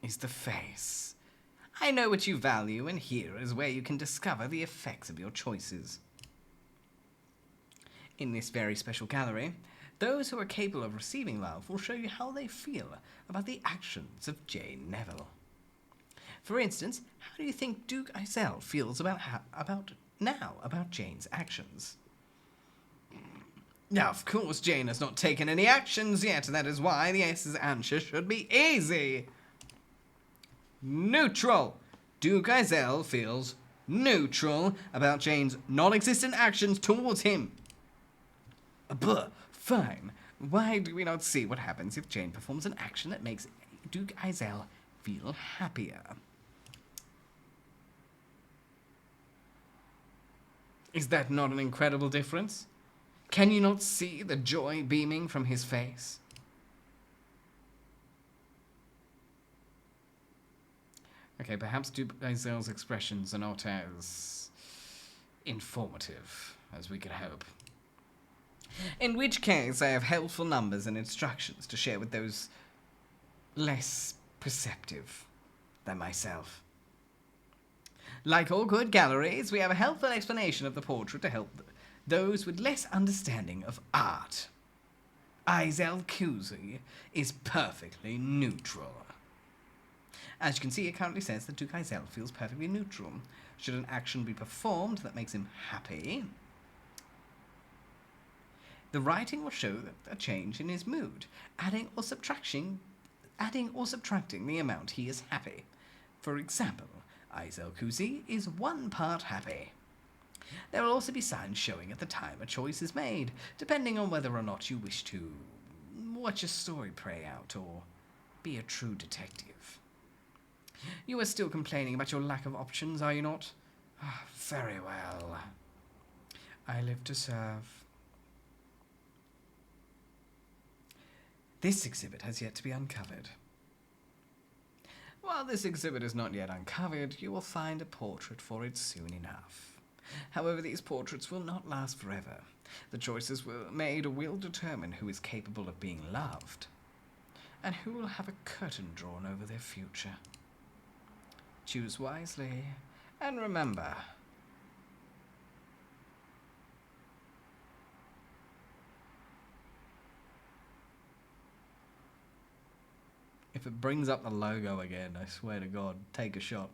is the face? I know what you value, and here is where you can discover the effects of your choices. In this very special gallery, those who are capable of receiving love will show you how they feel about the actions of Jane Neville. For instance, how do you think 𝐄𝐍𝐕𝐓𝐿 feels about Jane's actions? Now, of course, Jane has not taken any actions yet. That is why the Ace's answer should be easy. Neutral. 𝐄𝐍𝐕𝐓𝐿 feels neutral about Jane's non-existent actions towards him. But, fine. Why do we not see what happens if Jane performs an action that makes 𝐄𝐍𝐕𝐓𝐿 feel happier? Is that not an incredible difference? Can you not see the joy beaming from his face? Okay, perhaps 𝐄𝐍𝐕𝐓𝐿's expressions are not as informative as we could hope. In which case, I have helpful numbers and instructions to share with those less perceptive than myself. Like all good galleries, we have a helpful explanation of the portrait to help those with less understanding of art. 𝐄𝐍𝐕𝐓𝐮𝐞𝐫 is perfectly neutral. As you can see, it currently says that 𝐄𝐍𝐕𝐓𝐮𝐞𝐫 feels perfectly neutral. Should an action be performed that makes him happy, the writing will show a change in his mood, adding or subtracting the amount he is happy. For example, 𝐄𝐍𝐕𝐓𝐮𝐞𝐫 is 1 part happy. There will also be signs showing at the time a choice is made, depending on whether or not you wish to watch a story play out or be a true detective. You are still complaining about your lack of options, are you not? Very well. I live to serve. This exhibit has yet to be uncovered. While this exhibit is not yet uncovered, you will find a portrait for it soon enough. However, these portraits will not last forever. The choices made will determine who is capable of being loved, and who will have a curtain drawn over their future. Choose wisely, and remember, if it brings up the logo again, I swear to God, take a shot.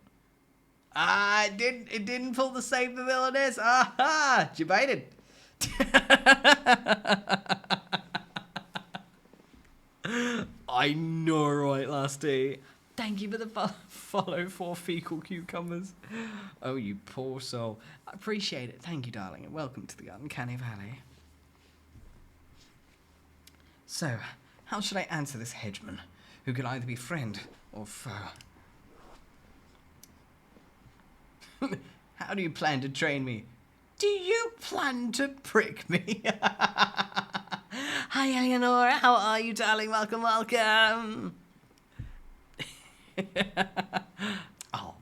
It didn't pull the save the Villainess. Aha! 𝐄𝐕𝐓𝐮𝐞𝐫. I know, right, Lasty? Thank you for the follow for fecal cucumbers. Oh, you poor soul. I appreciate it. Thank you, darling, and welcome to the Uncanny Valley. So, how should I answer this hedgeman, who could either be friend or foe? How do you plan to train me? Do you plan to prick me? Hi, Eleanor. How are you, darling? Welcome, welcome. Oh.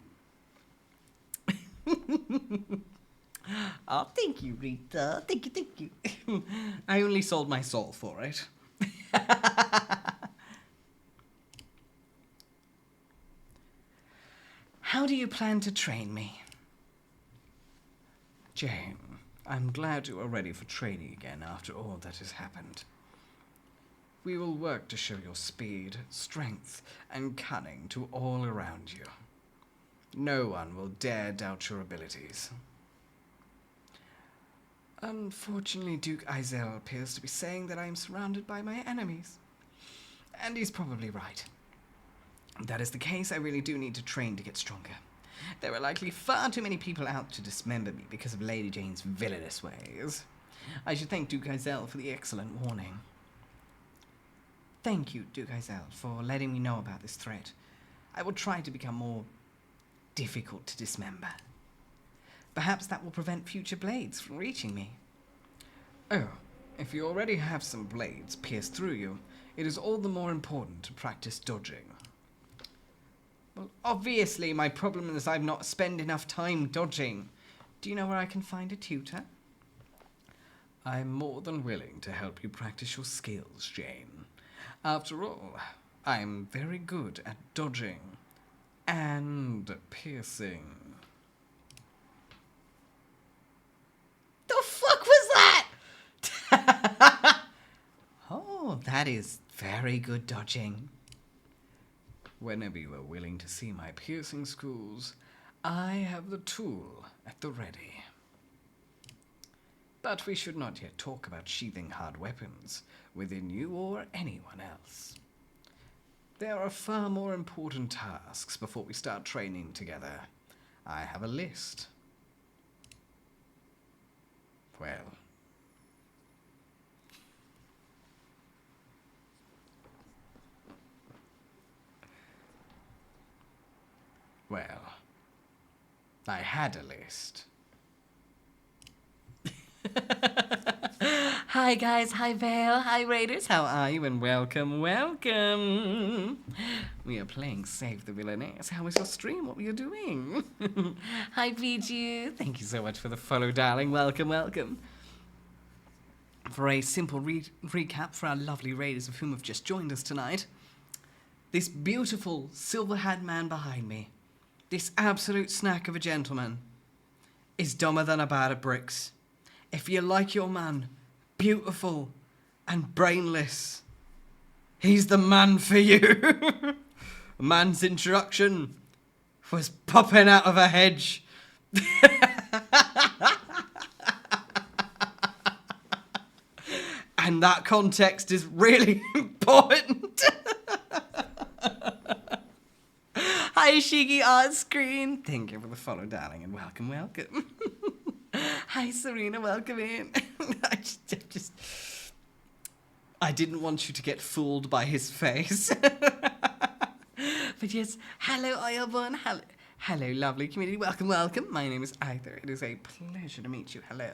Oh, thank you, Rita. Thank you. I only sold my soul for it. How do you plan to train me? Jane, I'm glad you are ready for training again after all that has happened. We will work to show your speed, strength, and cunning to all around you. No one will dare doubt your abilities. Unfortunately, 𝐄𝐍𝐕𝐓𝐮𝐞𝐫 appears to be saying that I am surrounded by my enemies. And he's probably right. If that is the case, I really do need to train to get stronger. There are likely far too many people out to dismember me because of Lady Jane's villainous ways. I should thank 𝐄𝐍𝐕𝐓𝐮𝐞𝐫 for the excellent warning. Thank you, 𝐄𝐍𝐕𝐓𝐿, for letting me know about this threat. I will try to become more difficult to dismember. Perhaps that will prevent future blades from reaching me. Oh, if you already have some blades pierced through you, it is all the more important to practice dodging. Well, obviously, my problem is I've not spent enough time dodging. Do you know where I can find a tutor? I'm more than willing to help you practice your skills, Jane. After all, I'm very good at dodging and piercing. The fuck was that? Oh, that is very good dodging. Whenever you are willing to see my piercing schools, I have the tool at the ready. But we should not yet talk about sheathing hard weapons within you or anyone else. There are far more important tasks before we start training together. I have a list. Well, I had a list. Hi guys, hi Vale, hi Raiders, how are you? And welcome. We are playing Save the Villainess. How was your stream? What were you doing? Hi, PG. Thank you so much for the follow, darling. Welcome, welcome. For a simple recap for our lovely raiders of whom have just joined us tonight, this beautiful silver-haired man behind me, this absolute snack of a gentleman, is dumber than a bag of bricks. If you like your man beautiful and brainless, he's the man for you. Man's introduction was popping out of a hedge. And that context is really important. Hi, Shiggy Art Screen. Thank you for the follow, darling, and welcome, welcome. Hi, Serena, welcome in. I didn't want you to get fooled by his face. But yes, hello, Oilborn. Hello, lovely community. Welcome, welcome. My name is Arthur. It is a pleasure to meet you. Hello.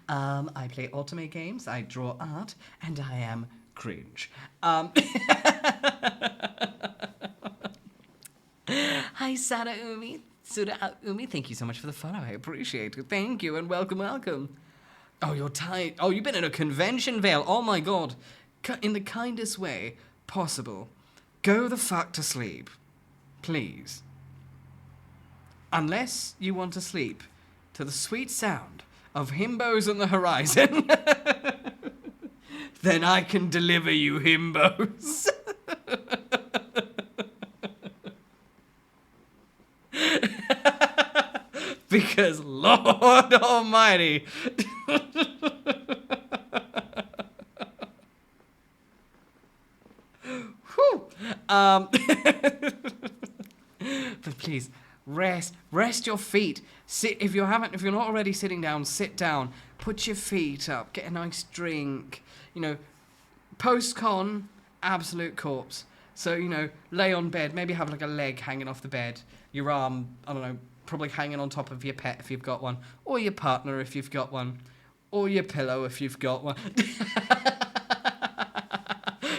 I play Ultimate games, I draw art, and I am cringe. Hi, Sura Umi, thank you so much for the follow. I appreciate it. Thank you, and welcome, welcome. Oh, you're tired. Oh, you've been in a convention, Vale. Oh, my God. In the kindest way possible, go the fuck to sleep. Please. Unless you want to sleep to the sweet sound of himbos on the horizon, then I can deliver you himbos. Because Lord Almighty. Whew. But please, rest your feet. Sit if you're not already sitting down, sit down. Put your feet up, get a nice drink. You know, post-con, absolute corpse. So, you know, lay on bed, maybe have like a leg hanging off the bed, your arm, I don't know, probably hanging on top of your pet if you've got one, or your partner if you've got one, or your pillow if you've got one.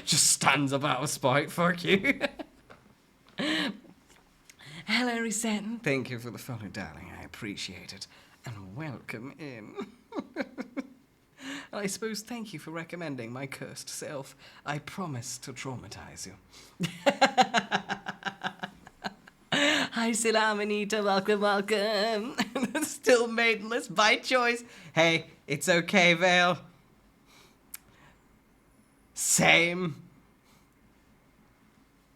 Just stands up out of spite, fuck you. Hello, Resetting. Thank you for the follow, darling. I appreciate it. And welcome in. I suppose thank you for recommending my cursed self. I promise to traumatize you. Hi, Silamanita. Welcome, welcome. Still maidenless by choice. Hey, it's okay, Vale. Same.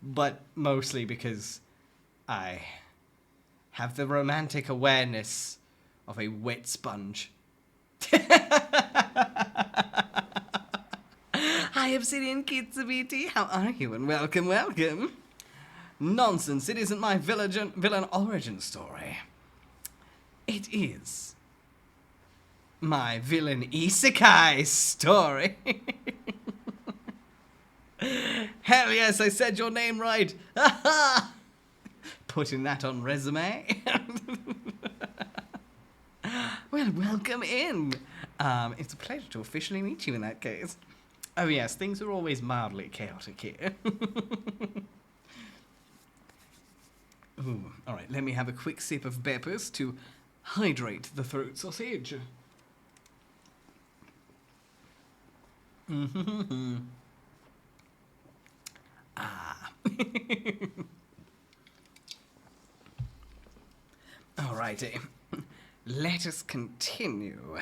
But mostly because I have the romantic awareness of a wet sponge. Hi, Obsidian 𝐄𝐍𝐕𝐓𝐮𝐞𝐫. How are you? And welcome, welcome. Nonsense, it isn't my villain origin story. It is my villain Isekai'd story. Hell yes, I said your name right. Putting that on resume. Well, welcome in. It's a pleasure to officially meet you in that case. Oh yes, things are always mildly chaotic here. Ooh, alright, let me have a quick sip of peppers to hydrate the throat sausage. Mm-hmm. Ah. Alrighty. Let us continue.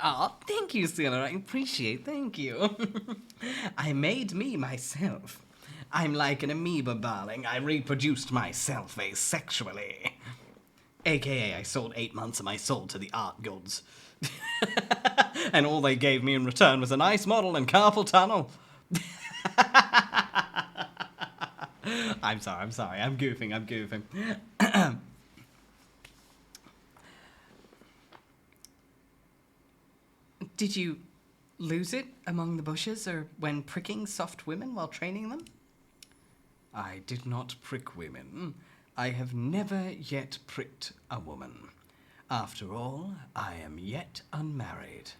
Oh, thank you, Sila. I appreciate. Thank you. I made me myself. I'm like an amoeba, darling. I reproduced myself asexually. AKA, I sold 8 months of my soul to the art gods. And all they gave me in return was a nice model and carpal tunnel. I'm sorry. I'm goofing. Did you lose it among the bushes or when pricking soft women while training them? I did not prick women. I have never yet pricked a woman. After all, I am yet unmarried.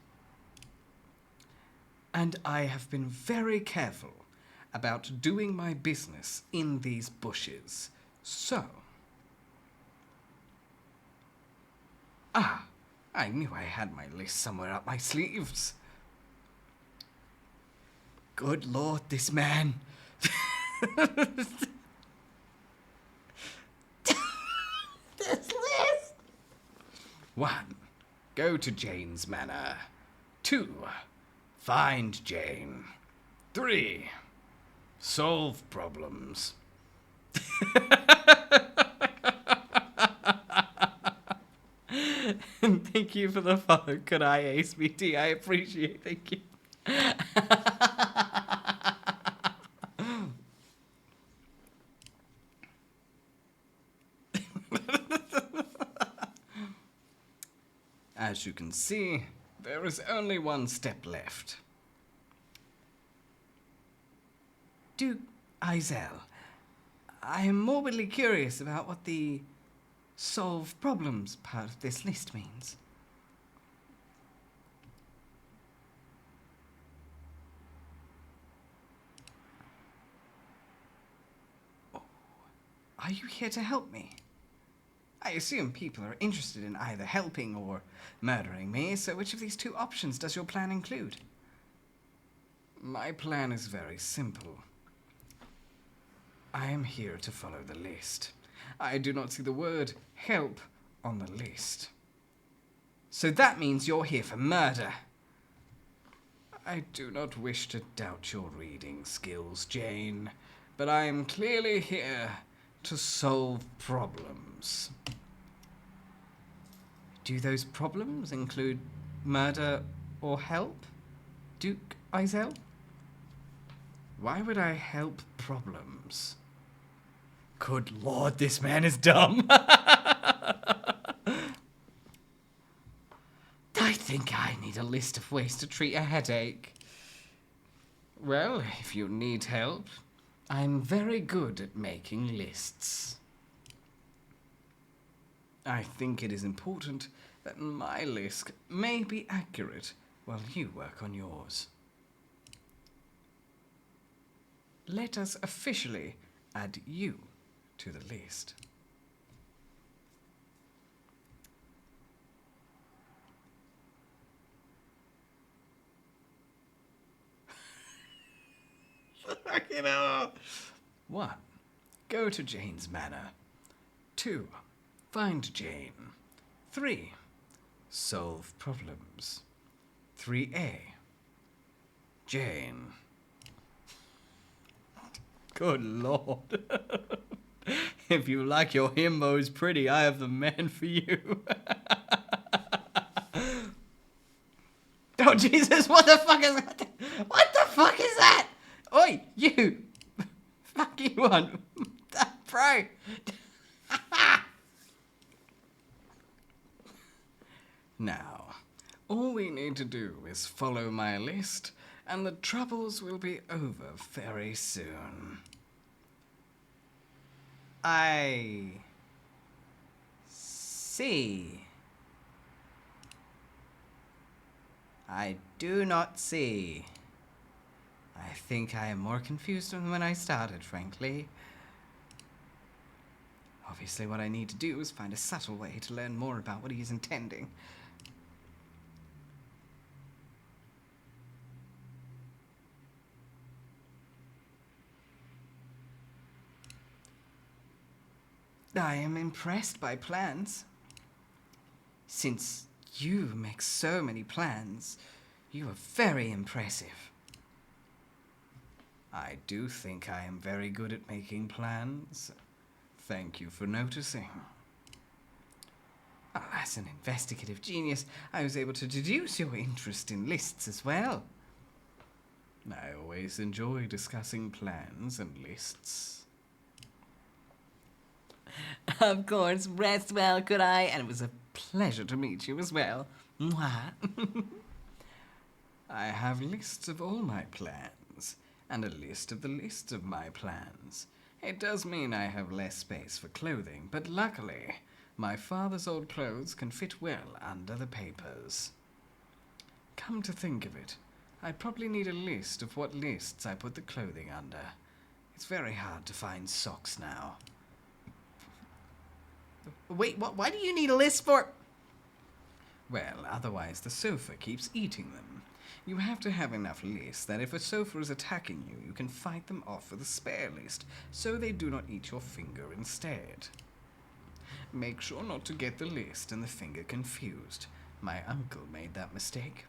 And I have been very careful about doing my business in these bushes. So... I knew I had my list somewhere up my sleeves. Good Lord, this man. This list. 1. Go to Jane's manor. 2. Find Jane. 3. Solve problems. Thank you for the follow, 𝐄𝐍𝐕𝐓𝐮𝐞𝐫. I appreciate it. Thank you. As you can see, there is only one step left. 𝐄𝐍𝐕𝐓𝐮𝐞𝐫, I am morbidly curious about what the solve problems part of this list means. Oh, are you here to help me? I assume people are interested in either helping or murdering me, so which of these two options does your plan include? My plan is very simple. I am here to follow the list. I do not see the word help on the list. So that means you're here for murder. I do not wish to doubt your reading skills, Jane, but I am clearly here to solve problems. Do those problems include murder or help, 𝐄𝐍𝐕𝐓𝐮𝐞𝐫? Why would I help problems? Good Lord, this man is dumb. I think I need a list of ways to treat a headache. Well, if you need help, I'm very good at making lists. I think it is important that my list may be accurate while you work on yours. Let us officially add you to the list. Fucking hell. 1. Go to Jane's manor. 2. Find Jane. 3. Solve problems. 3A. Jane. Good Lord. If you like your himbos pretty, I have the man for you. Oh, Jesus, what the fuck is that? What the fuck is that? Oi, you. Fuck you on. Bro. Now, all we need to do is follow my list, and the troubles will be over very soon. I see. I do not see. I think I am more confused than when I started, frankly. Obviously, what I need to do is find a subtle way to learn more about what he is intending. I am impressed by plans. Since you make so many plans, you are very impressive. I do think I am very good at making plans. Thank you for noticing. As an investigative genius, I was able to deduce your interest in lists as well. I always enjoy discussing plans and lists. Of course, rest well, could I? And it was a pleasure to meet you as well. Mwah. I have lists of all my plans, and a list of the list of my plans. It does mean I have less space for clothing, but luckily, my father's old clothes can fit well under the papers. Come to think of it, I probably need a list of what lists I put the clothing under. It's very hard to find socks now. Wait, what? Why do you need a list for? Well, otherwise the sofa keeps eating them. You have to have enough lists that if a sofa is attacking you, you can fight them off with a spare list, so they do not eat your finger instead. Make sure not to get the list and the finger confused. My uncle made that mistake.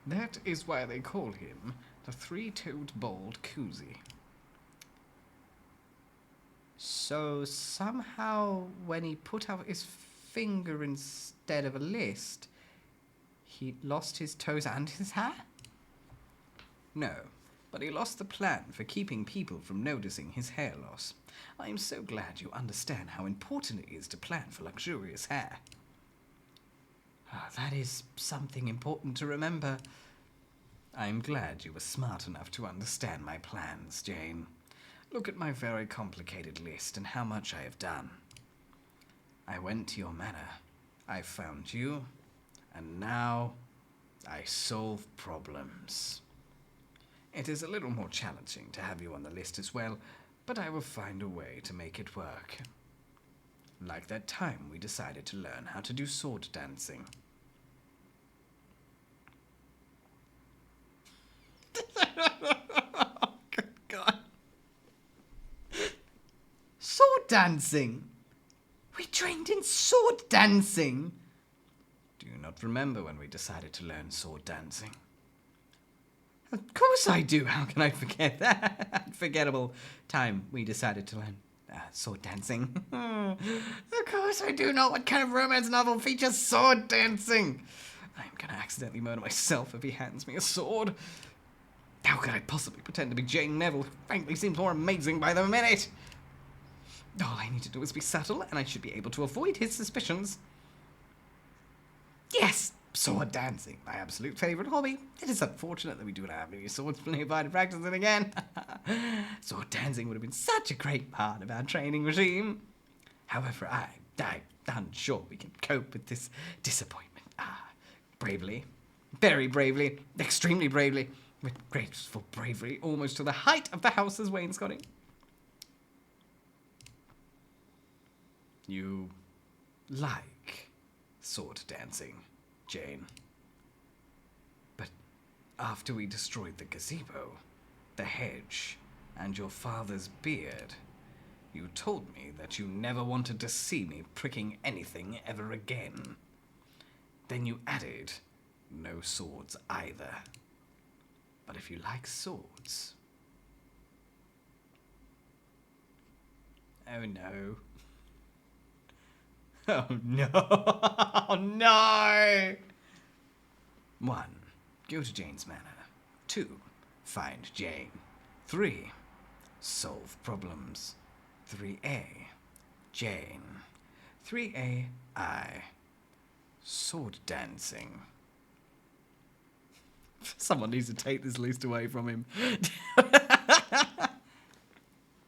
That is why they call him the three-toed bald 𝐄𝐍𝐕𝐓𝐮𝐞𝐫. So somehow when he put out his finger instead of a list, he lost his toes and his hair? No, but he lost the plan for keeping people from noticing his hair loss. I am so glad you understand how important it is to plan for luxurious hair. That is something important to remember. I am glad you were smart enough to understand my plans, Jane. Look at my very complicated list and how much I have done. I went to your manor. I found you. And now I solve problems. It is a little more challenging to have you on the list as well, but I will find a way to make it work. Like that time we decided to learn how to do sword dancing. Oh, good God. Sword dancing? We trained in sword dancing? Do you not remember when we decided to learn sword dancing? Of course I do. How can I forget that unforgettable time we decided to learn sword dancing? Of course I do know. What kind of romance novel features sword dancing? I'm going to accidentally murder myself if he hands me a sword. How could I possibly pretend to be Jane Neville, who frankly seems more amazing by the minute? All I need to do is be subtle, and I should be able to avoid his suspicions. Yes! Sword dancing, my absolute favourite hobby. It is unfortunate that we do not have any swords nearby to practice it again. Sword dancing would have been such a great part of our training regime. However, I'm unsure we can cope with this disappointment. Bravely, very bravely, extremely bravely, with graceful bravery, almost to the height of the house's wainscoting. You like sword dancing, Jane. But after we destroyed the gazebo, the hedge, and your father's beard, you told me that you never wanted to see me pricking anything ever again. Then you added, no swords either. But if you like swords... Oh no. Oh no! Oh no! 1. Go to Jane's manor. 2. Find Jane. 3. Solve problems. 3A. Jane. 3A. I. Sword dancing. Someone needs to take this list away from him.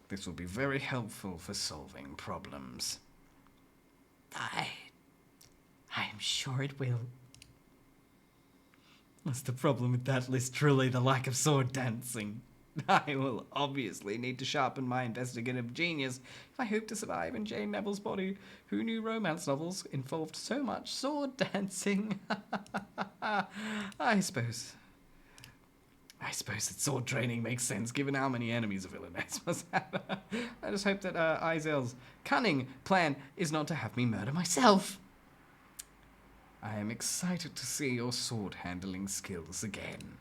This will be very helpful for solving problems. I'm sure it will. What's the problem with that list? Truly the lack of sword dancing. I will obviously need to sharpen my investigative genius if I hope to survive in Jane Neville's body. Who knew romance novels involved so much sword dancing? I suppose that sword training makes sense given how many enemies a villainess must have. I just hope that Isekai'd's cunning plan is not to have me murder myself. I am excited to see your sword handling skills again.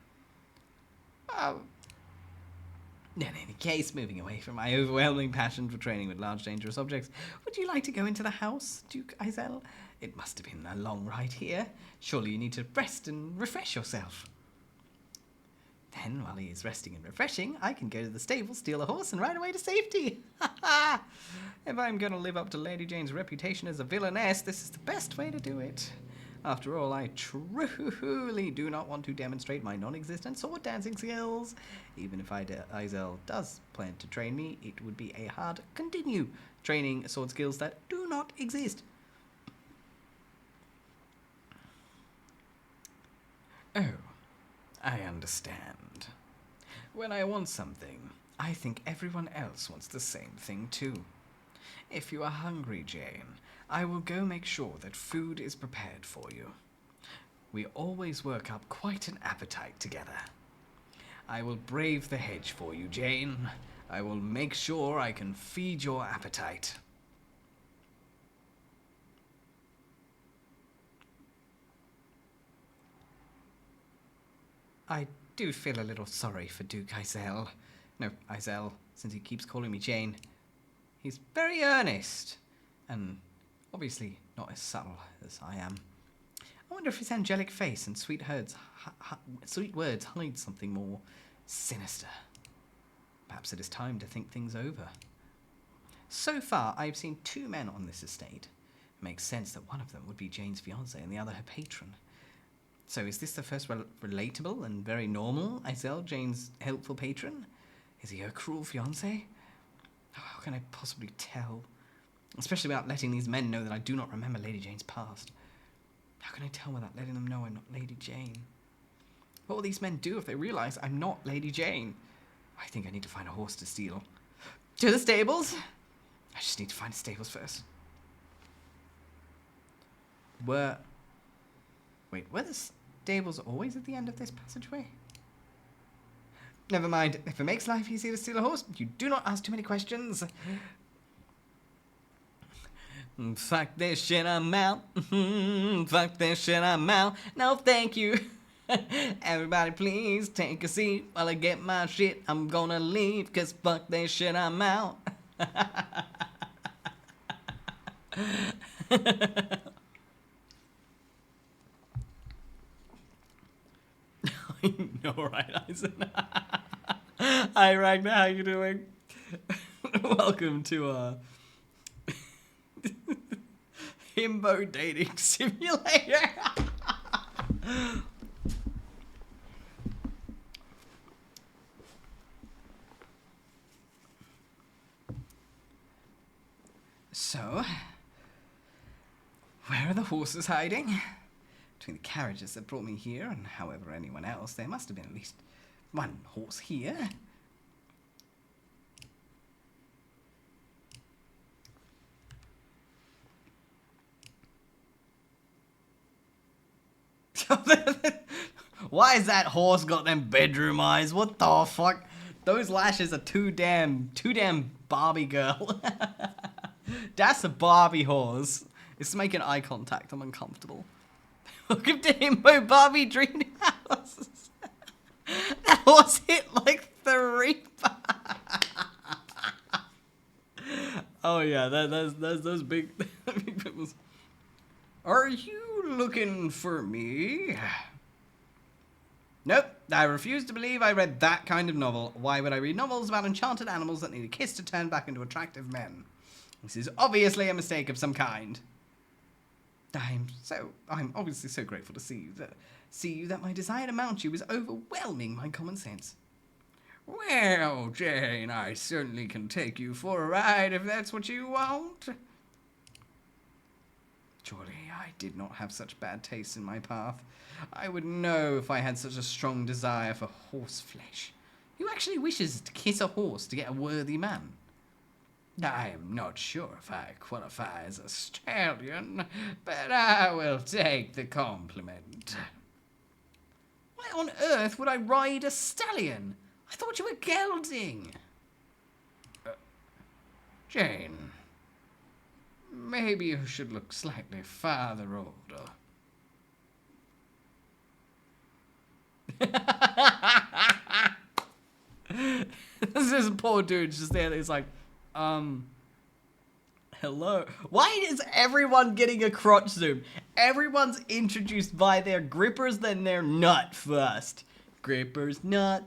In any case, moving away from my overwhelming passion for training with large dangerous objects, would you like to go into the house, Duke Isekai'd? It must have been a long ride here. Surely you need to rest and refresh yourself. Then, while he is resting and refreshing, I can go to the stable, steal a horse, and ride away to safety. If I'm going to live up to Lady Jane's reputation as a villainess, this is the best way to do it. After all, I truly do not want to demonstrate my non-existent sword dancing skills. Even if Isekai'd does plan to train me, it would be a hard continue training sword skills that do not exist. Oh. I understand. When I want something, I think everyone else wants the same thing too. If you are hungry, Jane, I will go make sure that food is prepared for you. We always work up quite an appetite together. I will brave the hedge for you, Jane. I will make sure I can feed your appetite. I do feel a little sorry for Duke Izel. No, Izel, since he keeps calling me Jane. He's very earnest, and obviously not as subtle as I am. I wonder if his angelic face and sweet words hide something more sinister. Perhaps it is time to think things over. So far, I've seen 2 men on this estate. It makes sense that one of them would be Jane's fiancé and the other her patron. So is this the first relatable and very normal Izel, Jane's helpful patron? Is he her cruel fiancé? How can I possibly tell? Especially without letting these men know that I do not remember Lady Jane's past. How can I tell without letting them know I'm not Lady Jane? What will these men do if they realise I'm not Lady Jane? I think I need to find a horse to steal. To the stables? I just need to find the stables first. Were the stables always at the end of this passageway? Never mind. If it makes life easier to steal a horse, you do not ask too many questions. Fuck this shit, I'm out. Fuck this shit, I'm out. No, thank you. Everybody please take a seat while I get my shit. I'm gonna leave, cause fuck this shit, I'm out. I know, right, Eisen? Hi, Ragnar, how you doing? Welcome to, Himbo Dating Simulator. So, where are the horses hiding? Between the carriages that brought me here and however anyone else, there must have been at least one horse here. Why has that horse got them bedroom eyes? What the fuck? Those lashes are too damn Barbie girl. That's a Barbie horse. It's making eye contact. I'm uncomfortable. Welcome to Himbo Barbie Dream House. That horse hit like the Reaper. Oh yeah, that's those big pimples. Are you looking for me? Nope, I refuse to believe I read that kind of novel. Why would I read novels about enchanted animals that need a kiss to turn back into attractive men? This is obviously a mistake of some kind. I'm obviously so grateful to see you that my desire to mount you is overwhelming my common sense. Well, Jane, I certainly can take you for a ride if that's what you want. Surely I did not have such bad taste in my path. I would know if I had such a strong desire for horse flesh. Who actually wishes to kiss a horse to get a worthy man? I am not sure if I qualify as a stallion, but I will take the compliment. Why on earth would I ride a stallion? I thought you were gelding. Jane, maybe you should look slightly farther older. This is poor dude just there. He's like, hello. Why is everyone getting a crotch zoom? Everyone's introduced by their grippers, then their nut first. Grippers, nut,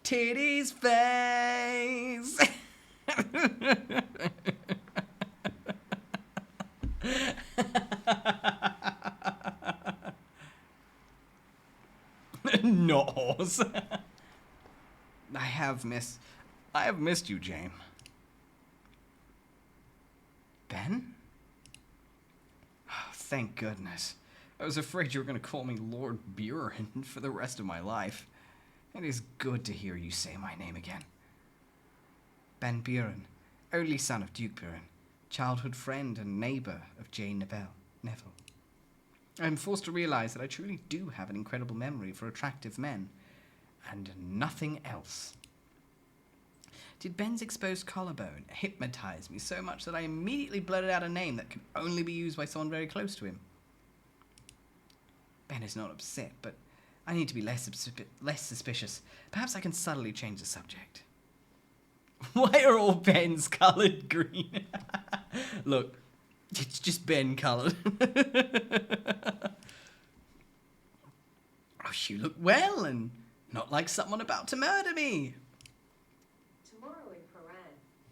titties, face. Not horse. I have missed you, Jane. Ben? Oh, thank goodness. I was afraid you were going to call me Lord Buren for the rest of my life. It is good to hear you say my name again. Ben Buren, only son of Duke Buren, childhood friend and neighbour of Jane Neville. I am forced to realise that I truly do have an incredible memory for attractive men, and nothing else. Did Ben's exposed collarbone hypnotise me so much that I immediately blurted out a name that could only be used by someone very close to him? Ben is not upset, but I need to be less suspicious. Perhaps I can subtly change the subject. Why are all Bens coloured green? Look, it's just Ben coloured. Oh, you look well and not like someone about to murder me. Tomorrow in Paran,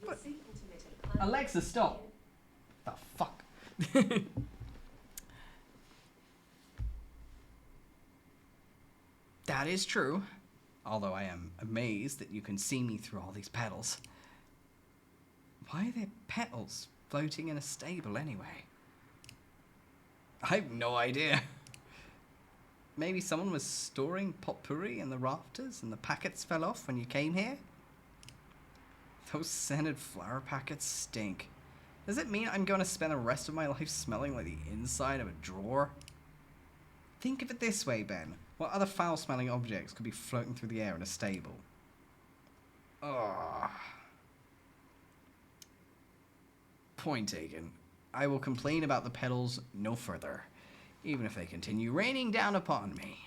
you'll What? see intermittent Alexa, stop. The fuck? That is true. Although I am amazed that you can see me through all these petals. Why are there petals floating in a stable anyway? I have no idea. Maybe someone was storing potpourri in the rafters and the packets fell off when you came here? Those scented flower packets stink. Does it mean I'm going to spend the rest of my life smelling like the inside of a drawer? Think of it this way, Ben. What other foul-smelling objects could be floating through the air in a stable? Ugh. Point taken. I will complain about the petals no further, even if they continue raining down upon me.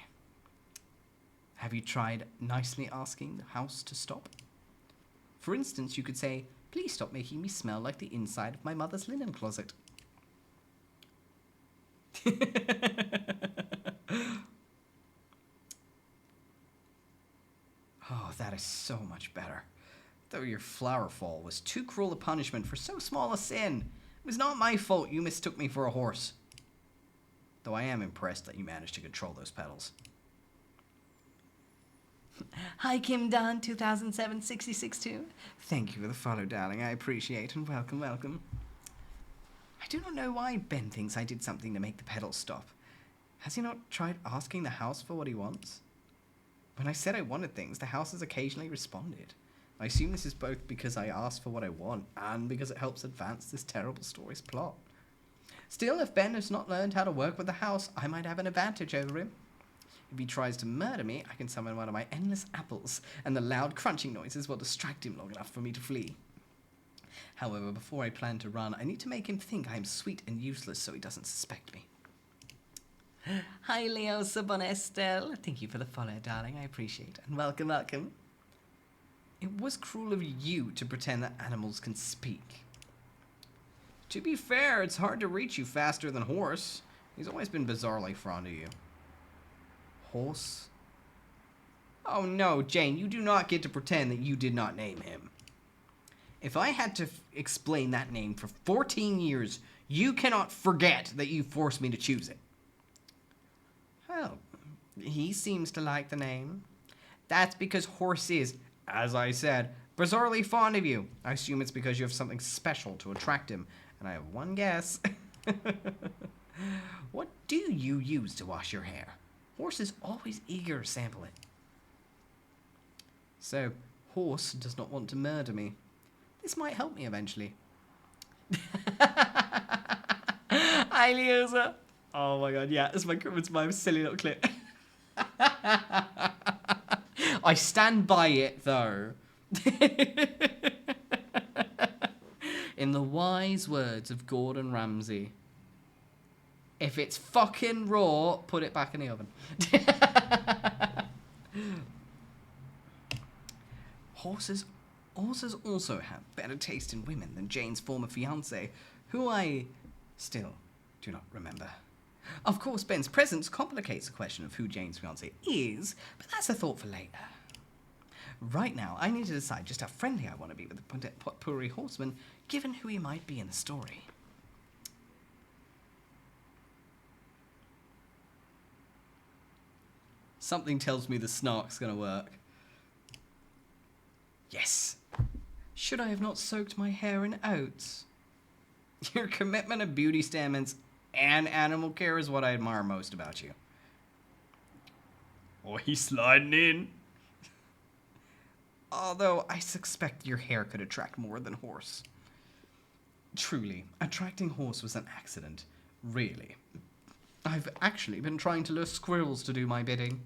Have you tried nicely asking the house to stop? For instance, you could say, "Please stop making me smell like the inside of my mother's linen closet." Oh, that is so much better. Though your flower fall was too cruel a punishment for so small a sin. It was not my fault you mistook me for a horse. Though I am impressed that you managed to control those petals. Hi, Kim Don 2007 662. Thank you for the follow, darling. I appreciate and welcome. I do not know why Ben thinks I did something to make the petals stop. Has he not tried asking the house for what he wants? When I said I wanted things, the house has occasionally responded. I assume this is both because I asked for what I want and because it helps advance this terrible story's plot. Still, if Ben has not learned how to work with the house, I might have an advantage over him. If he tries to murder me, I can summon one of my endless apples, and the loud crunching noises will distract him long enough for me to flee. However, before I plan to run, I need to make him think I am sweet and useless so he doesn't suspect me. Hi, Leo Sabonestel. Thank you for the follow, darling. I appreciate it. And welcome. It was cruel of you to pretend that animals can speak. To be fair, it's hard to reach you faster than Horse. He's always been bizarrely fond of you. Horse? Oh no, Jane, you do not get to pretend that you did not name him. If I had to explain that name for 14 years, you cannot forget that you forced me to choose it. Well, he seems to like the name. That's because Horse is, as I said, bizarrely fond of you. I assume it's because you have something special to attract him, and I have one guess. What do you use to wash your hair? Horse is always eager to sample it. So, Horse does not want to murder me. This might help me eventually. Hi, Leosa. Oh my god, yeah, it's my silly little clip. I stand by it, though. In the wise words of Gordon Ramsay, if it's fucking raw, put it back in the oven. Horses also have better taste in women than Jane's former fiancé, who I still do not remember. Of course, Ben's presence complicates the question of who Jane's fiancé is, but that's a thought for later. Right now, I need to decide just how friendly I want to be with the potpourri horseman, given who he might be in the story. Something tells me the snark's gonna work. Yes. Should I have not soaked my hair in oats? Your commitment to beauty standards and animal care is what I admire most about you. Oh, he's sliding in. Although I suspect your hair could attract more than horse. Truly, attracting horse was an accident. Really. I've actually been trying to lure squirrels to do my bidding.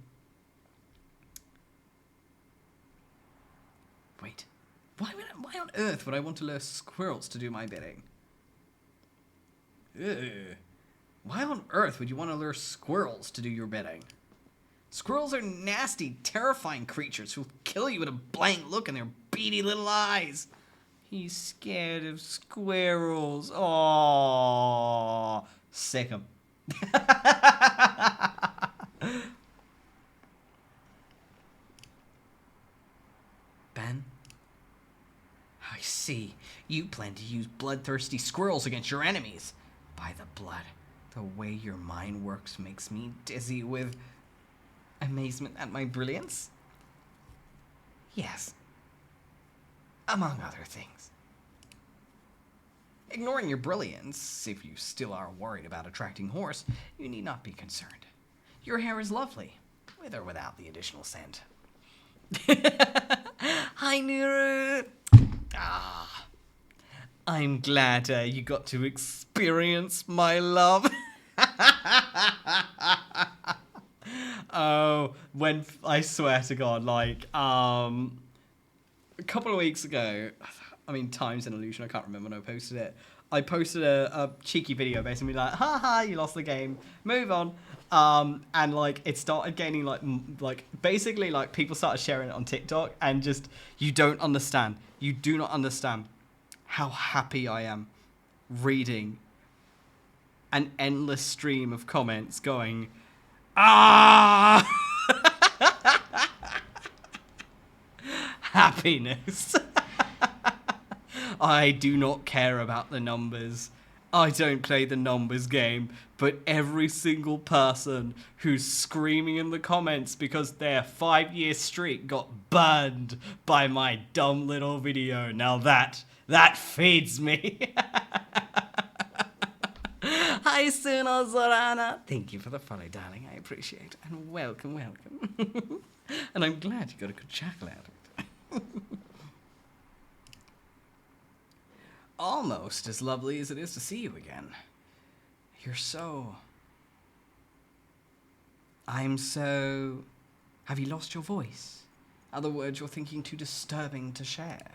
Wait, why on earth would I want to lure squirrels to do my bidding? Ugh. Why on earth would you want to lure squirrels to do your bidding? Squirrels are nasty, terrifying creatures who'll kill you with a blank look in their beady little eyes. He's scared of squirrels. Aww. Sick 'em. Ben? I see. You plan to use bloodthirsty squirrels against your enemies. By the blood, the way your mind works makes me dizzy with amazement at my brilliance. Yes. Among other things. Ignoring your brilliance, if you still are worried about attracting horse, you need not be concerned. Your hair is lovely, with or without the additional scent. Hi, Nuru. Ah, I'm glad you got to experience my love. Oh, when I swear to God, like a couple of weeks ago, I mean, time's an illusion. I can't remember when I posted it. I posted a cheeky video basically like, haha, you lost the game, move on. And like it started gaining like basically like people started sharing it on TikTok, and just you do not understand how happy I am reading an endless stream of comments going, ah, happiness. I do not care about the numbers. I don't play the numbers game, but every single person who's screaming in the comments because their 5-year streak got burned by my dumb little video, now that feeds me. Hi, Suno Zorana. Thank you for the follow, darling. I appreciate it. And welcome. And I'm glad you got a good chuckle out of it. Almost as lovely as it is to see you again. Have you lost your voice? Other words you're thinking too disturbing to share?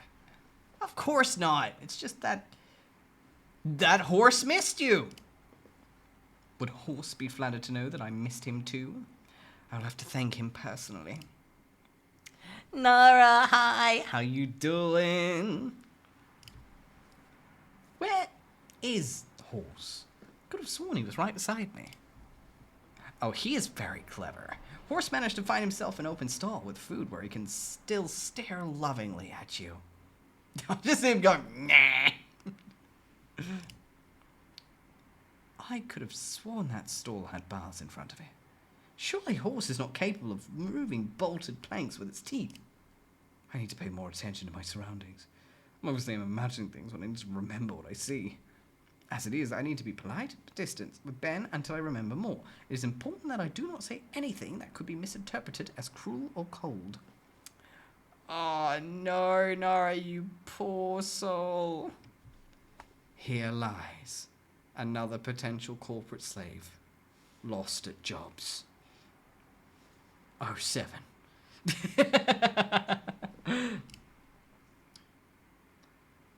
Of course not. It's just that horse missed you. Would horse be flattered to know that I missed him too? I'll have to thank him personally. Nora, hi. How you doing? Where is Horse? Could have sworn he was right beside me. Oh, he is very clever. Horse managed to find himself an open stall with food where he can still stare lovingly at you. Just him going, nah. I could have sworn that stall had bars in front of it. Surely Horse is not capable of moving bolted planks with its teeth. I need to pay more attention to my surroundings. Obviously, I'm imagining things when I need to remember what I see. As it is, I need to be polite but distant with Ben until I remember more. It is important that I do not say anything that could be misinterpreted as cruel or cold. Oh, no, Nora, you poor soul. Here lies another potential corporate slave, lost at jobs. 07.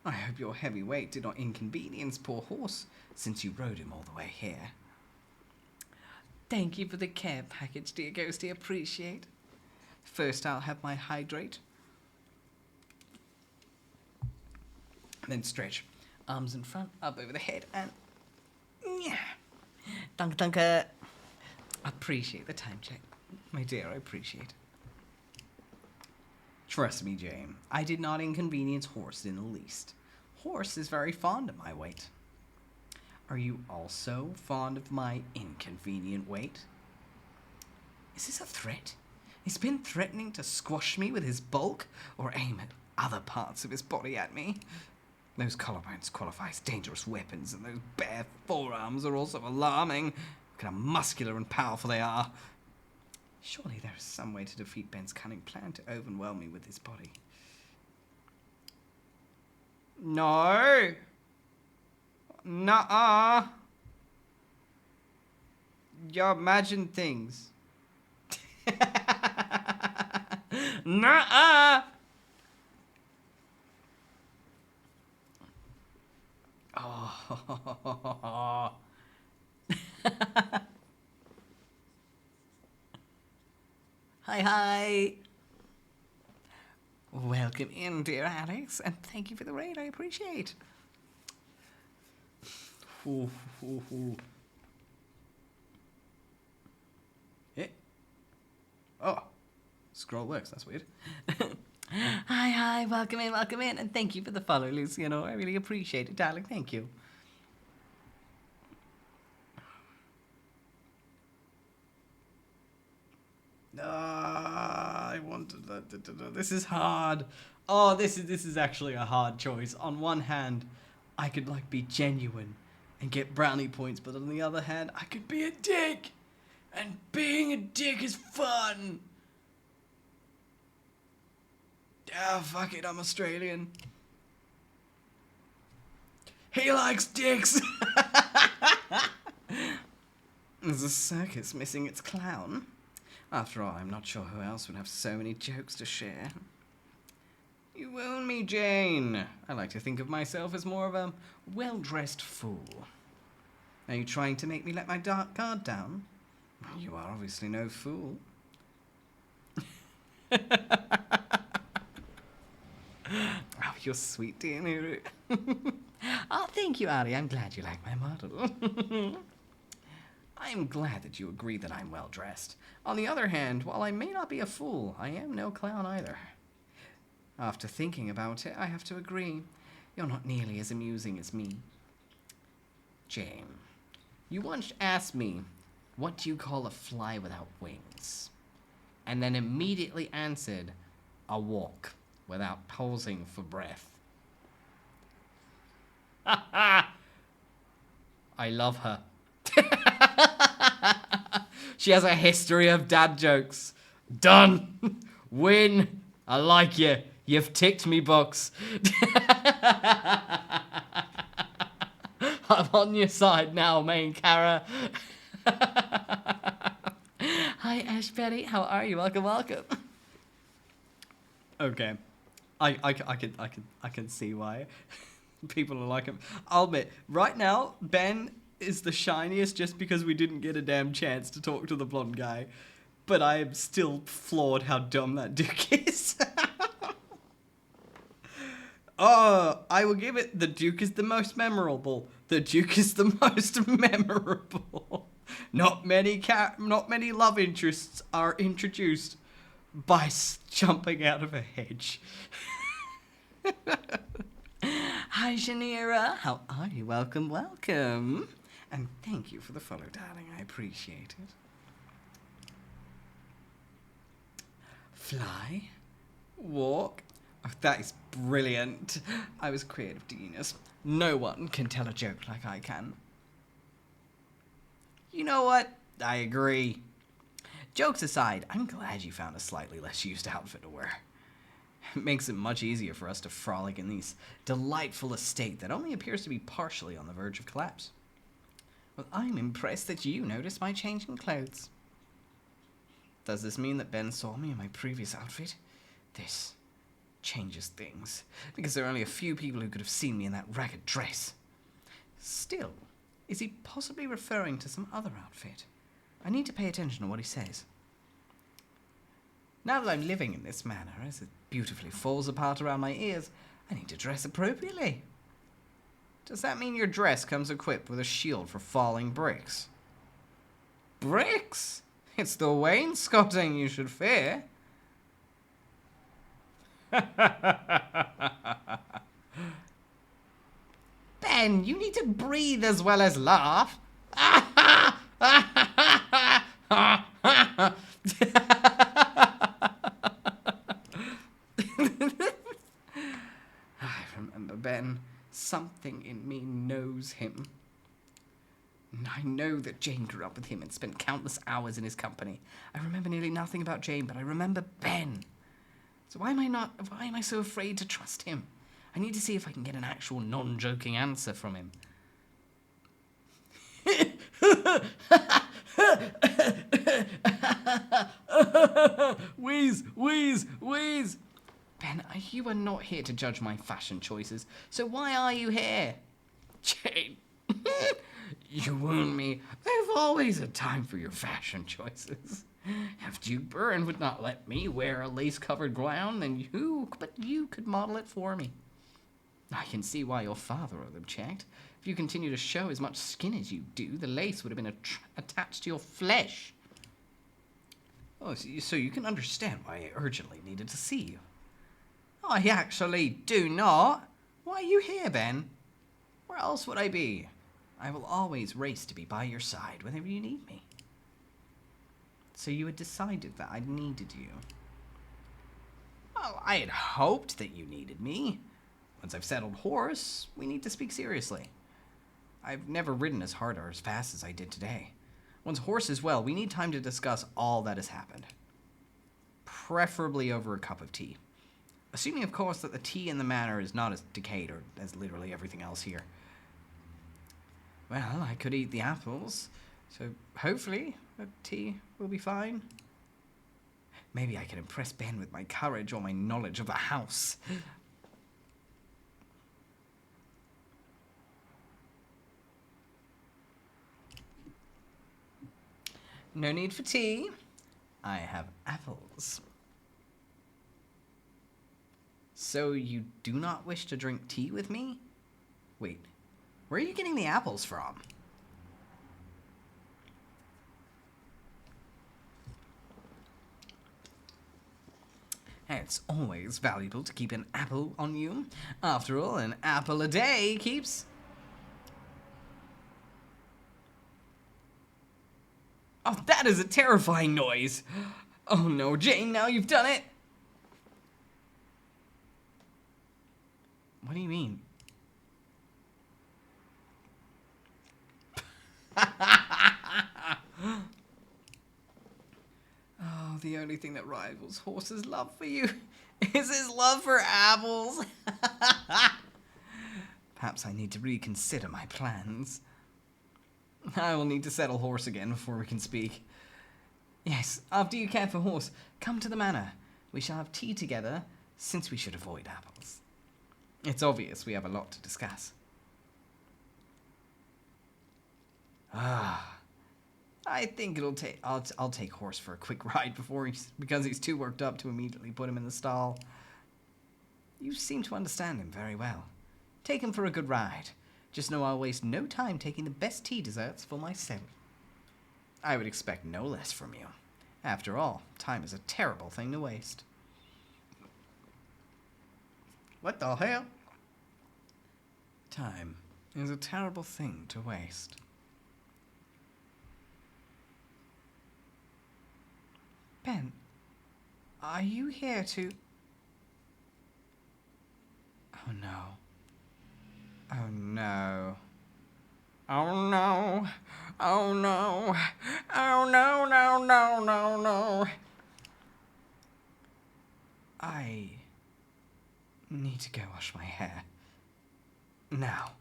I hope your heavy weight did not inconvenience poor Horse, since you rode him all the way here. Thank you for the care package, dear Ghosty. Appreciate. First, I'll have my hydrate. Then stretch. Arms in front, up over the head, and... yeah. Dunka. Appreciate the time check. My dear, I appreciate it. Trust me, Jane, I did not inconvenience Horse in the least. Horse is very fond of my weight. Are you also fond of my inconvenient weight? Is this a threat? He's been threatening to squash me with his bulk or aim at other parts of his body at me. Those collarbones qualify as dangerous weapons, and those bare forearms are also alarming. Look how muscular and powerful they are. Surely there is some way to defeat Ben's cunning plan to overwhelm me with his body. No! Nuh-uh! You imagine things. Nuh-uh! Oh. Hi. Welcome in, dear Alex, and thank you for the raid. I appreciate. Ooh. Yeah. Oh, scroll works. That's weird. Hi. Welcome in, and thank you for the follow, Luciano. I really appreciate it, darling. Thank you. I wanted that. This is hard. Oh, this is actually a hard choice. On one hand, I could like be genuine and get brownie points, but on the other hand, I could be a dick, and being a dick is fun. Ah, fuck it, I'm Australian. He likes dicks. There's a circus missing its clown. After all, I'm not sure who else would have so many jokes to share. You wound me, Jane. I like to think of myself as more of a well-dressed fool. Are you trying to make me let my dark guard down? You are obviously no fool. Oh, you're sweet, dear Nuru. Oh, thank you, Ari. I'm glad you like my model. I'm glad that you agree that I'm well-dressed. On the other hand, while I may not be a fool, I am no clown either. After thinking about it, I have to agree. You're not nearly as amusing as me. Jane, you once asked me, what do you call a fly without wings? And then immediately answered, a walk, without pausing for breath. I love her. She has a history of dad jokes. Done. Win. I like you. You've ticked me box. I'm on your side now, main Cara. Hi, Ash Betty. How are you? Welcome. Okay. I can see why people are like him. I'll admit, right now, Ben is the shiniest just because we didn't get a damn chance to talk to the blonde guy. But I am still floored how dumb that Duke is. Oh, I will give it, the Duke is the most memorable. The Duke is the most memorable. Not many love interests are introduced by jumping out of a hedge. Hi, Shanira. How are you? Welcome. And thank you for the follow, darling. I appreciate it. Fly. Walk. Oh, that is brilliant. I was creative genius. No one can tell a joke like I can. You know what? I agree. Jokes aside, I'm glad you found a slightly less used outfit to wear. It makes it much easier for us to frolic in this delightful estate that only appears to be partially on the verge of collapse. Well, I'm impressed that you noticed my change in clothes. Does this mean that Ben saw me in my previous outfit? This changes things, because there are only a few people who could have seen me in that ragged dress. Still, is he possibly referring to some other outfit? I need to pay attention to what he says. Now that I'm living in this manor, as it beautifully falls apart around my ears, I need to dress appropriately. Does that mean your dress comes equipped with a shield for falling bricks? Bricks? It's the wainscoting you should fear. Ben, you need to breathe as well as laugh. I remember Ben. was him. I know that Jane grew up with him and spent countless hours in his company. I remember nearly nothing about Jane, but I remember Ben. So why am I so afraid to trust him? I need to see if I can get an actual non-joking answer from him. Wheeze, wheeze, wheeze. Ben, you are not here to judge my fashion choices, so why are you here? Jane, you wound me. I've always had time for your fashion choices. If Duke Burn would not let me wear a lace-covered gown, then you could model it for me. I can see why your father would have checked. If you continue to show as much skin as you do, the lace would have been attached to your flesh. Oh, so you can understand why I urgently needed to see you. I actually do not. Why are you here, Ben? Where else would I be? I will always race to be by your side whenever you need me. So you had decided that I needed you. Well, I had hoped that you needed me. Once I've settled Horse, we need to speak seriously. I've never ridden as hard or as fast as I did today. Once Horse is well, we need time to discuss all that has happened. Preferably over a cup of tea. Assuming, of course, that the tea in the manor is not as decayed or as literally everything else here. Well, I could eat the apples, so hopefully the tea will be fine. Maybe I can impress Ben with my courage or my knowledge of the house. No need for tea. I have apples. So you do not wish to drink tea with me? Wait, where are you getting the apples from? It's always valuable to keep an apple on you. After all, an apple a day keeps... Oh, that is a terrifying noise. Oh no, Jane, now you've done it. What do you mean? Oh, the only thing that rivals Horse's love for you is his love for apples. Perhaps I need to reconsider my plans. I will need to settle Horse again before we can speak. Yes, after you care for Horse, come to the manor. We shall have tea together, since we should avoid apples. It's obvious we have a lot to discuss. I think I'll take Horse for a quick ride because he's too worked up to immediately put him in the stall. You seem to understand him very well. Take him for a good ride. Just know I'll waste no time taking the best tea desserts for myself. I would expect no less from you. After all, time is a terrible thing to waste. What the hell? Time is a terrible thing to waste. Ben, are you here to... Oh no. Oh no. Oh no. Oh no. Oh no, no, no, no, no. I need to go wash my hair. Now.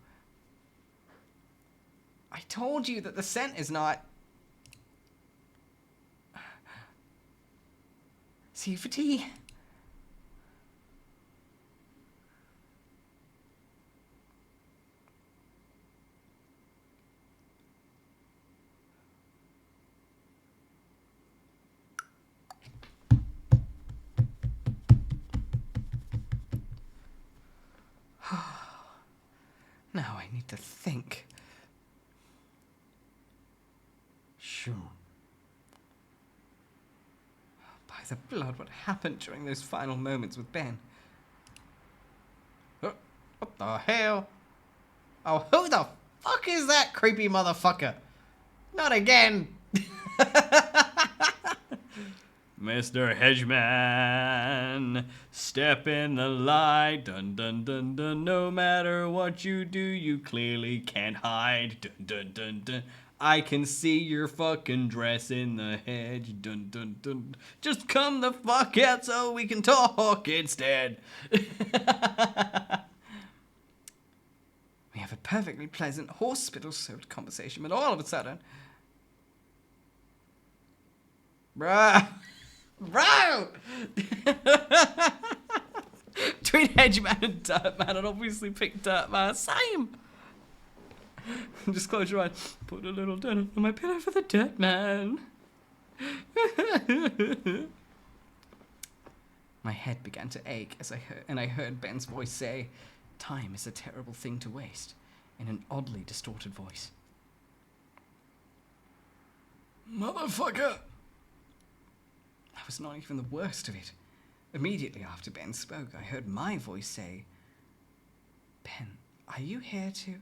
I told you that the scent is not... See you for tea. Now I need to think. Sure. By the blood, what happened during those final moments with Ben? What the hell? Oh, who the fuck is that creepy motherfucker? Not again! Mr. Hedgeman, step in the light, dun dun dun dun, no matter what you do, you clearly can't hide, dun dun dun dun. I can see your fucking dress in the hedge, dun dun dun. Just come the fuck out so we can talk instead. We have a perfectly pleasant hospital-soaked conversation, but all of a sudden... Bruh! Bro! Between Hedgeman and Dirtman, I'd obviously pick Dirtman. Same! Just close your eyes. Put a little dirt on my pillow for the Dirtman. My head began to ache as I heard Ben's voice say, "Time is a terrible thing to waste," in an oddly distorted voice. Motherfucker! That was not even the worst of it. Immediately after Ben spoke, I heard my voice say, "Ben, are you here to..."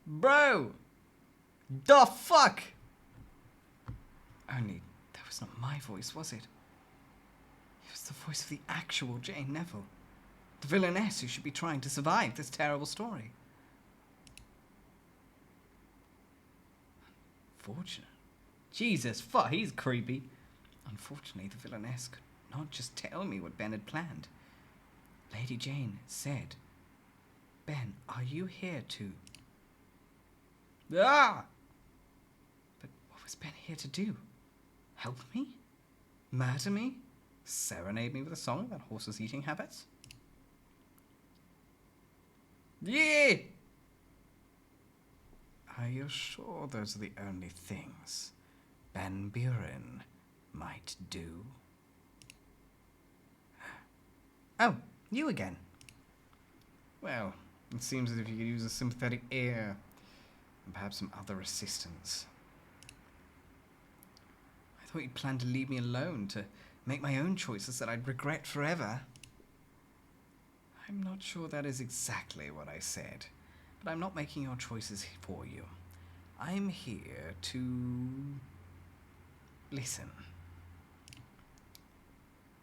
Bro! The fuck? Only, that was not my voice, was it? It was the voice of the actual Jane Neville. The villainess who should be trying to survive this terrible story. Unfortunate. Jesus, fuck, he's creepy. Unfortunately, the villainess could not just tell me what Ben had planned. Lady Jane said, "Ben, are you here to..." Ah! But what was Ben here to do? Help me? Murder me? Serenade me with a song about horses' eating habits? Yeah! Are you sure those are the only things Ben Buren might do? Oh, you again. Well, it seems as if you could use a sympathetic ear and perhaps some other assistance. I thought you'd planned to leave me alone to make my own choices that I'd regret forever. I'm not sure that is exactly what I said, but I'm not making your choices for you. I'm here to... listen.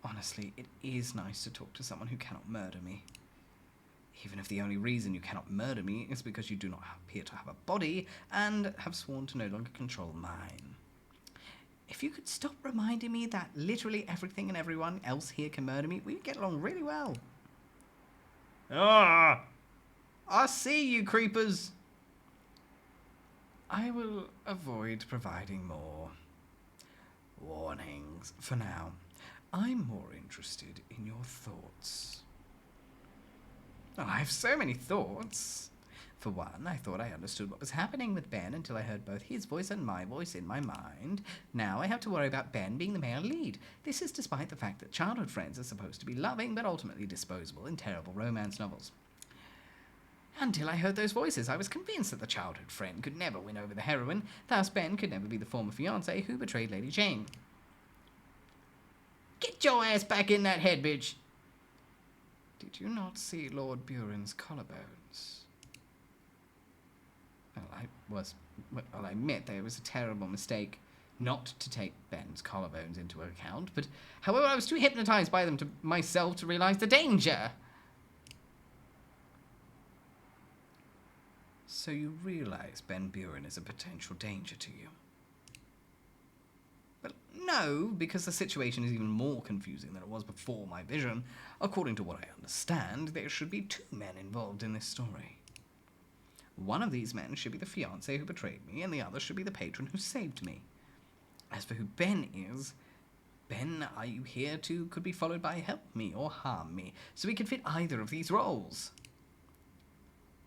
Honestly, it is nice to talk to someone who cannot murder me. Even if the only reason you cannot murder me is because you do not appear to have a body and have sworn to no longer control mine. If you could stop reminding me that literally everything and everyone else here can murder me, we would get along really well. Ah! I see you, creepers! I will avoid providing more warnings for now. I'm more interested in your thoughts. Oh, I have so many thoughts. For one, I thought I understood what was happening with Ben until I heard both his voice and my voice in my mind. Now I have to worry about Ben being the male lead. This is despite the fact that childhood friends are supposed to be loving but ultimately disposable in terrible romance novels. Until I heard those voices, I was convinced that the childhood friend could never win over the heroine, thus Ben could never be the former fiancé who betrayed Lady Jane. Get your ass back in that head, bitch! Did you not see Lord Buren's collarbones? Well, I admit that it was a terrible mistake not to take Ben's collarbones into account, but however, I was too hypnotized by them to myself to realize the danger. So you realize Ben Buren is a potential danger to you? Well, no, because the situation is even more confusing than it was before my vision. According to what I understand, there should be two men involved in this story. One of these men should be the fiancé who betrayed me, and the other should be the patron who saved me. As for who Ben is, Ben, are you here to, could be followed by help me or harm me, so he could fit either of these roles.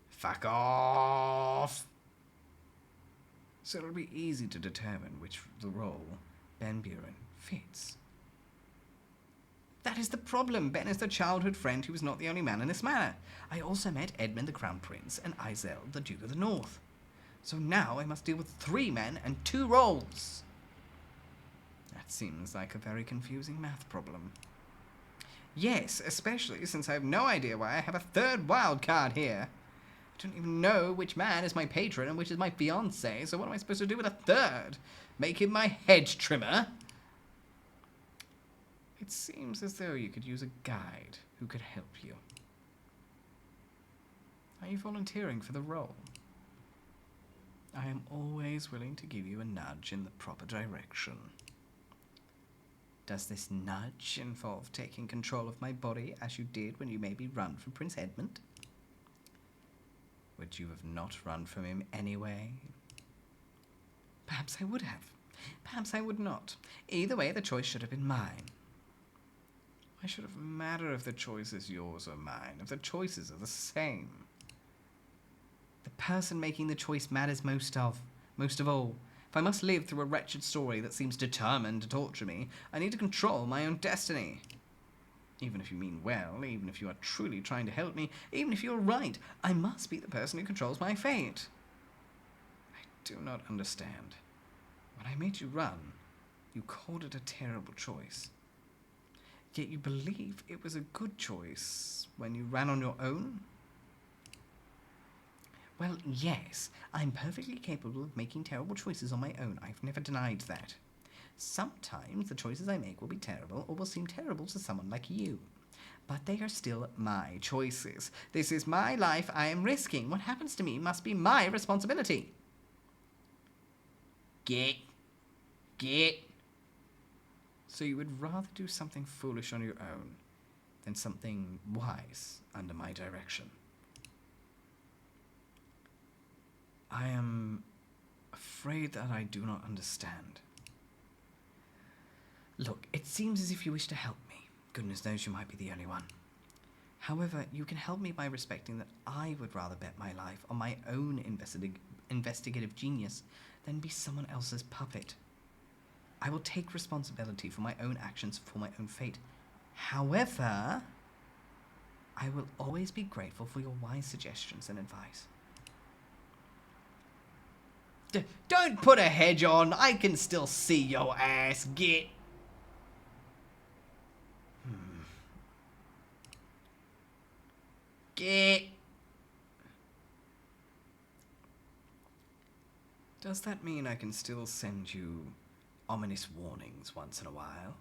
Fuck off! So it'll be easy to determine which the role Ben Buren fits. That is the problem. Ben is the childhood friend who was not the only man in this manor. I also met Edmund the Crown Prince and Isekai'd the Duke of the North. So now I must deal with 3 men and 2 roles. That seems like a very confusing math problem. Yes, especially since I have no idea why I have a 3rd wild card here. I don't even know which man is my patron and which is my fiancé, so what am I supposed to do with a third? Make him my hedge trimmer? It seems as though you could use a guide who could help you. Are you volunteering for the role? I am always willing to give you a nudge in the proper direction. Does this nudge involve taking control of my body as you did when you made me run from Prince Edmund? Would you have not run from him anyway? Perhaps I would have. Perhaps I would not. Either way, the choice should have been mine. Why should it matter if the choice is yours or mine, if the choices are the same? The person making the choice matters most of all. If I must live through a wretched story that seems determined to torture me, I need to control my own destiny. Even if you mean well, even if you are truly trying to help me, even if you're right, I must be the person who controls my fate. I do not understand. When I made you run, you called it a terrible choice. Yet you believe it was a good choice when you ran on your own? Well, yes, I'm perfectly capable of making terrible choices on my own. I've never denied that. Sometimes the choices I make will be terrible or will seem terrible to someone like you. But they are still my choices. This is my life I am risking. What happens to me must be my responsibility. Get. So you would rather do something foolish on your own than something wise under my direction. I am afraid that I do not understand. Look, it seems as if you wish to help me. Goodness knows you might be the only one. However, you can help me by respecting that I would rather bet my life on my own investigative genius than be someone else's puppet. I will take responsibility for my own actions, for my own fate. However, I will always be grateful for your wise suggestions and advice. Don't put a hedge on. I can still see your ass. Get. Get. Does that mean I can still send you ominous warnings once in a while?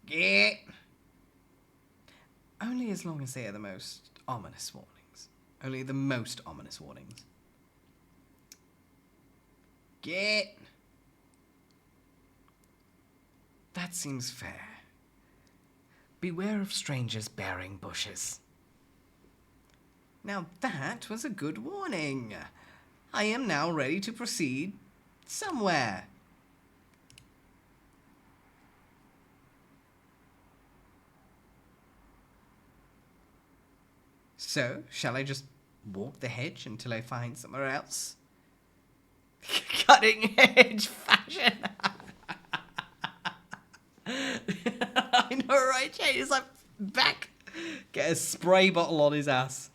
Get. Only as long as they are the most ominous warnings. Only the most ominous warnings. Get. That seems fair. Beware of strangers bearing bushes. Now that was a good warning. I am now ready to proceed somewhere. So, shall I just walk the hedge until I find somewhere else? Cutting edge fashion. I know, right? Jay is like back. Get a spray bottle on his ass.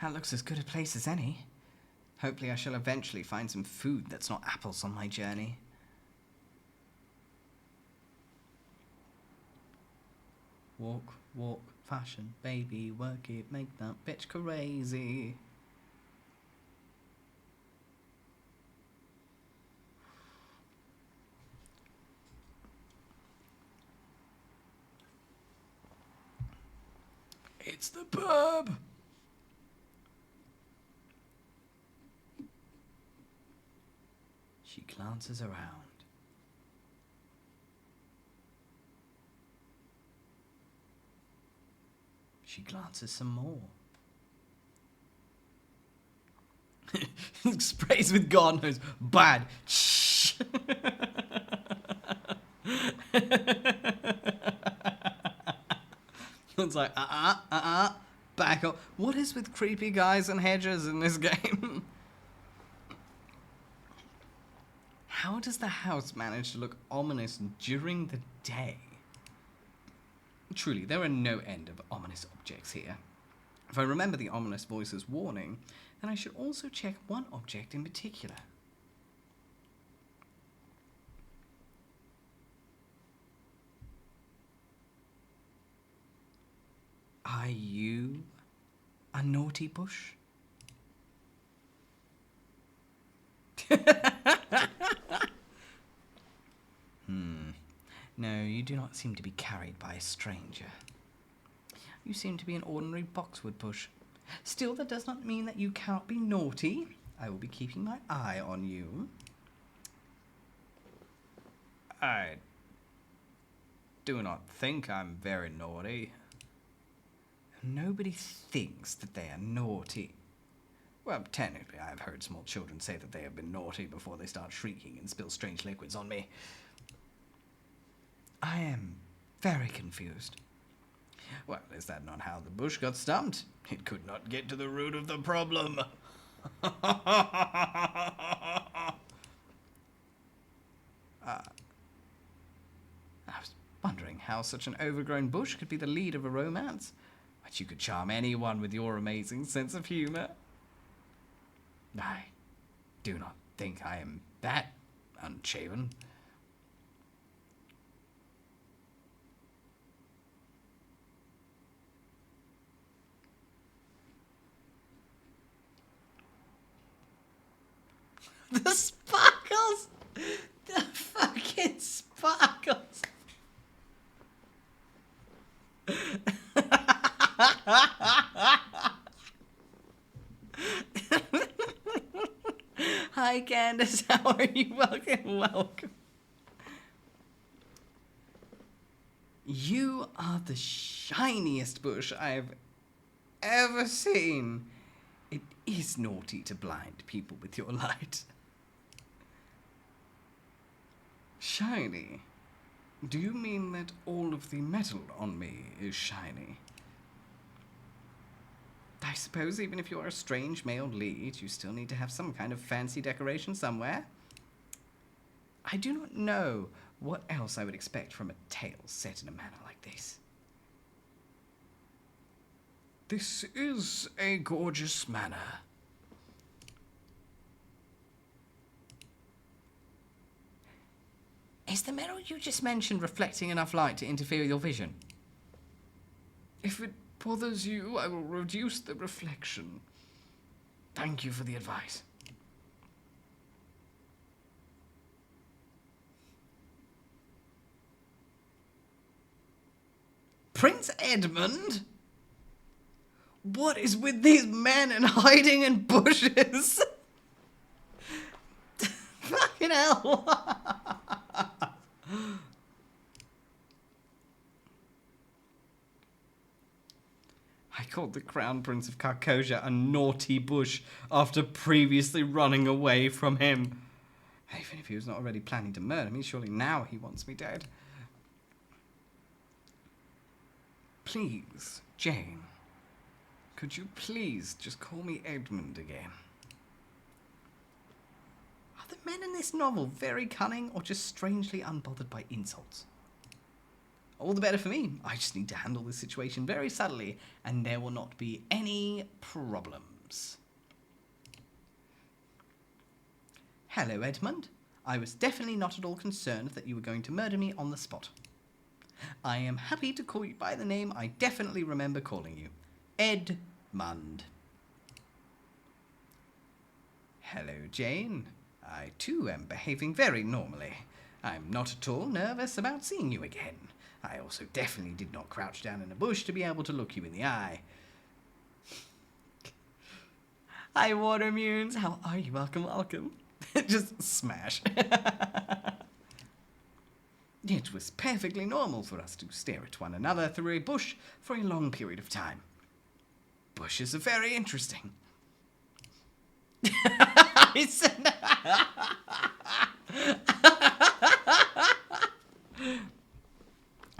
That looks as good a place as any. Hopefully I shall eventually find some food that's not apples on my journey. Walk, walk, fashion, baby, work it, make that bitch crazy. It's the pub! She glances around. She glances some more. Sprays with God knows. Bad. Shh. It's like, back up. What is with creepy guys and hedges in this game? How does the house manage to look ominous during the day? Truly, there are no end of ominous objects here. If I remember the ominous voice's warning, then I should also check one object in particular. you a naughty bush? No, you do not seem to be carried by a stranger. You seem to be an ordinary boxwood bush. Still, that does not mean that you cannot be naughty. I will be keeping my eye on you. I do not think I'm very naughty. Nobody thinks that they are naughty. Well, technically, I have heard small children say that they have been naughty before they start shrieking and spill strange liquids on me. I am very confused. Well, is that not how the bush got stumped? It could not get to the root of the problem. I was wondering how such an overgrown bush could be the lead of a romance. But you could charm anyone with your amazing sense of humor. I do not think I am that unshaven. The sparkles! The fucking sparkles! Hi Candace, how are you? Welcome. You are the shiniest bush I have ever seen. It is naughty to blind people with your light. Shiny? Do you mean that all of the metal on me is shiny? I suppose even if you're a strange male lead, you still need to have some kind of fancy decoration somewhere. I do not know what else I would expect from a tale set in a manor like this. This is a gorgeous manor. Is the mirror you just mentioned reflecting enough light to interfere with your vision? If it bothers you, I will reduce the reflection. Thank you for the advice. Prince Edmund? What is with these men and hiding in bushes? Fucking hell. I called the Crown Prince of 𝐄𝐍𝐕𝐓𝐮𝐞𝐫 a naughty bush after previously running away from him. Even if he was not already planning to murder me, surely now he wants me dead. Please, Jane, could you please just call me Edmund again? Are the men in this novel very cunning or just strangely unbothered by insults? All the better for me. I just need to handle this situation very subtly, and there will not be any problems. Hello, Edmund. I was definitely not at all concerned that you were going to murder me on the spot. I am happy to call you by the name I definitely remember calling you. Edmund. Hello, Jane. I, too, am behaving very normally. I'm not at all nervous about seeing you again. I also definitely did not crouch down in a bush to be able to look you in the eye. Hi, Watermunes. How are you? Welcome, welcome. Just smash. It was perfectly normal for us to stare at one another through a bush for a long period of time. Bushes are very interesting. I said...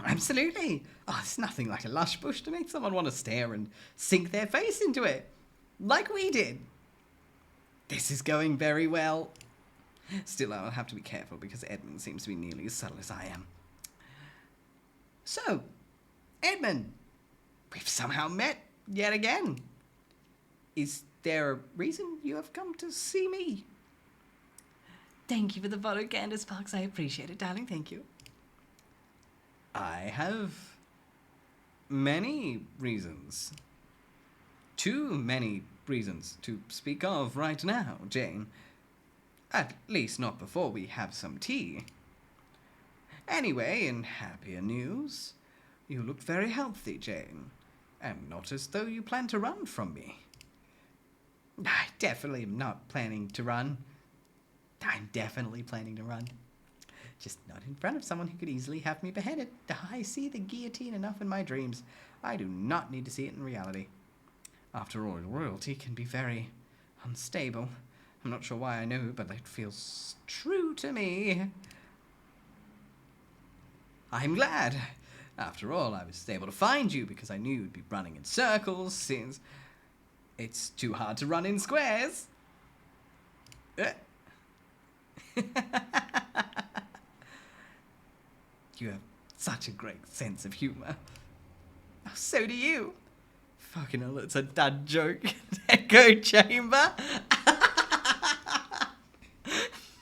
Absolutely. Oh, there's nothing like a lush bush to make someone want to stare and sink their face into it. Like we did. This is going very well. Still, I'll have to be careful because Edmund seems to be nearly as subtle as I am. So, Edmund, we've somehow met yet again. Is there a reason you have come to see me? Thank you for the follow, Candace Parks. I appreciate it, darling. Thank you. I have many reasons. Too many reasons to speak of right now, Jane. At least not before we have some tea. Anyway, in happier news, you look very healthy, Jane, and not as though you plan to run from me. I definitely am not planning to run. I'm definitely planning to run. Just not in front of someone who could easily have me beheaded. I see the guillotine enough in my dreams. I do not need to see it in reality. After all, royalty can be very unstable. I'm not sure why I know, but it feels true to me. I'm glad. After all, I was able to find you because I knew you'd be running in circles, since it's too hard to run in squares. You have such a great sense of humor. Oh, so do you. Fucking hell, it's a dad joke. Echo chamber.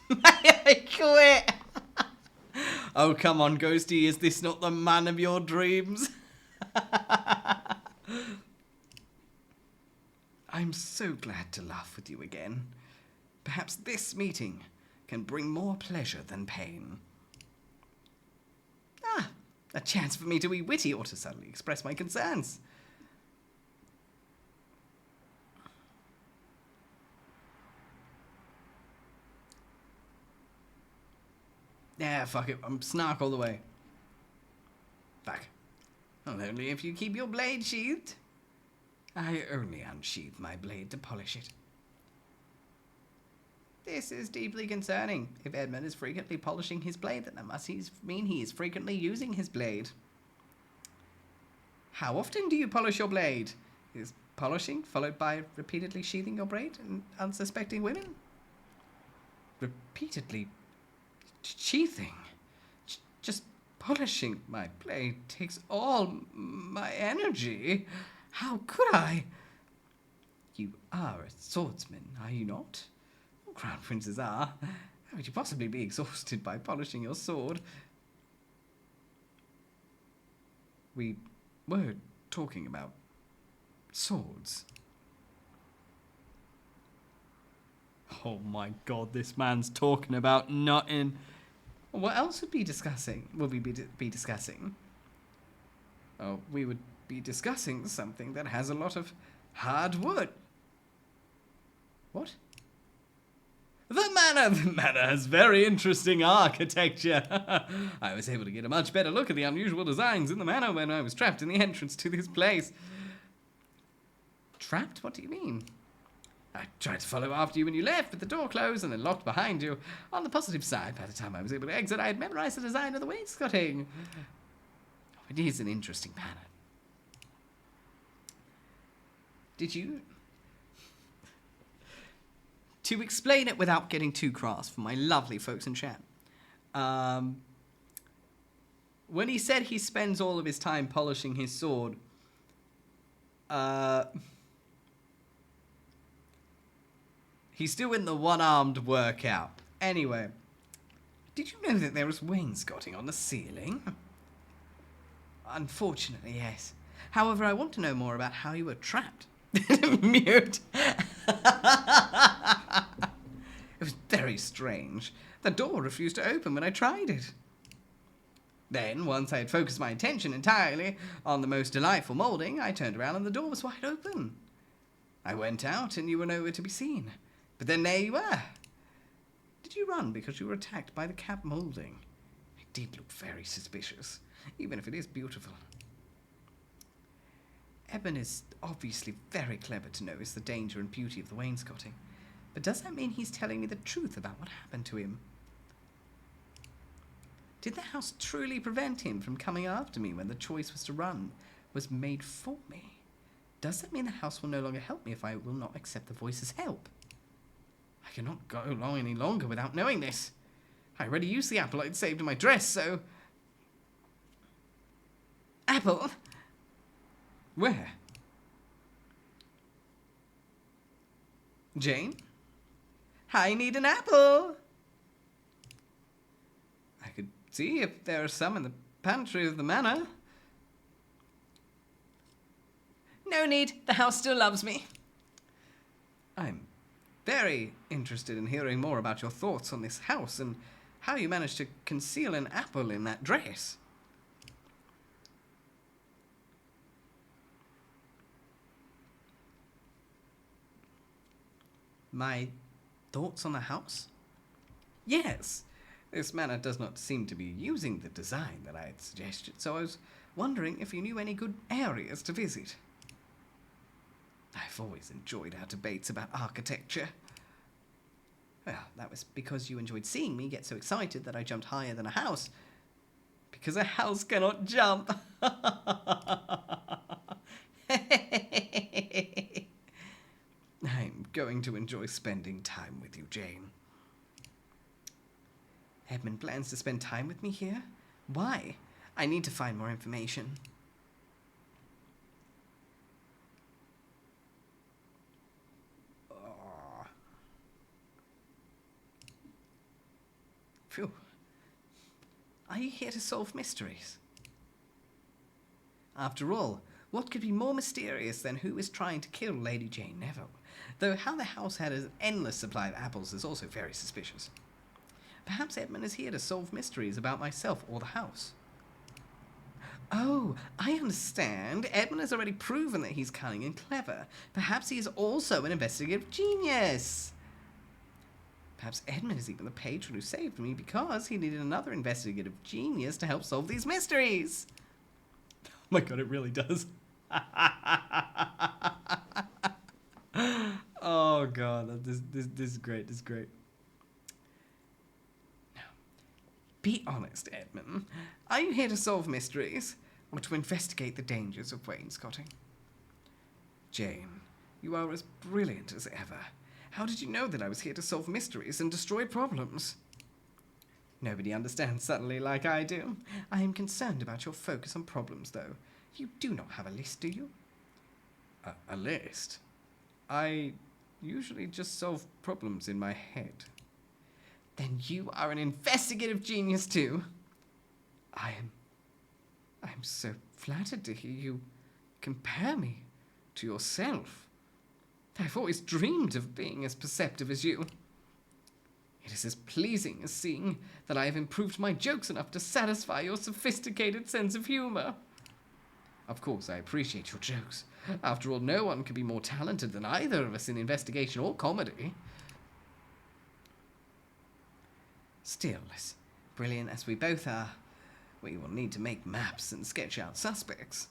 I quit. Oh, come on, Ghosty. Is this not the man of your dreams? I'm so glad to laugh with you again. Perhaps this meeting can bring more pleasure than pain. Ah, a chance for me to be witty or to suddenly express my concerns. Yeah, fuck it. I'm snark all the way. Fuck. Well, only if you keep your blade sheathed. I only unsheathe my blade to polish it. This is deeply concerning. If Edmund is frequently polishing his blade, then that must mean he is frequently using his blade. How often do you polish your blade? Is polishing followed by repeatedly sheathing your blade in unsuspecting women? Repeatedly sheathing? Just polishing my blade takes all my energy. How could I? You are a swordsman, are you not? All crown princes are. How would you possibly be exhausted by polishing your sword? We were talking about swords. Oh my god, this man's talking about nothing. What else would we be discussing? Oh, we would be discussing something that has a lot of hard wood. What? The manor has very interesting architecture. I was able to get a much better look at the unusual designs in the manor when I was trapped in the entrance to this place. Trapped? What do you mean? I tried to follow after you when you left, but the door closed and then locked behind you. On the positive side, by the time I was able to exit, I had memorized the design of the wainscoting. Oh, it is an interesting manor. Did you... To explain it without getting too crass for my lovely folks in chat, when he said he spends all of his time polishing his sword, he's doing the one-armed workout. Anyway, did you know that there was wainscoting on the ceiling? Unfortunately, yes. However, I want to know more about how you were trapped. Mute. It was very strange. The door refused to open when I tried it. Then, once I had focused my attention entirely on the most delightful moulding, I turned around and the door was wide open. I went out and you were nowhere to be seen. But then there you were. Did you run because you were attacked by the cap moulding? It did look very suspicious, even if it is beautiful. Eben is obviously very clever to notice the danger and beauty of the wainscoting. But does that mean he's telling me the truth about what happened to him? Did the house truly prevent him from coming after me when the choice was to run was made for me? Does that mean the house will no longer help me if I will not accept the voice's help? I cannot go along any longer without knowing this. I already used the apple I'd saved in my dress, so... Apple? Where? Jane? I need an apple. I could see if there are some in the pantry of the manor. No need. The house still loves me. I'm very interested in hearing more about your thoughts on this house and how you managed to conceal an apple in that dress. My thoughts on the house? Yes. This manor does not seem to be using the design that I had suggested, so I was wondering if you knew any good areas to visit. I've always enjoyed our debates about architecture. Well, that was because you enjoyed seeing me get so excited that I jumped higher than a house. Because a house cannot jump. I'm going to enjoy spending time with you, Jane. Edmund plans to spend time with me here? Why? I need to find more information. Oh. Phew. Are you here to solve mysteries? After all, what could be more mysterious than who is trying to kill Lady Jane Neville? Though how the house had an endless supply of apples is also very suspicious. Perhaps Edmund is here to solve mysteries about myself or the house. Oh, I understand. Edmund has already proven that he's cunning and clever. Perhaps he is also an investigative genius. Perhaps Edmund is even the patron who saved me because he needed another investigative genius to help solve these mysteries. Oh my god, it really does. Oh god, this is great, this is great. Now, be honest, Edmund. Are you here to solve mysteries or to investigate the dangers of wainscoting? Jane, you are as brilliant as ever. How did you know that I was here to solve mysteries and destroy problems? Nobody understands subtly like I do. I am concerned about your focus on problems, though. You do not have a list, do you? A list? I usually just solve problems in my head. Then you are an investigative genius, too. I'm so flattered to hear you compare me to yourself. I've always dreamed of being as perceptive as you. It is as pleasing as seeing that I have improved my jokes enough to satisfy your sophisticated sense of humor. Of course, I appreciate your jokes. After all, no one could be more talented than either of us in investigation or comedy. Still, as brilliant as we both are, we will need to make maps and sketch out suspects.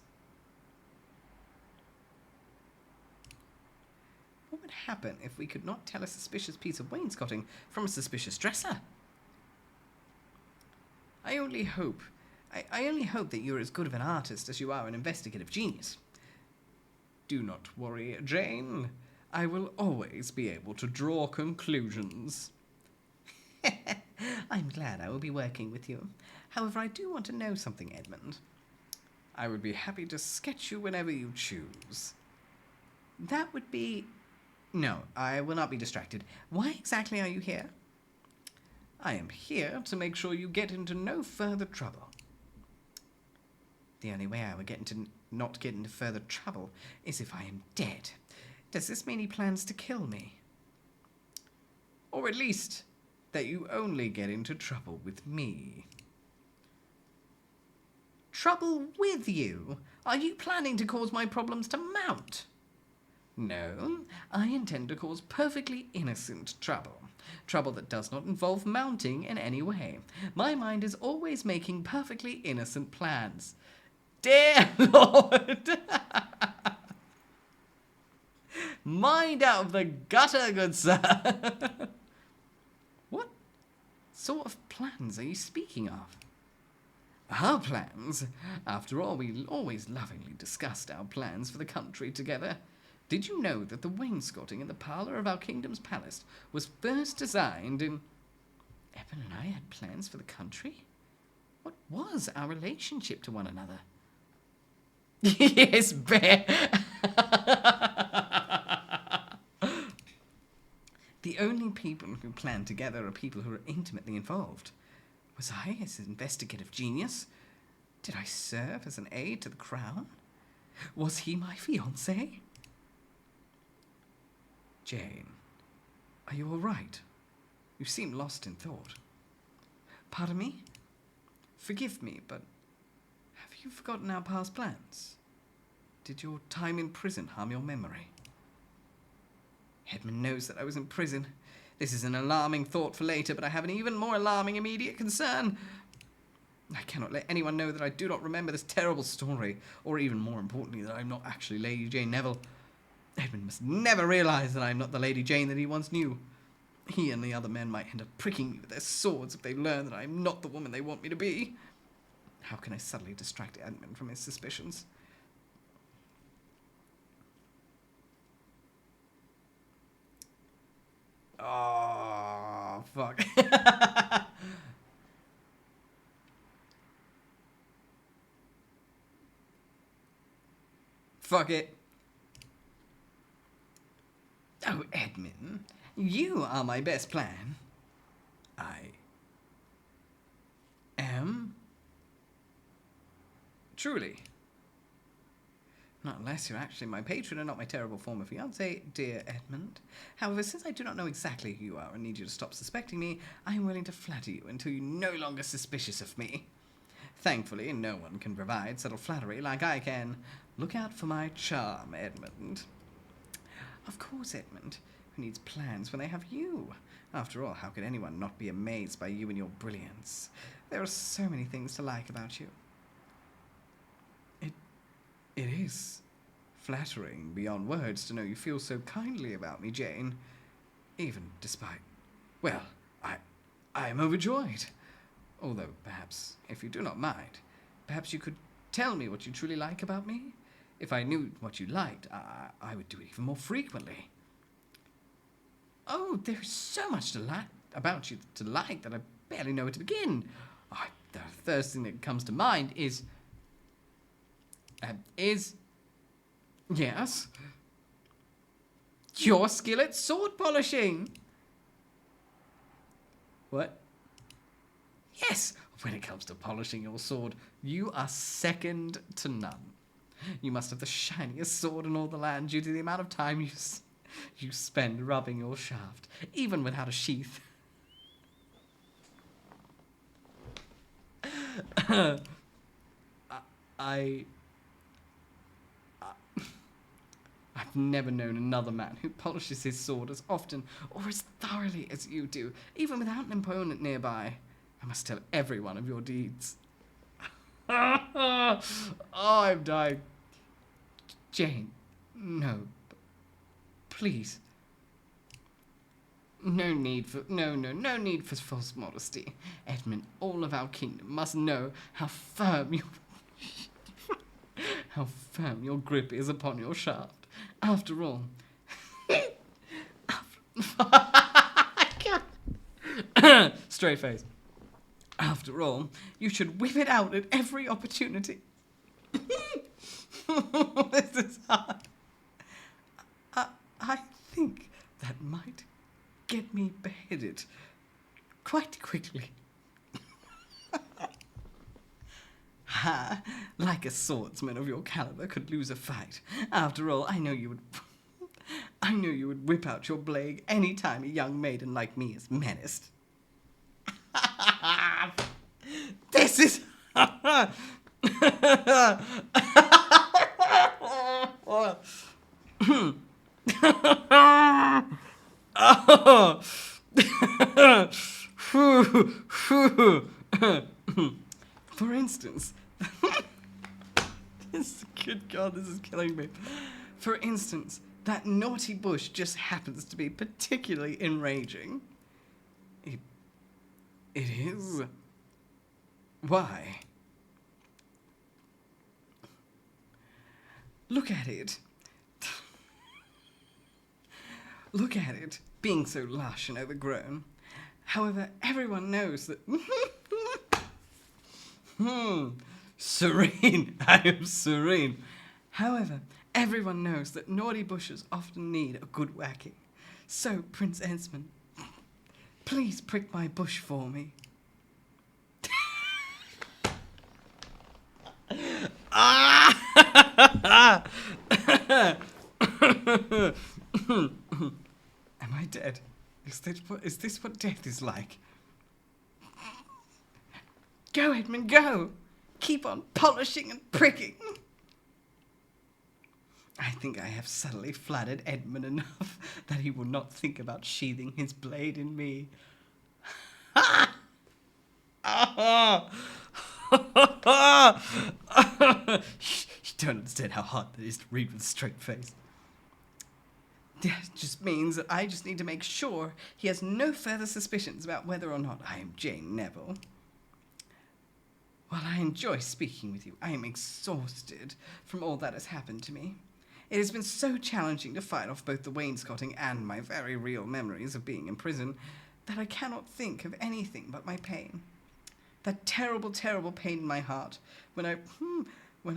What would happen if we could not tell a suspicious piece of wainscoting from a suspicious dresser? I only hope that you're as good of an artist as you are an investigative genius. Do not worry, Jane. I will always be able to draw conclusions. I'm glad I will be working with you. However, I do want to know something, Edmund. I would be happy to sketch you whenever you choose. That would be... No, I will not be distracted. Why exactly are you here? I am here to make sure you get into no further trouble. The only way I would not get into further trouble is if I am dead. Does this mean he plans to kill me? Or at least that you only get into trouble with me. Trouble with you? Are you planning to cause my problems to mount? No, I intend to cause perfectly innocent trouble. Trouble that does not involve mounting in any way. My mind is always making perfectly innocent plans. Dear Lord! Mind out of the gutter, good sir! What sort of plans are you speaking of? Our plans? After all, we always lovingly discussed our plans for the country together. Did you know that the wainscoting in the parlour of our kingdom's palace was first designed in... Evan and I had plans for the country? What was our relationship to one another? Yes, Bear! The only people who plan together are people who are intimately involved. Was I as an investigative genius? Did I serve as an aide to the crown? Was he my fiancé? Jane, are you all right? You seem lost in thought. Pardon me? Forgive me, but have you forgotten our past plans? Did your time in prison harm your memory? Edmund knows that I was in prison. This is an alarming thought for later, but I have an even more alarming immediate concern. I cannot let anyone know that I do not remember this terrible story, or even more importantly, that I am not actually Lady Jane Neville. Edmund must never realise that I am not the Lady Jane that he once knew. He and the other men might end up pricking me with their swords if they learn that I am not the woman they want me to be. How can I subtly distract Edmund from his suspicions? Oh, fuck. Fuck it. Oh, Edmund, you are my best plan. I am? Truly. Not unless you're actually my patron and not my terrible former fiancé, dear Edmund. However, since I do not know exactly who you are and need you to stop suspecting me, I am willing to flatter you until you're no longer suspicious of me. Thankfully, no one can provide subtle flattery like I can. Look out for my charm, Edmund. Of course, Edmund. Who needs plans when they have you? After all, how could anyone not be amazed by you and your brilliance? There are so many things to like about you. It is flattering beyond words to know you feel so kindly about me, Jane. Even despite... Well, I am overjoyed. Although, perhaps, if you do not mind, perhaps you could tell me what you truly like about me? If I knew what you liked, I would do it even more frequently. Oh, there's so much to like about you to like that I barely know where to begin. The first thing that comes to mind is... Yes? Your skill at sword polishing! What? Yes! When it comes to polishing your sword, you are second to none. You must have the shiniest sword in all the land due to the amount of time you spend rubbing your shaft, even without a sheath. I've never known another man who polishes his sword as often or as thoroughly as you do, even without an opponent nearby. I must tell everyone of your deeds. Oh, I'm dying. Jane, no. Please. No need for false modesty. Edmund, all of our kingdom must know how firm your grip is upon your shaft. After all, straight face. After all, you should whip it out at every opportunity. This is hard. I think that might get me beheaded quite quickly. Ha! Like a swordsman of your caliber could lose a fight. After all, I know you would whip out your blade any time a young maiden like me is menaced. This is... For instance, good God, this is killing me. For instance, that naughty bush just happens to be particularly enraging. It is. Why? Look at it. Look at it, being so lush and overgrown. However, everyone knows that... Serene. I am serene. However, everyone knows that naughty bushes often need a good whacking. So, Prince Esmond, please prick my bush for me. Am I dead? Is this what death is like? Go, Edmund, go! Keep on polishing and pricking. I think I have subtly flattered Edmund enough that he will not think about sheathing his blade in me. You don't understand how hard that is to read with a straight face. That just means that I just need to make sure he has no further suspicions about whether or not I am Jane Neville. While I enjoy speaking with you, I am exhausted from all that has happened to me. It has been so challenging to fight off both the wainscoting and my very real memories of being in prison that I cannot think of anything but my pain. That terrible, terrible pain in my heart when I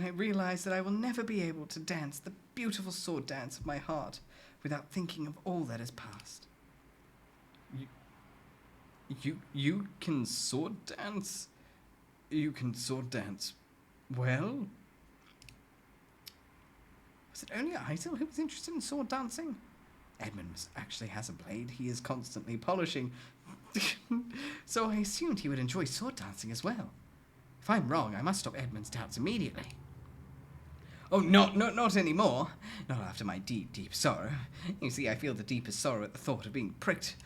realize that I will never be able to dance the beautiful sword dance of my heart without thinking of all that has passed. You can sword dance? You can sword dance well? Was it only Isel who was interested in sword dancing? Edmund actually has a blade he is constantly polishing, so I assumed he would enjoy sword dancing as well. If I'm wrong, I must stop Edmund's doubts immediately. Oh, not anymore. Not after my deep, deep sorrow. You see, I feel the deepest sorrow at the thought of being pricked.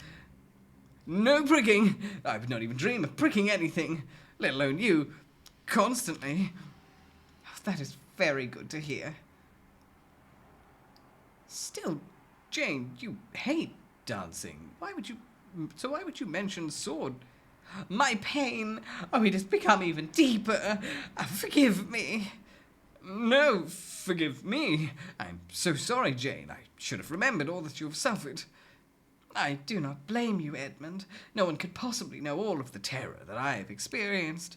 No pricking! I would not even dream of pricking anything, let alone you, constantly. That is very good to hear. Still, Jane, you hate dancing. Why would you mention sword? My pain! Oh, it has become even deeper. Forgive me. No, forgive me. I'm so sorry, Jane. I should have remembered all that you have suffered. I do not blame you, Edmund. No one could possibly know all of the terror that I have experienced.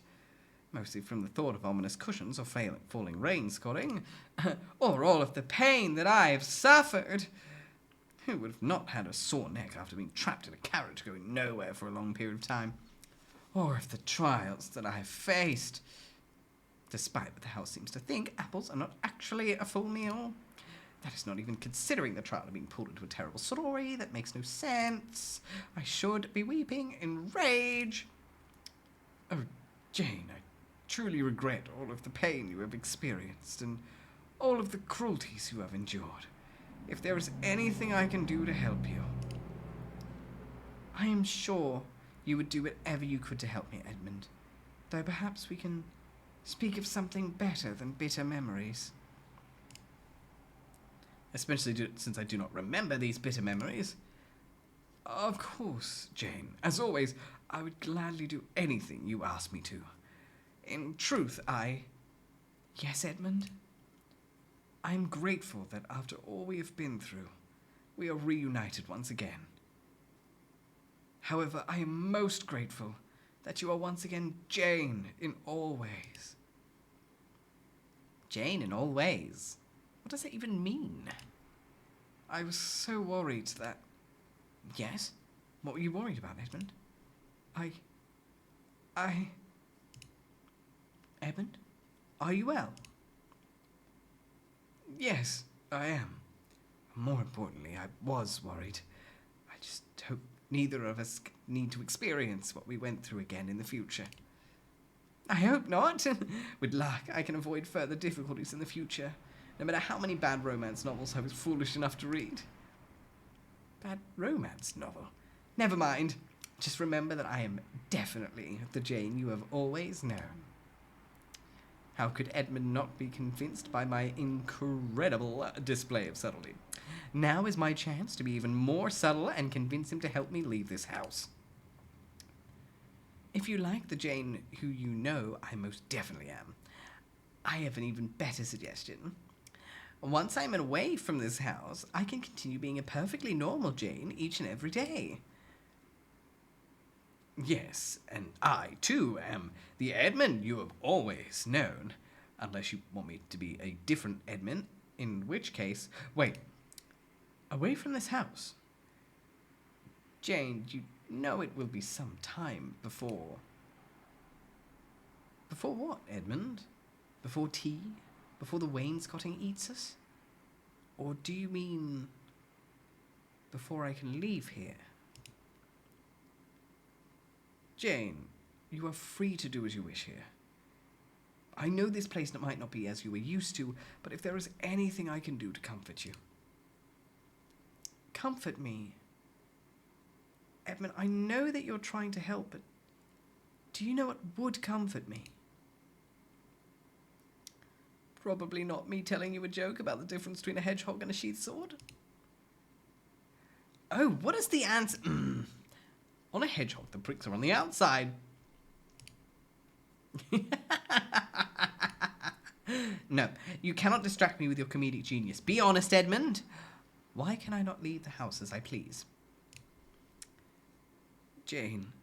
Mostly from the thought of ominous cushions or falling wainscoting, or all of the pain that I have suffered. Who would have not had a sore neck after being trapped in a carriage going nowhere for a long period of time? Or of the trials that I have faced. Despite what the house seems to think, apples are not actually a full meal. That is not even considering the trial of being pulled into a terrible story that makes no sense. I should be weeping in rage. Oh, Jane, I truly regret all of the pain you have experienced and all of the cruelties you have endured. If there is anything I can do to help you, I am sure you would do whatever you could to help me, Edmund. Though perhaps we can speak of something better than bitter memories. Especially since I do not remember these bitter memories. Of course, Jane. As always, I would gladly do anything you ask me to. In truth, Yes, Edmund? I am grateful that after all we have been through, we are reunited once again. However, I am most grateful that you are once again Jane in all ways. Jane in all ways? What does that even mean? I was so worried that... Yes? What were you worried about, Edmund? Edmund? Are you well? Yes, I am. More importantly, I was worried. I just hope neither of us need to experience what we went through again in the future. I hope not. With luck, I can avoid further difficulties in the future, no matter how many bad romance novels I was foolish enough to read. Bad romance novel? Never mind. Just remember that I am definitely the Jane you have always known. How could Edmund not be convinced by my incredible display of subtlety? Now is my chance to be even more subtle and convince him to help me leave this house. If you like the Jane who you know, I most definitely am. I have an even better suggestion. Once I'm away from this house, I can continue being a perfectly normal Jane each and every day. Yes, and I, too, am the Edmund you have always known. Unless you want me to be a different Edmund, in which case... Wait. Away from this house? Jane, you know it will be some time before... Before what, Edmund? Before tea? Before the wainscoting eats us? Or do you mean before I can leave here? Jane, you are free to do as you wish here. I know this place might not be as you were used to, but if there is anything I can do to comfort you. Comfort me. Edmund, I know that you're trying to help, but do you know what would comfort me? Probably not me telling you a joke about the difference between a hedgehog and a sheath sword. Oh, what is the answer? On a hedgehog, the pricks are on the outside. No, you cannot distract me with your comedic genius. Be honest, Edmund. Why can I not leave the house as I please? Jane,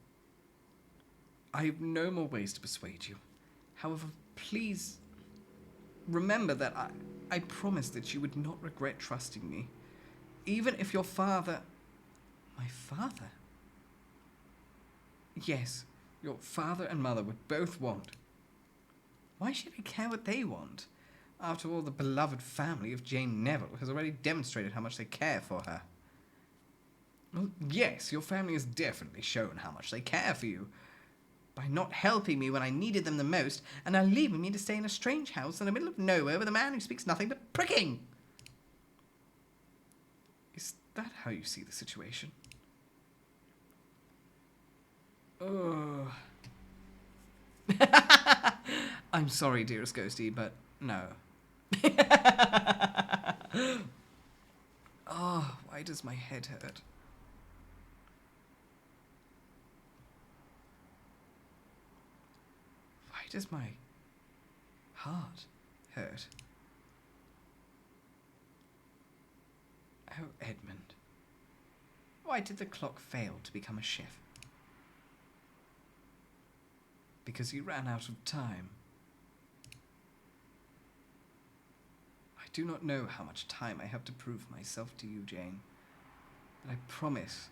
I have no more ways to persuade you. However, please remember that I promised that you would not regret trusting me. Even if your father... My father? Yes, your father and mother would both want. Why should I care what they want? After all, the beloved family of Jane Neville has already demonstrated how much they care for her. Well, yes, your family has definitely shown how much they care for you. By not helping me when I needed them the most, and now leaving me to stay in a strange house in the middle of nowhere with a man who speaks nothing but pricking. Is that how you see the situation? Oh. I'm sorry, dearest Ghosty, but no. Oh, why does my head hurt? Why does my heart hurt? Oh, Edmund. Why did the clock fail to become a chef? Because he ran out of time. I do not know how much time I have to prove myself to you, Jane, but I promise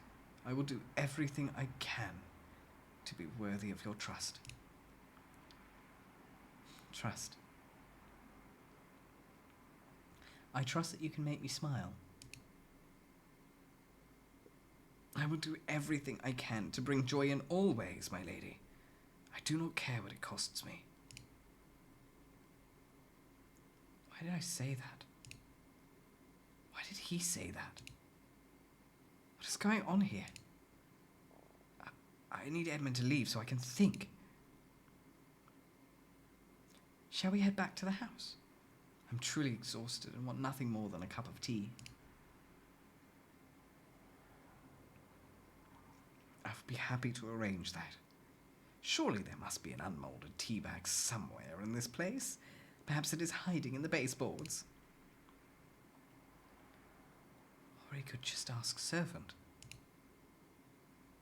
I will do everything I can to be worthy of your trust. Trust. I trust that you can make me smile. I will do everything I can to bring joy in all ways, my lady. I do not care what it costs me. Why did I say that? Why did he say that? What is going on here? I need Edmund to leave so I can think. Shall we head back to the house? I'm truly exhausted and want nothing more than a cup of tea. I would be happy to arrange that. Surely there must be an unmolded tea bag somewhere in this place. Perhaps it is hiding in the baseboards. Or he could just ask servant.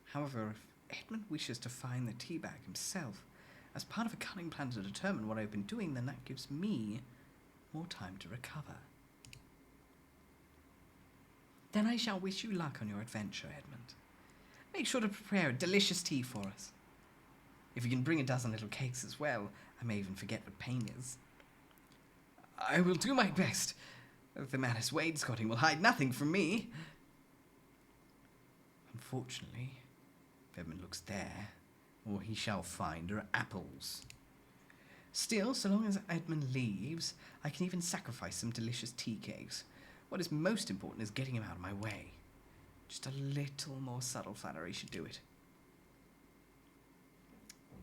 However, if Edmund wishes to find the tea bag himself, as part of a cunning plan to determine what I've been doing, then that gives me more time to recover. Then I shall wish you luck on your adventure, Edmund. Make sure to prepare a delicious tea for us. If you can bring a dozen little cakes as well, I may even forget what pain is. I will do my best. The man as wainscoting will hide nothing from me. Unfortunately, if Edmund looks there, all he shall find are apples. Still, so long as Edmund leaves, I can even sacrifice some delicious tea cakes. What is most important is getting him out of my way. Just a little more subtle flattery should do it.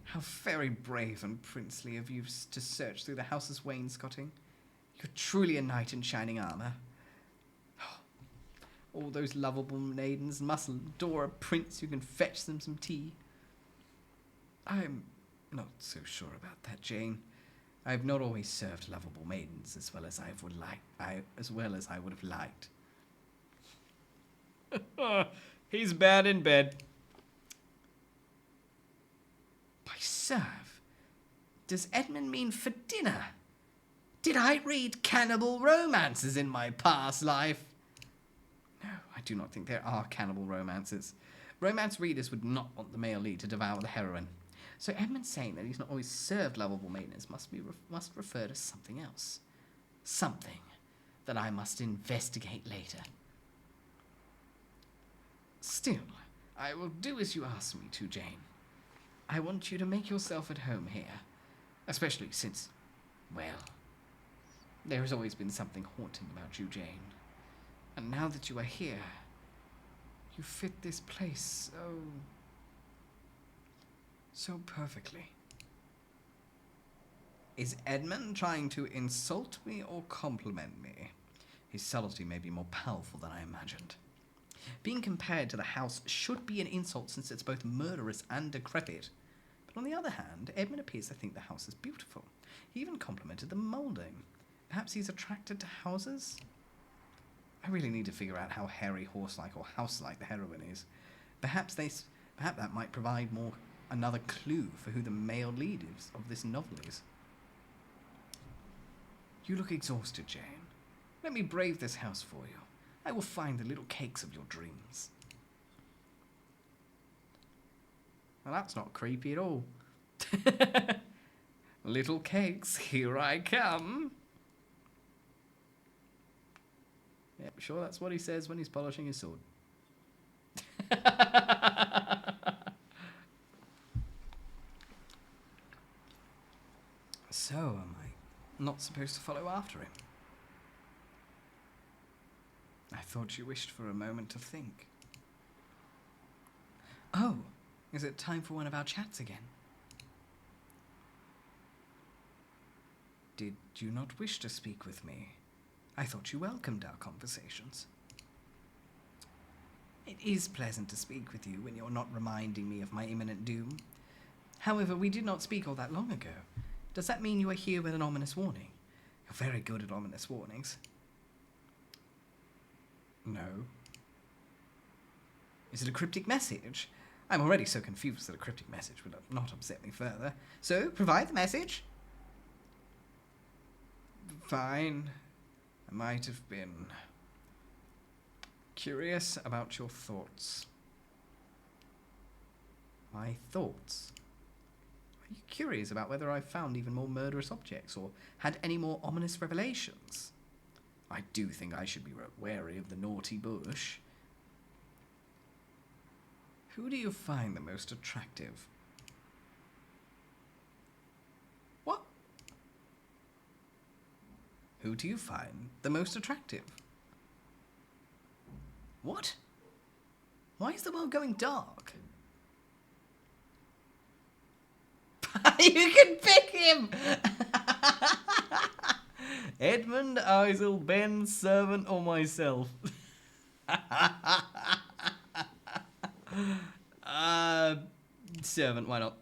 How very brave and princely of you to search through the house's wainscoting. You're truly a knight in shining armour. All those lovable maidens must adore a prince who can fetch them some tea. I'm not so sure about that, Jane. I have not always served lovable maidens as well as I would have liked. He's bad in bed. By serve, does Edmund mean for dinner? Did I read cannibal romances in my past life? No, I do not think there are cannibal romances. Romance readers would not want the male lead to devour the heroine. So Edmund saying that he's not always served lovable maidens must refer to something else. Something that I must investigate later. Still, I will do as you ask me to, Jane. I want you to make yourself at home here, especially since, well, there has always been something haunting about you, Jane. And now that you are here, you fit this place so perfectly. Is Edmund trying to insult me or compliment me? His subtlety may be more powerful than I imagined. Being compared to the house should be an insult since it's both murderous and decrepit. But on the other hand, Edmund appears to think the house is beautiful. He even complimented the moulding. Perhaps he's attracted to houses? I really need to figure out how hairy, horse-like, or house-like the heroine is. Perhaps that might provide another clue for who the male lead is of this novel is. You look exhausted, Jane. Let me brave this house for you. I will find the little cakes of your dreams. Well, that's not creepy at all. Little cakes, here I come. Yep, sure that's what he says when he's polishing his sword. So, am I not supposed to follow after him? I thought you wished for a moment to think. Oh, is it time for one of our chats again? Did you not wish to speak with me? I thought you welcomed our conversations. It is pleasant to speak with you when you're not reminding me of my imminent doom. However, we did not speak all that long ago. Does that mean you are here with an ominous warning? You're very good at ominous warnings. No. Is it a cryptic message? I'm already so confused that a cryptic message would not upset me further. So, provide the message. Fine. I might have been curious about your thoughts. My thoughts? Are you curious about whether I've found even more murderous objects or had any more ominous revelations? I do think I should be wary of the naughty bush. Who do you find the most attractive? What? Who do you find the most attractive? What? Why is the world going dark? You can pick him! Edmund, Isel, Ben, servant, or myself? Servant, why not?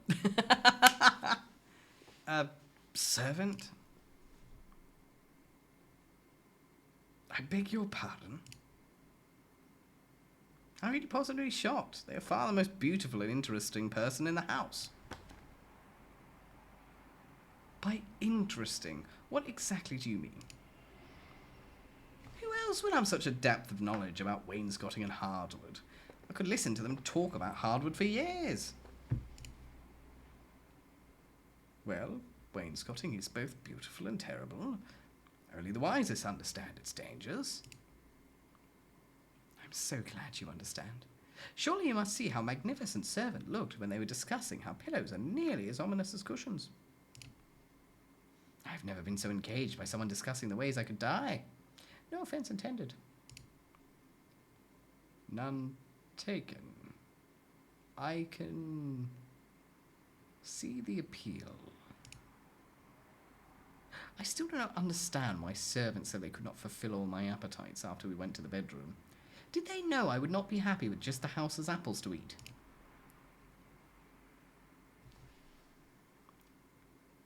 Servant? I beg your pardon? How are you possibly shocked? They are far the most beautiful and interesting person in the house. By interesting, what exactly do you mean? Who else would have such a depth of knowledge about wainscoting and hardwood? I could listen to them talk about hardwood for years. Well, wainscoting is both beautiful and terrible. Only the wisest understand its dangers. I'm so glad you understand. Surely you must see how magnificent servant looked when they were discussing how pillows are nearly as ominous as cushions. I've never been so engaged by someone discussing the ways I could die. No offense intended. None taken. I can see the appeal. I still do not understand why servants said they could not fulfill all my appetites after we went to the bedroom. Did they know I would not be happy with just the house's apples to eat?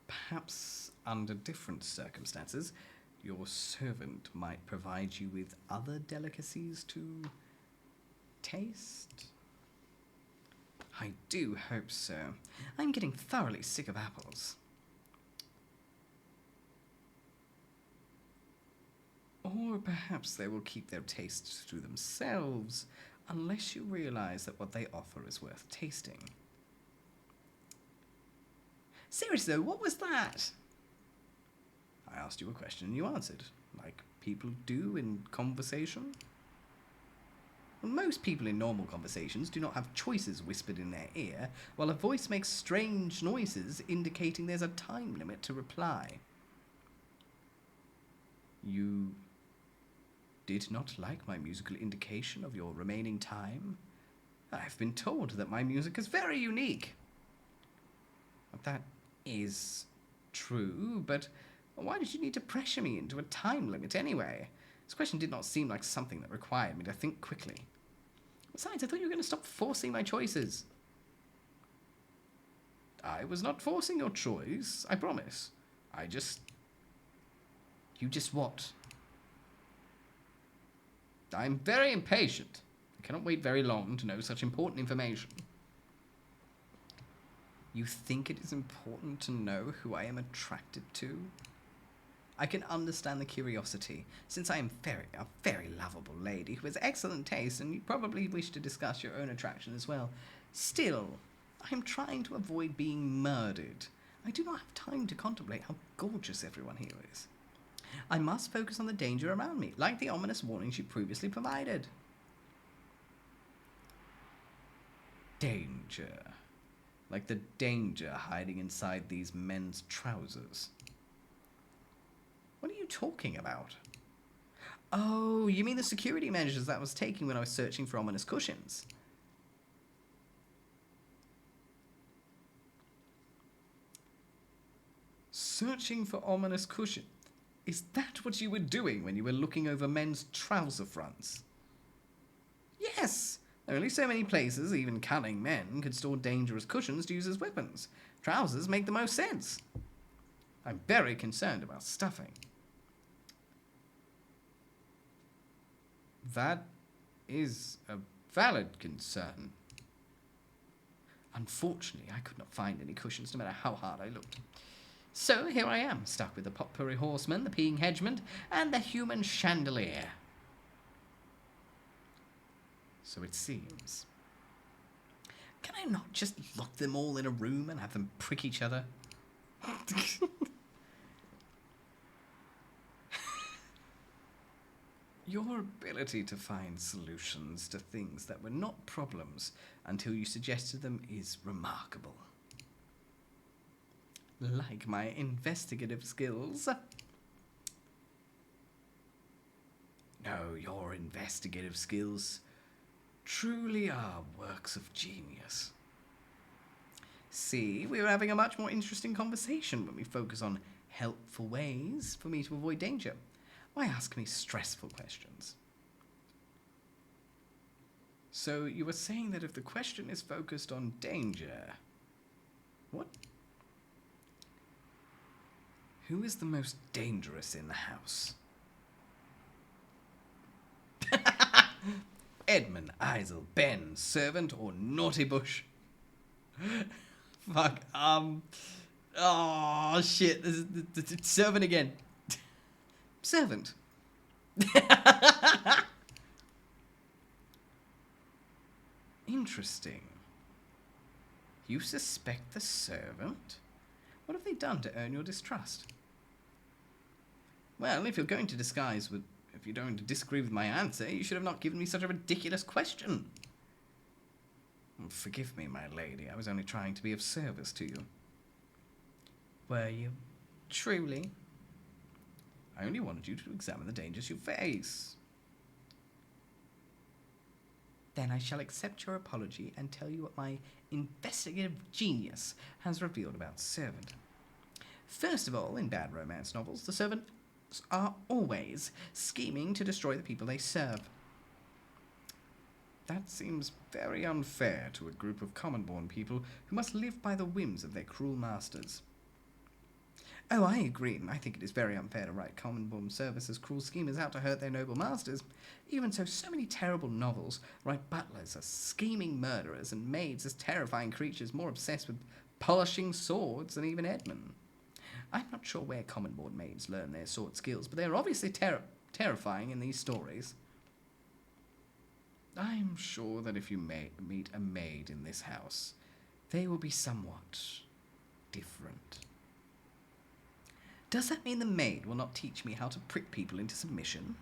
Perhaps under different circumstances, your servant might provide you with other delicacies to taste? I do hope so. I'm getting thoroughly sick of apples. Or perhaps they will keep their tastes to themselves, unless you realize that what they offer is worth tasting. Seriously though, what was that? I asked you a question and you answered, like people do in conversation. Well, most people in normal conversations do not have choices whispered in their ear, while a voice makes strange noises indicating there's a time limit to reply. You did not like my musical indication of your remaining time? I've been told that my music is very unique. That is true, but why did you need to pressure me into a time limit anyway? This question did not seem like something that required me to think quickly. Besides, I thought you were going to stop forcing my choices. I was not forcing your choice, I promise. You just what? I'm very impatient. I cannot wait very long to know such important information. You think it is important to know who I am attracted to? I can understand the curiosity, since I am a very lovable lady who has excellent taste, and you probably wish to discuss your own attraction as well. Still, I am trying to avoid being murdered. I do not have time to contemplate how gorgeous everyone here is. I must focus on the danger around me, like the ominous warnings you previously provided. Danger. Like the danger hiding inside these men's trousers. What are you talking about? Oh, you mean the security measures that I was taking when I was searching for ominous cushions? Searching for ominous cushion? Is that what you were doing when you were looking over men's trouser fronts? Yes! There are only so many places even cunning men could store dangerous cushions to use as weapons. Trousers make the most sense. I'm very concerned about stuffing. That is a valid concern. Unfortunately, I could not find any cushions, no matter how hard I looked. So here I am, stuck with the potpourri horseman, the peeing hedgeman, and the human chandelier. So it seems. Can I not just lock them all in a room and have them prick each other? Your ability to find solutions to things that were not problems until you suggested them is remarkable. Like my investigative skills. No, your investigative skills truly are works of genius. See, we were having a much more interesting conversation when we focus on helpful ways for me to avoid danger. Why ask me stressful questions? So you were saying that if the question is focused on danger... What? Who is the most dangerous in the house? Edmund, Isel, Ben, servant, or naughty bush? Fuck, oh, shit, this is the servant again. Servant. Interesting. You suspect the servant? What have they done to earn your distrust? Well, if you're going to if you're going to disagree with my answer, you should have not given me such a ridiculous question. Forgive me, my lady. I was only trying to be of service to you. Were you? Truly? I only wanted you to examine the dangers you face. Then I shall accept your apology and tell you what my investigative genius has revealed about servant. First of all, in bad romance novels, the servants are always scheming to destroy the people they serve. That seems very unfair to a group of common-born people who must live by the whims of their cruel masters. Oh, I agree. I think it is very unfair to write common-born servants as cruel schemers out to hurt their noble masters. Even so many terrible novels write butlers as scheming murderers and maids as terrifying creatures more obsessed with polishing swords than even Edmund. I'm not sure where common-born maids learn their sword skills, but they are obviously terrifying in these stories. I'm sure that if you meet a maid in this house, they will be somewhat different. Does that mean the maid will not teach me how to prick people into submission?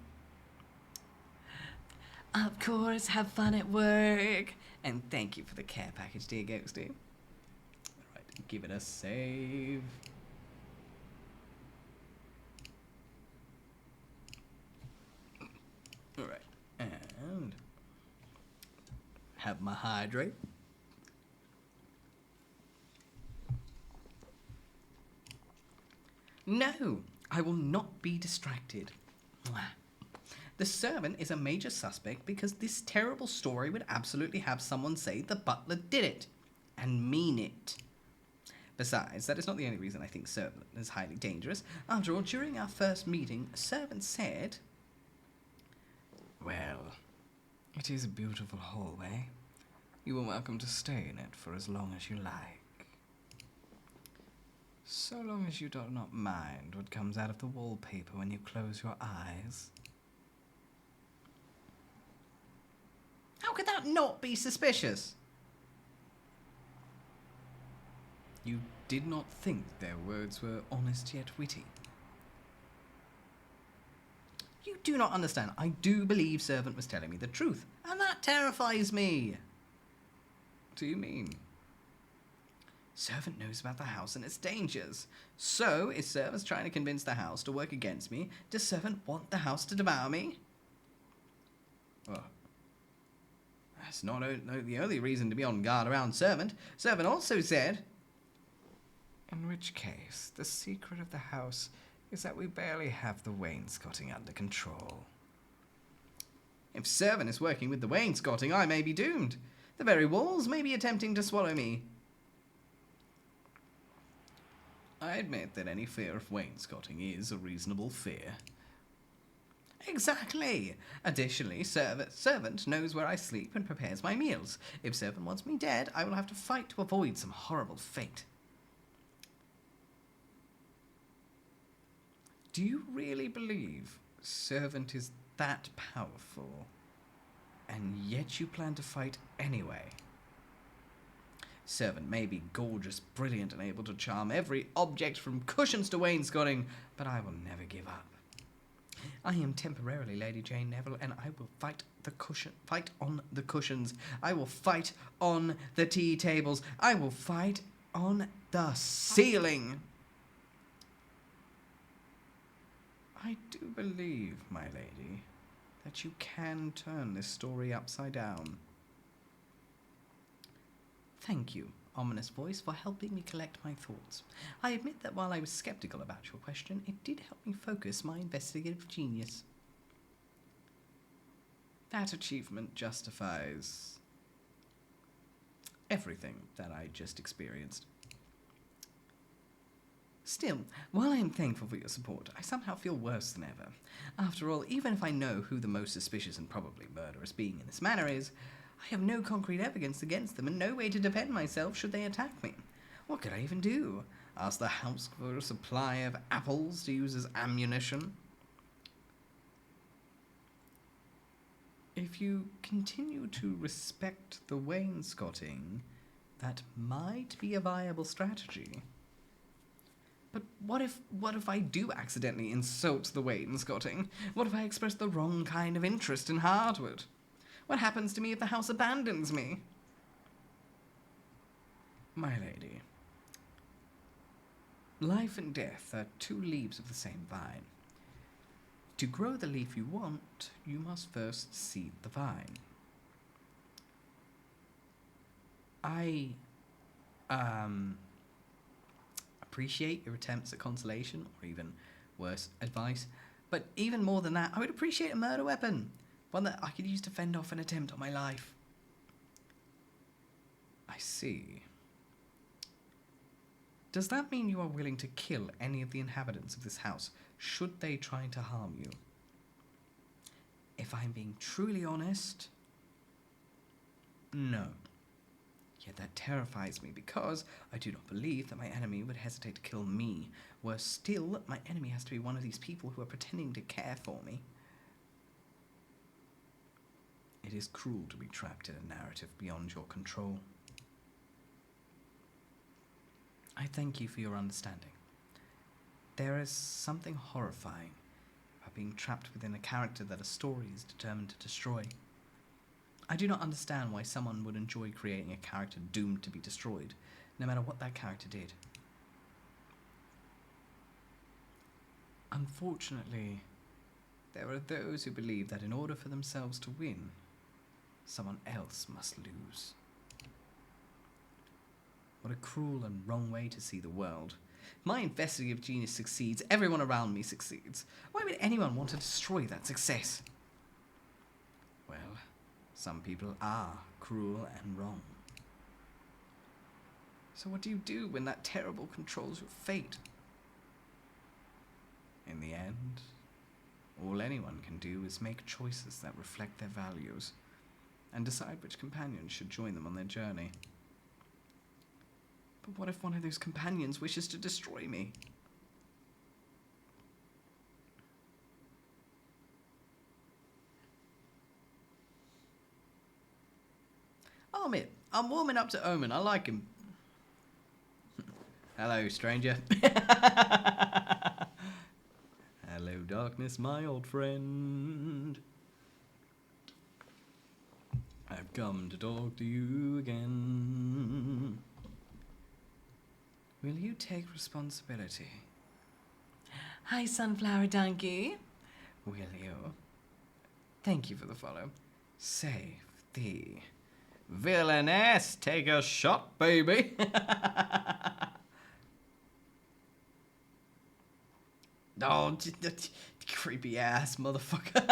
Of course, have fun at work. And thank you for the care package, dear 𝐄𝐍𝐕𝐓𝐮𝐞𝐫. Alright, give it a save. Alright, and have my hydrate. No, I will not be distracted. Mwah. The servant is a major suspect because this terrible story would absolutely have someone say the butler did it. And mean it. Besides, that is not the only reason I think servant is highly dangerous. After all, during our first meeting, a servant said, "Well, it is a beautiful hallway. You are welcome to stay in it for as long as you like. So long as you do not mind what comes out of the wallpaper when you close your eyes." How could that not be suspicious? You did not think their words were honest yet witty. You do not understand. I do believe servant was telling me the truth, and that terrifies me. What do you mean? Servant knows about the house and its dangers. So, is servant trying to convince the house to work against me? Does servant want the house to devour me? Oh. That's not the only reason to be on guard around servant. Servant also said, "In which case, the secret of the house is that we barely have the wainscoting under control. If servant is working with the wainscoting, I may be doomed. The very walls may be attempting to swallow me." I admit that any fear of wainscoting is a reasonable fear. Exactly. Additionally, servant knows where I sleep and prepares my meals. If servant wants me dead, I will have to fight to avoid some horrible fate. Do you really believe servant is that powerful, and yet you plan to fight anyway? Servant may be gorgeous, brilliant, and able to charm every object from cushions to wainscoting, but I will never give up. I am temporarily Lady Jane Neville, and I will fight on the cushions. I will fight on the tea tables. I will fight on the ceiling. I do believe, my lady, that you can turn this story upside down. Thank you, ominous voice, for helping me collect my thoughts. I admit that while I was skeptical about your question, it did help me focus my investigative genius. That achievement justifies everything that I just experienced. Still, while I am thankful for your support, I somehow feel worse than ever. After all, even if I know who the most suspicious and probably murderous being in this manor is, I have no concrete evidence against them and no way to defend myself should they attack me. What could I even do? Ask the house for a supply of apples to use as ammunition? If you continue to respect the wainscoting, that might be a viable strategy. But what if I do accidentally insult the wainscoting? What if I express the wrong kind of interest in hardwood? What happens to me if the house abandons me? My lady, life and death are two leaves of the same vine. To grow the leaf you want, you must first seed the vine. I appreciate your attempts at consolation, or even worse, advice. But even more than that, I would appreciate a murder weapon. One that I could use to fend off an attempt on my life. I see. Does that mean you are willing to kill any of the inhabitants of this house, should they try to harm you? If I'm being truly honest, no. Yet that terrifies me because I do not believe that my enemy would hesitate to kill me. Worse still, my enemy has to be one of these people who are pretending to care for me. It is cruel to be trapped in a narrative beyond your control. I thank you for your understanding. There is something horrifying about being trapped within a character that a story is determined to destroy. I do not understand why someone would enjoy creating a character doomed to be destroyed, no matter what that character did. Unfortunately, there are those who believe that in order for themselves to win, someone else must lose. What a cruel and wrong way to see the world. If my investigative genius succeeds, everyone around me succeeds. Why would anyone want to destroy that success? Well, some people are cruel and wrong. So what do you do when that terrible controls your fate? In the end, all anyone can do is make choices that reflect their values and decide which companions should join them on their journey. But what if one of those companions wishes to destroy me? I'll admit, I'm warming up to Omen. I like him. Hello, stranger. Hello, darkness, my old friend. I've come to talk to you again. Will you take responsibility? Hi, Sunflower Donkey. Will you? Thank you for the follow. Save the Villainess. Take a shot, baby. Oh, creepy ass motherfucker.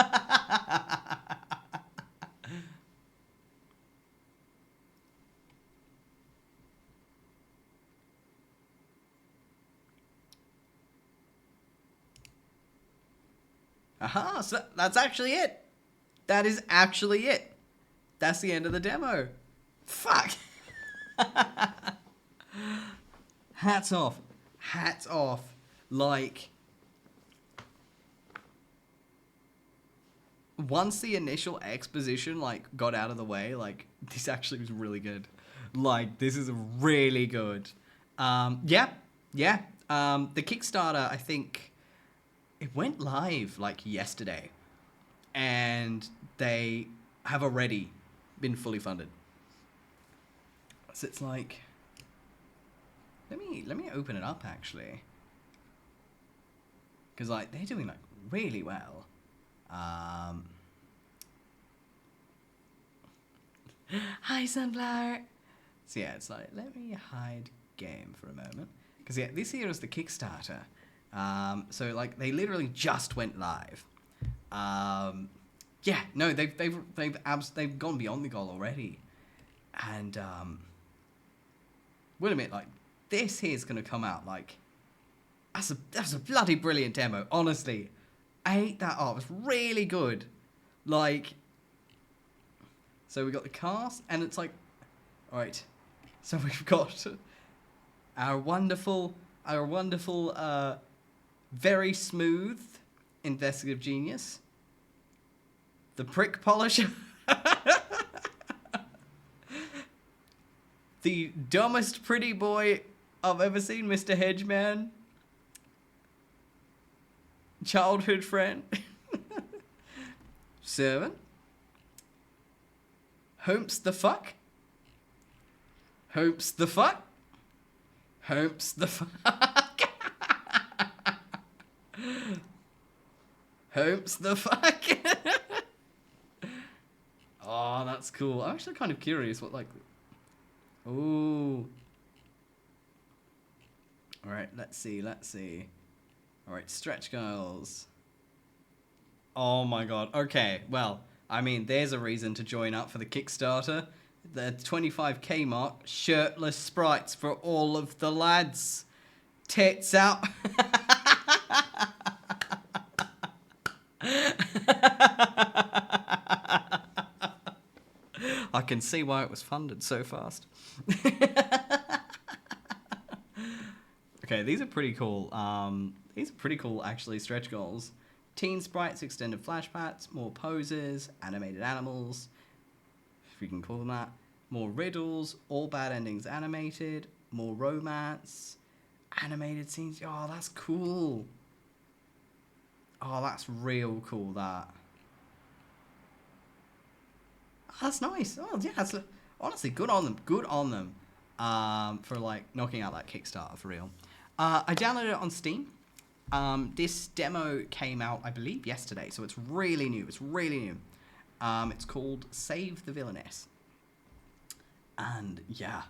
Aha, so that's actually it. That is actually it. That's the end of the demo. Fuck. Hats off. Hats off. Like, once the initial exposition, like, got out of the way, like, this actually was really good. Like, this is really good. Yeah. The Kickstarter, I think, it went live, like, yesterday. And they have already been fully funded. So it's like, let me open it up, actually. Because, like, they're doing, like, really well. Hi, Sunflower. So yeah, it's like, let me hide game for a moment. Because yeah, this here is the Kickstarter. So like, they literally just went live. Yeah, no, they've gone beyond the goal already. And we'll admit, like, this here's gonna come out like, that's a bloody brilliant demo. Honestly, I ate that up. It's really good. Like, so we got the cast, and it's like, all right. So we've got our wonderful, very smooth investigative genius, the prick polisher, the dumbest pretty boy I've ever seen, Mr. Hedgeman, childhood friend, servant, Homps the fuck, Homps the fuck, Homps the fuck, Homps the fuck. Oh, that's cool. I'm actually kind of curious what, like, ooh. All right, let's see. All right, stretch goals. Oh my god. Okay, well, I mean, there's a reason to join up for the Kickstarter. The 25k mark, shirtless sprites for all of the lads. Tits out. I can see why it was funded so fast. Okay, these are pretty cool. Actually, stretch goals. Teen sprites, extended flashbacks, more poses, animated animals, if we can call them that. More riddles, all bad endings animated, more romance, animated scenes. Oh, that's cool. Oh, that's real cool, that. Oh, that's nice. Oh, yeah, that's, honestly, good on them. Good on them. For, like, knocking out that Kickstarter, for real. I downloaded it on Steam. This demo came out, I believe, yesterday, so it's really new. It's really new. It's called Save the Villainess. And, yeah,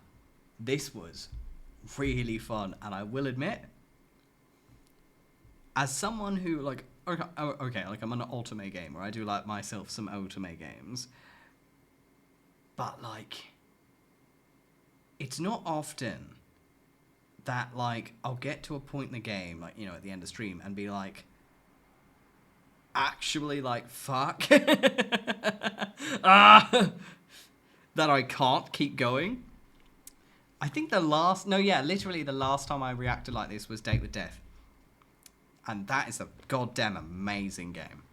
this was really fun. And I will admit, as someone who, like, okay, like, I'm an ultimate gamer. I do like myself some ultimate games. But, like, it's not often that, like, I'll get to a point in the game, like, you know, at the end of stream, and be like, actually, like, fuck. That I can't keep going. I think literally the last time I reacted like this was Date with Death. And that is a goddamn amazing game.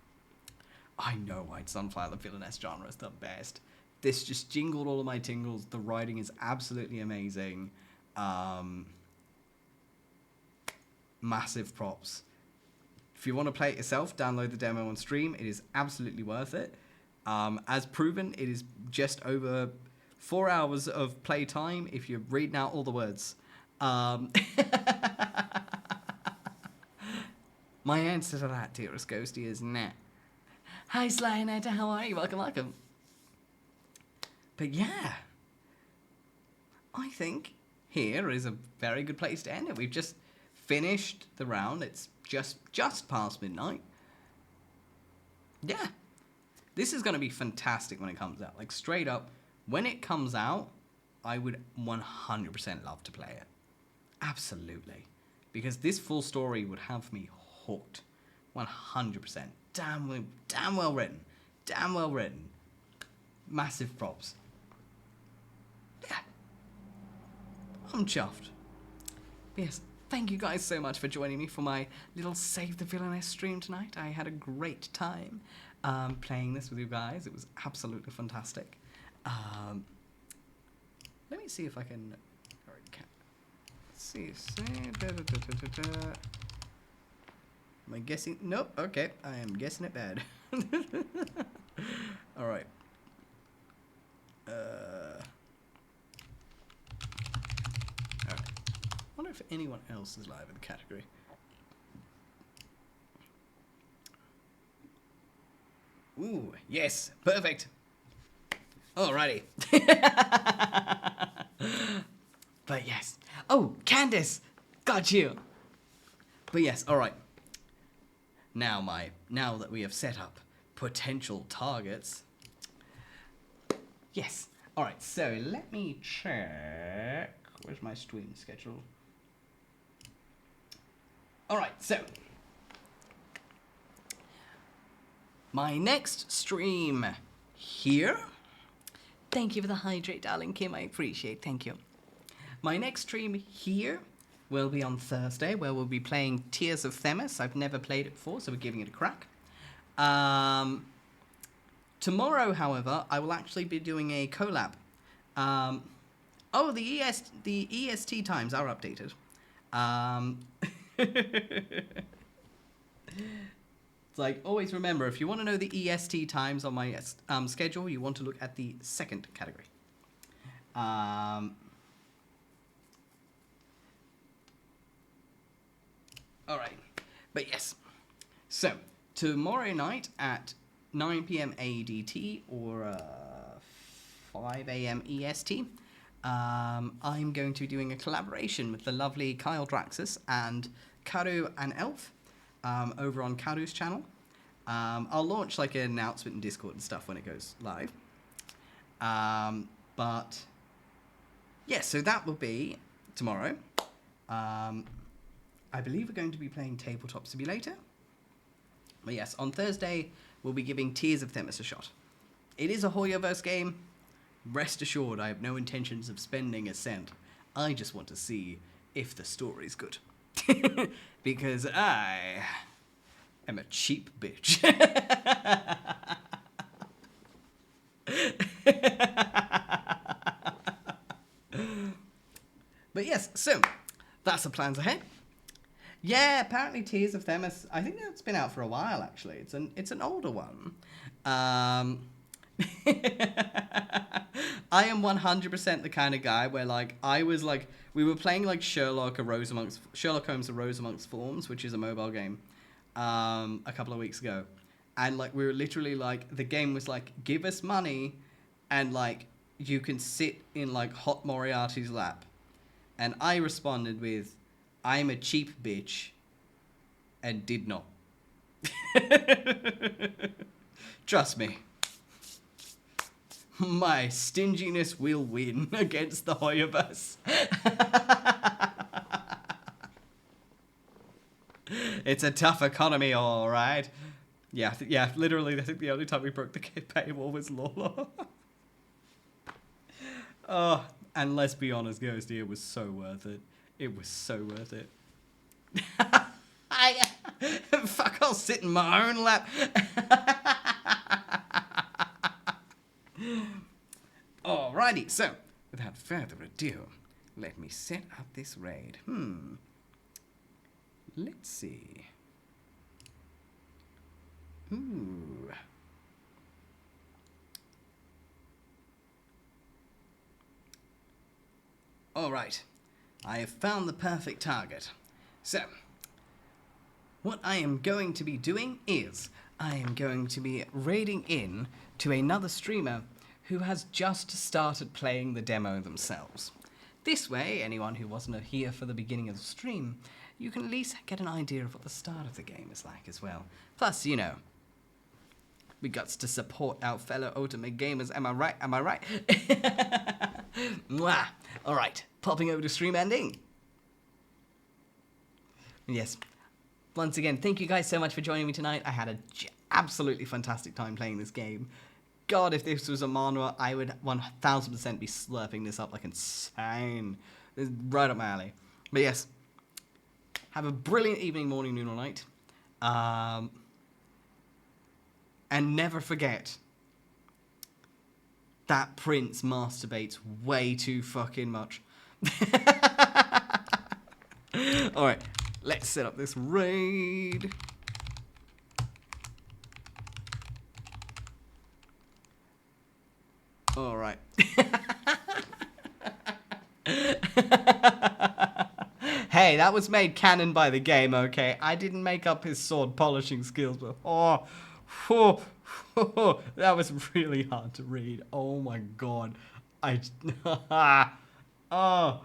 I know why Sunflower the Villainess genre is the best. This just jingled all of my tingles. The writing is absolutely amazing. Massive props. If you want to play it yourself, download the demo on stream. It is absolutely worth it. As proven, it is just over 4 hours of playtime if you're reading out all the words. My answer to that, dearest Ghosty, is nah. Hi, Slynator, how are you? Welcome, welcome. But yeah, I think here is a very good place to end it. We've just finished the round. It's just past midnight. Yeah, this is going to be fantastic when it comes out. Like, straight up, when it comes out, I would 100% love to play it. Absolutely. Because this full story would have me hooked. 100%. Damn well written. Damn well written. Massive props. Yeah. I'm chuffed. But yes, thank you guys so much for joining me for my little Save the Villainess stream tonight. I had a great time playing this with you guys. It was absolutely fantastic. Let me see if I can... Am I guessing? Nope. Okay, I am guessing it bad. All right. I wonder if anyone else is live in the category. Ooh, yes, perfect. Alrighty. But yes. Oh, Candace, got you. But yes, all right. Now that we have set up potential targets. Yes. All right. So let me check. Where's my stream schedule? All right. So my next stream here. Thank you for the hydrate, darling Kim. I appreciate. Thank you. My next stream here will be on Thursday, where we'll be playing Tears of Themis. I've never played it before, so we're giving it a crack. Tomorrow, however, I will actually be doing a collab. The EST times are updated. It's like, always remember, if you want to know the EST times on my schedule, you want to look at the second category. Alright, but yes. So, tomorrow night at 9 p.m. ADT or 5 a.m. EST, I'm going to be doing a collaboration with the lovely Kyle Draxus and Karu and Elf over on Karu's channel. I'll launch like an announcement in Discord and stuff when it goes live. But yeah, so that will be tomorrow. I believe we're going to be playing Tabletop Simulator. But yes, on Thursday, we'll be giving Tears of Themis a shot. It is a Hoyoverse game. Rest assured, I have no intentions of spending a cent. I just want to see if the story's good. Because I am a cheap bitch. But yes, so that's the plans ahead. Yeah, apparently Tears of Themis. I think that's been out for a while. Actually, it's an older one. I am 100% the kind of guy where like I was like we were playing like Sherlock Holmes: A Rose Amongst Thorns, which is a mobile game, a couple of weeks ago, and like we were literally like the game was like give us money, and like you can sit in like Hot Moriarty's lap, and I responded with, I'm a cheap bitch, and did not. Trust me. My stinginess will win against the Hoyoverse. It's a tough economy, all right. Yeah, literally, I think the only time we broke the paywall was Lola. Oh, and let's be honest, Ghost, it was so worth it. It was so worth it. Fuck, I'll sit in my own lap. Alrighty, so, without further ado, let me set up this raid. Let's see. Ooh. Alright, I have found the perfect target. So, what I am going to be doing is, I am going to be raiding in to another streamer who has just started playing the demo themselves. This way, anyone who wasn't here for the beginning of the stream, you can at least get an idea of what the start of the game is like as well. Plus, you know, we got to support our fellow ultimate gamers, am I right? Am I right? Mwah. Alright, popping over to stream ending. Yes, once again, thank you guys so much for joining me tonight. I had an absolutely fantastic time playing this game. God, if this was a manor, I would 1000% be slurping this up like insane. It's right up my alley. But yes, have a brilliant evening, morning, noon, or night. And never forget, that prince masturbates way too fucking much. Alright, let's set up this raid. Alright. Hey, that was made canon by the game, okay? I didn't make up his sword polishing skills, but that was really hard to read. Oh my god. Oh,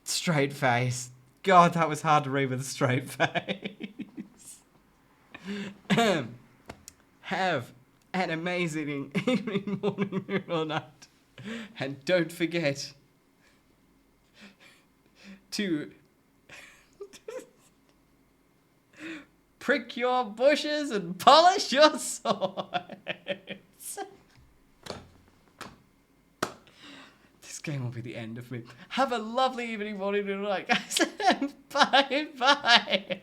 straight face. God, that was hard to read with a straight face. Have an amazing evening, morning, noon, or night. And don't forget to prick your bushes and polish your swords. This game will be the end of me. Have a lovely evening, morning, noon, or night, guys. Bye, bye.